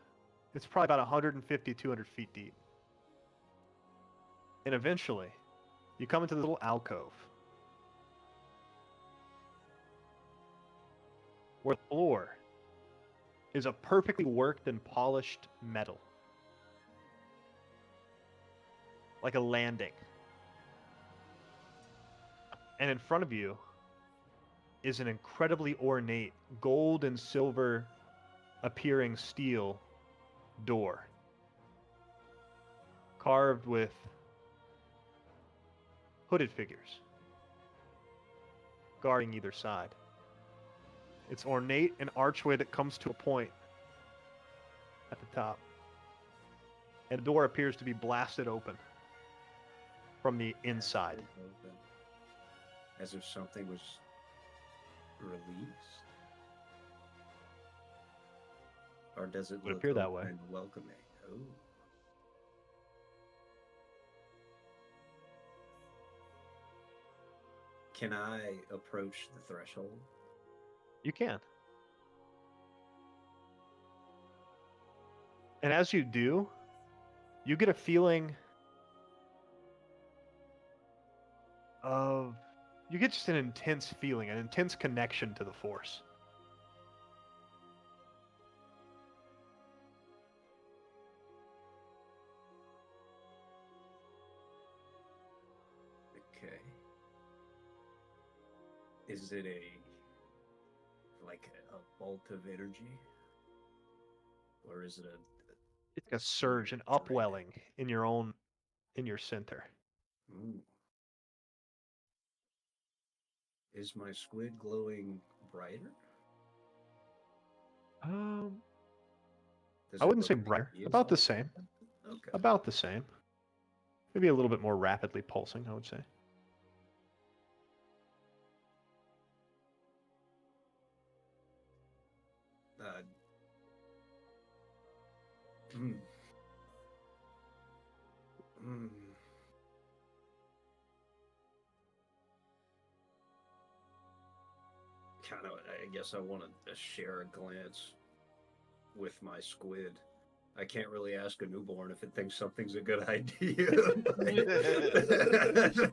It's probably about 150, 200 feet deep. And eventually, you come into the little alcove where the floor is a perfectly worked and polished metal. Like a landing. And in front of you is an incredibly ornate gold and silver appearing steel door. Carved with hooded figures guarding either side. It's ornate, an archway that comes to a point at the top. And the door appears to be blasted open from the inside. Open. As if something was released? Or does it Would look appear that open way. and welcoming? Oh. Can I approach the threshold? You can. And as you do, you get a feeling of... You get just an intense feeling, an intense connection to the Force. Okay. Is it like a bolt of energy? Or is it It's like a surge, an upwelling in your center. Ooh. Is my squid glowing brighter? Does I it wouldn't look say like brighter. it is About the all- same. Okay. About the same. Maybe a little bit more rapidly pulsing, I would say. Hmm. Hmm. Kind of, I guess I want to share a glance with my squid. I can't really ask a newborn if it thinks something's a good idea.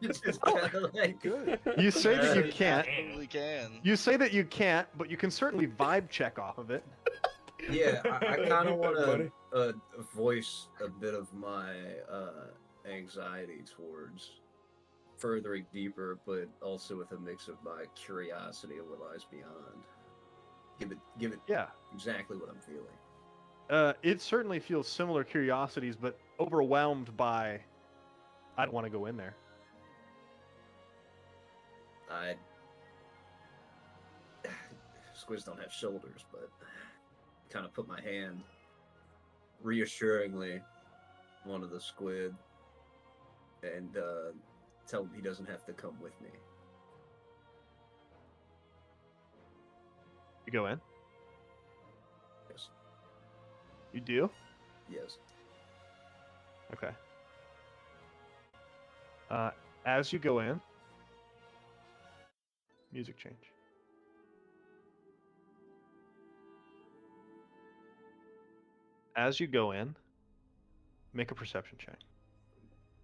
It's just kinda like, Good. You say that you You can't. absolutely can. You say that you can't, but you can certainly vibe check off of it. Yeah, I kind of want Buddy. to voice a bit of my anxiety towards furthering deeper, but also with a mix of my curiosity of what lies beyond. Give it Yeah. exactly what I'm feeling. It certainly feels similar curiosities, but overwhelmed by, I don't want to go in there. Squids don't have shoulders, but kind of put my hand reassuringly on one of the squid and tell him he doesn't have to come with me. You go in. Yes. You do? Yes. Okay. As you go in, music change. As you go in, make a perception check.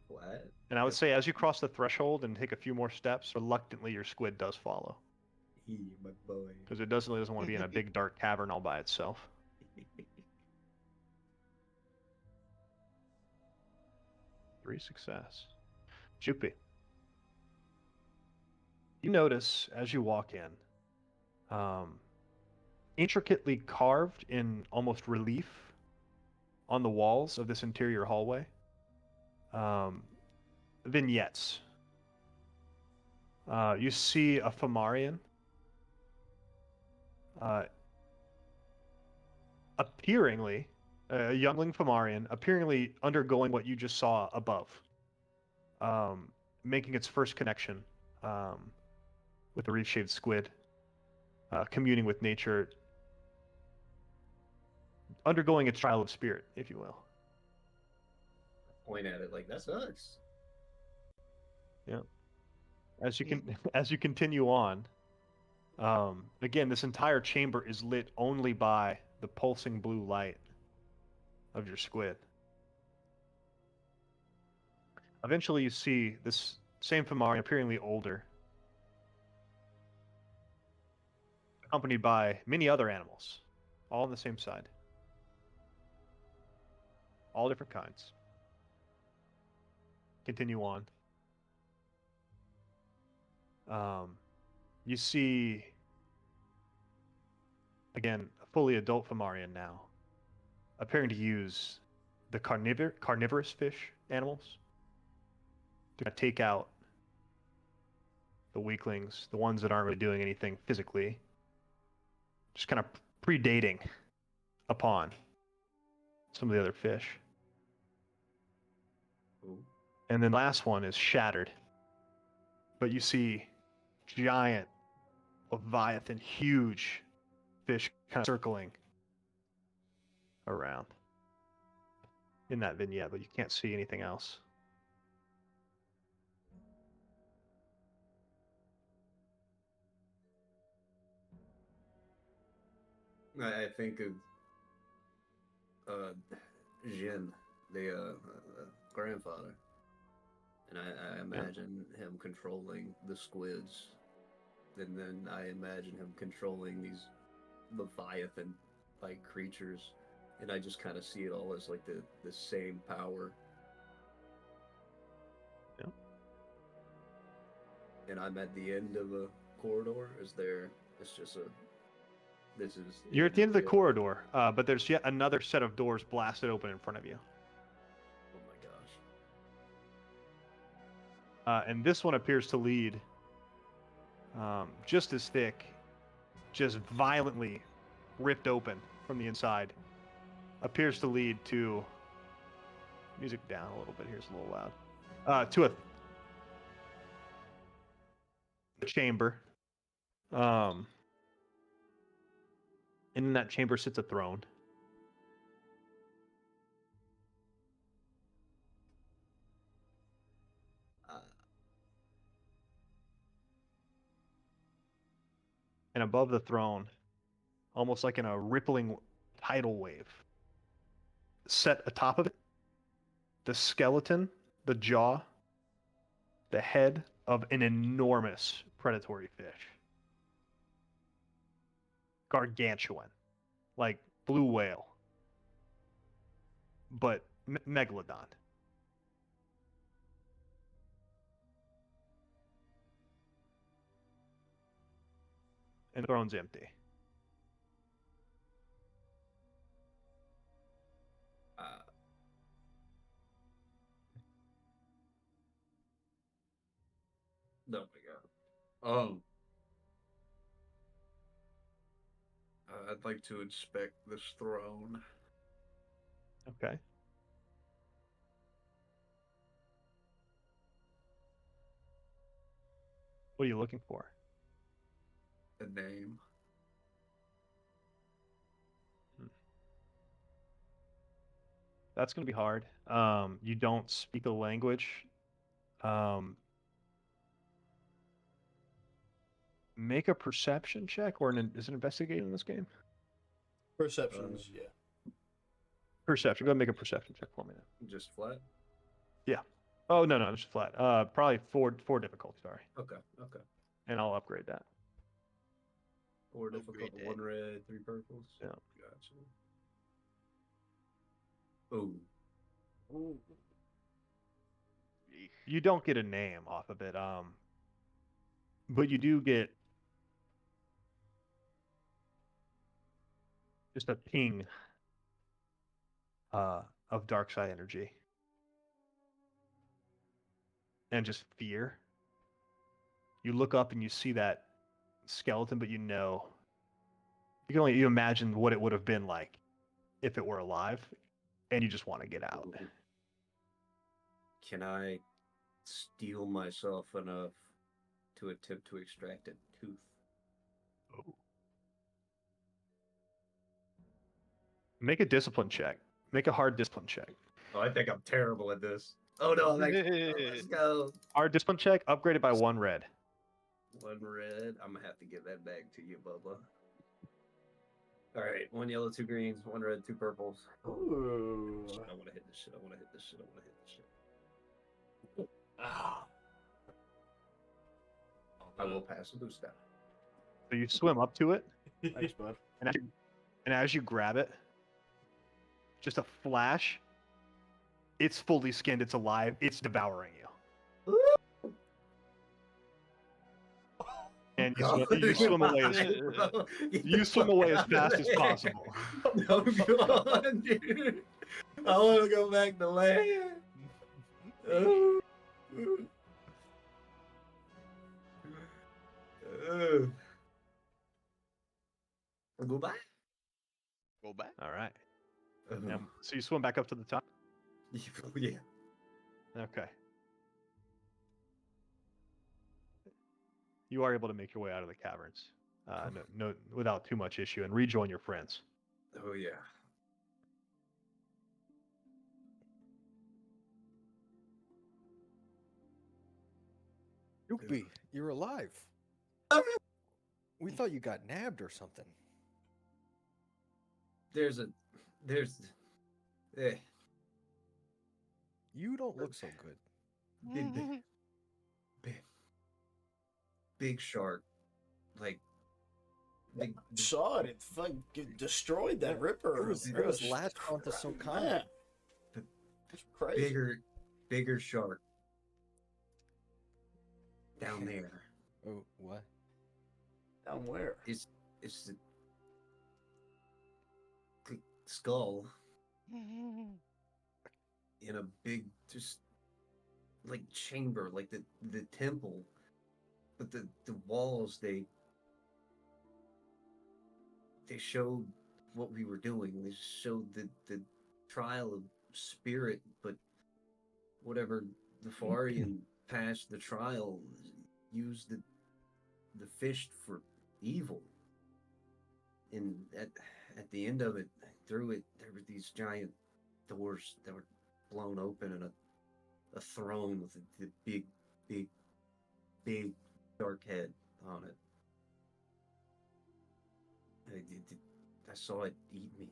What? And I would say as you cross the threshold and take a few more steps, reluctantly your squid does follow. My boy. Because it doesn't want to be in a big dark cavern all by itself. 3 success. Chupi. You notice as you walk in, intricately carved in almost relief on the walls of this interior hallway, vignettes. You see a Fomarian appearingly, a youngling Fomarian, appearingly undergoing what you just saw above, making its first connection with the reef-shaped squid, communing with nature, undergoing its trial of spirit, if you will. Point at it like that sucks. Yeah. As you continue on, again, this entire chamber is lit only by the pulsing blue light of your squid. Eventually, you see this same Fomarian, appearingly older, accompanied by many other animals, all on the same side. All different kinds. Continue on. You see, again, a fully adult Fomarian now, appearing to use the carnivorous fish animals to kind of take out the weaklings, the ones that aren't really doing anything physically, just kind of predating upon some of the other fish. Ooh. And then last one is shattered. But you see giant, leviathan, huge fish kind of circling around in that vignette, but you can't see anything else. I think of Zjin, the grandfather, and I imagine him controlling the squids, and then I imagine him controlling these leviathan-like creatures, and I just kind of see it all as like the same power. Yeah. And I'm at the end of a corridor. It's just a. This is. You're at the end of the corridor, but there's yet another set of doors blasted open in front of you. Oh my gosh. And this one appears to lead just as thick, just violently ripped open from the inside. Appears to lead to music down a little bit here, it's a little loud. To a chamber. And in that chamber sits a throne. And above the throne, almost like in a rippling tidal wave, set atop of it, the skeleton, the jaw, the head of an enormous predatory fish. Gargantuan. Like blue whale. But megalodon. And the throne's empty. Oh my god. I'd like to inspect this throne. Okay. What are you looking for? A name. That's going to be hard. You don't speak the language. Make a perception check, or is it investigating in this game? Perceptions, yeah. Perception. Go ahead and make a perception check for me then. Just flat. Oh no, just flat. Probably four difficulty. Sorry, Okay. Okay. and I'll upgrade that. 4 Oh, difficult, great day. 1 red, 3 purples. Yeah. Gotcha. Ooh. Ooh. You don't get a name off of it. But you do get just a ping of dark side energy and just fear. You look up and you see that skeleton, but you can only imagine what it would have been like if it were alive, and you just want to get out. Can I steel myself enough to attempt to extract a tooth? Make a discipline check. Make a hard discipline check. Oh, I think I'm terrible at this. Oh no, let's go. Hard discipline check, upgraded by 1 red. 1 red. I'm gonna have to give that back to you, Bubba. All right, 1 yellow, 2 greens, 1 red, 2 purples. Ooh. I want to hit this shit. I want to hit this shit. I want to hit this shit. Ah. I will pass a boost down. So you swim up to it, Thanks, bud. and as you grab it, just a flash, it's fully skinned, it's alive, it's devouring you. And you swim away as fast as possible. No, go on, dude. I want to go back to land. Oh. Go back. Go back. All right. So you swim back up to the top? Yeah. Okay. You are able to make your way out of the caverns, no, without too much issue, and rejoin your friends. Oh yeah. Yoopy, you're alive. We thought you got nabbed or something. There's You don't look so good. big shark, like big. Saw it. It fucking destroyed that ripper. It was latched onto some kind. Yeah. It's crazy. bigger shark down there. Oh, what? Down where? It's the skull in a big, just like chamber, like the temple, but the walls they showed what we were doing. They showed the trial of spirit, but whatever the Farian passed the trial used the fish for evil. And at the end of it, through it, there were these giant doors that were blown open, and a throne with the big dark head on it. I saw it eat me.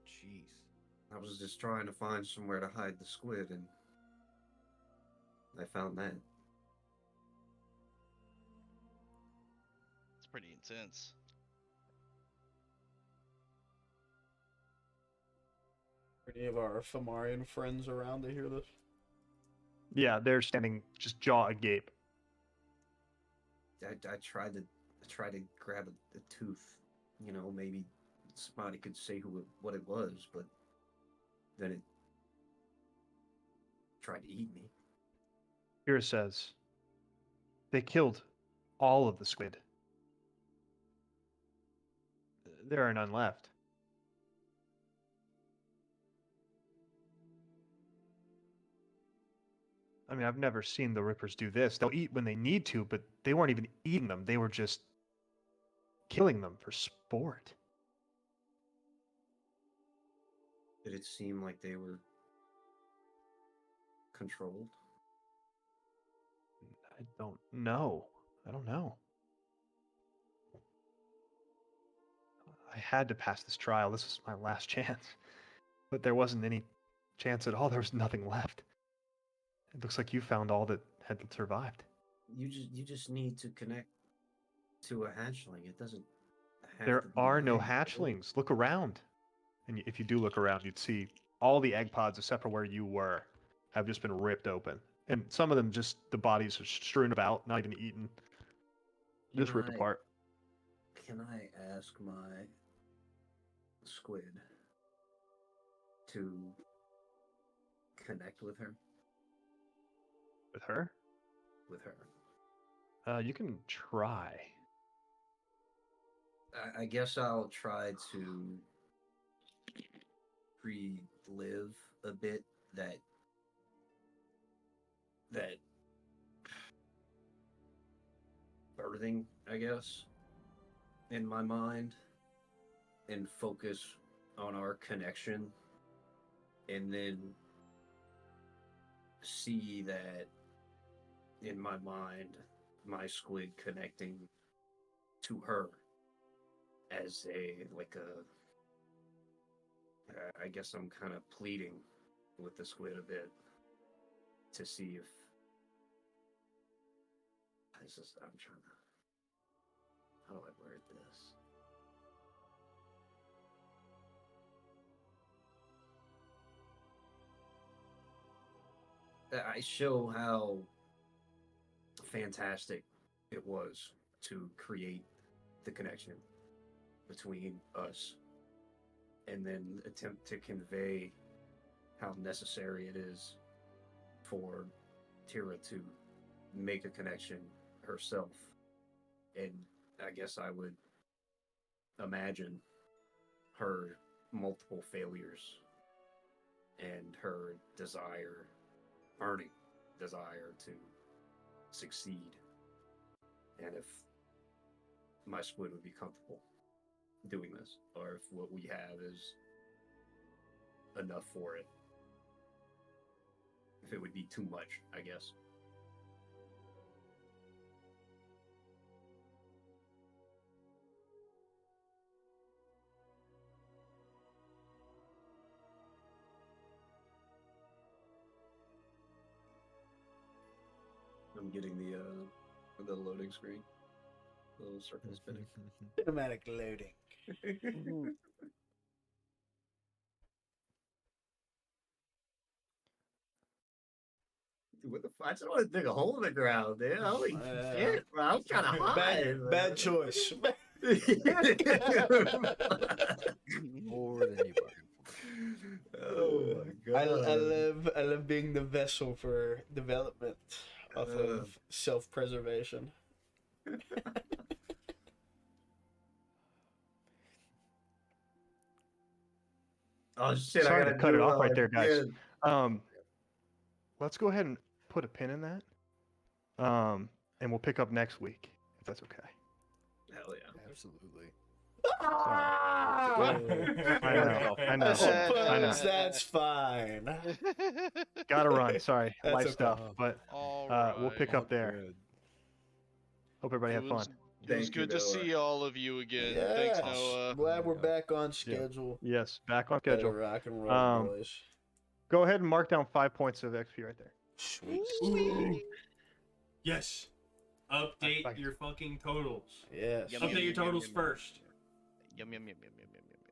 Jeez. I was just trying to find somewhere to hide the squid, and I found that. It's pretty intense. Any of our Fomarian friends around to hear this? Yeah, they're standing just jaw agape. I tried to grab a tooth, maybe somebody could say what it was, but then it tried to eat me. Here it says, they killed all of the squid. There are none left. I mean, I've never seen the Rippers do this. They'll eat when they need to, but they weren't even eating them. They were just killing them for sport. Did it seem like they were controlled? I don't know. I don't know. I had to pass this trial. This was my last chance. But there wasn't any chance at all. There was nothing left. It looks like you found all that had survived. You just need to connect to a hatchling. It doesn't have There to be are no live. hatchlings. Look around. And if you do look around, you'd see all the egg pods, except for where you were, have just been ripped open. And some of them just, the bodies are strewn about, not even eaten. Just ripped apart. Can I ask my squid to connect with her? With her? With her. You can try. I guess I'll try to relive a bit that birthing, I guess, in my mind, and focus on our connection, and then see that in my mind, my squid connecting to her as I guess I'm kind of pleading with the squid a bit to see if I'm trying to, how do I word this? I show how fantastic it was to create the connection between us, and then attempt to convey how necessary it is for Tira to make a connection herself. And I guess I would imagine her multiple failures and her burning desire to succeed, and if my squid would be comfortable doing this, or if what we have is enough for it. If it would be too much, I guess. I'm getting the loading screen. The little circle spinning. Cinematic loading. Dude, what the fuck? I just want to dig a hole in the ground, dude. Holy shit, bro. I was kind of high. Bad choice. More than you bargained for. Oh my god. I love being the vessel for development off of self-preservation. Oh shit! Sorry I to gotta cut do it off right there, guys. yeah. Let's go ahead and put a pin in that. And we'll pick up next week, if that's okay. Hell yeah. Absolutely. I know. I suppose I know. that's fine. Gotta run. Sorry, That's life okay. stuff. But All we'll pick right. up there. Hope everybody had fun. It was Thank you, good to Noah. see all of you again. Thanks, Yes. Noah. Glad we're back on schedule. Yes, back on Better schedule. rock and roll, boys. Go ahead and mark down 5 points of XP right there. Sweet. Yes. Update Thank you. your fucking totals. Yes. Yum, Update your totals yum. first. Yum yum yum yum yum yum yum.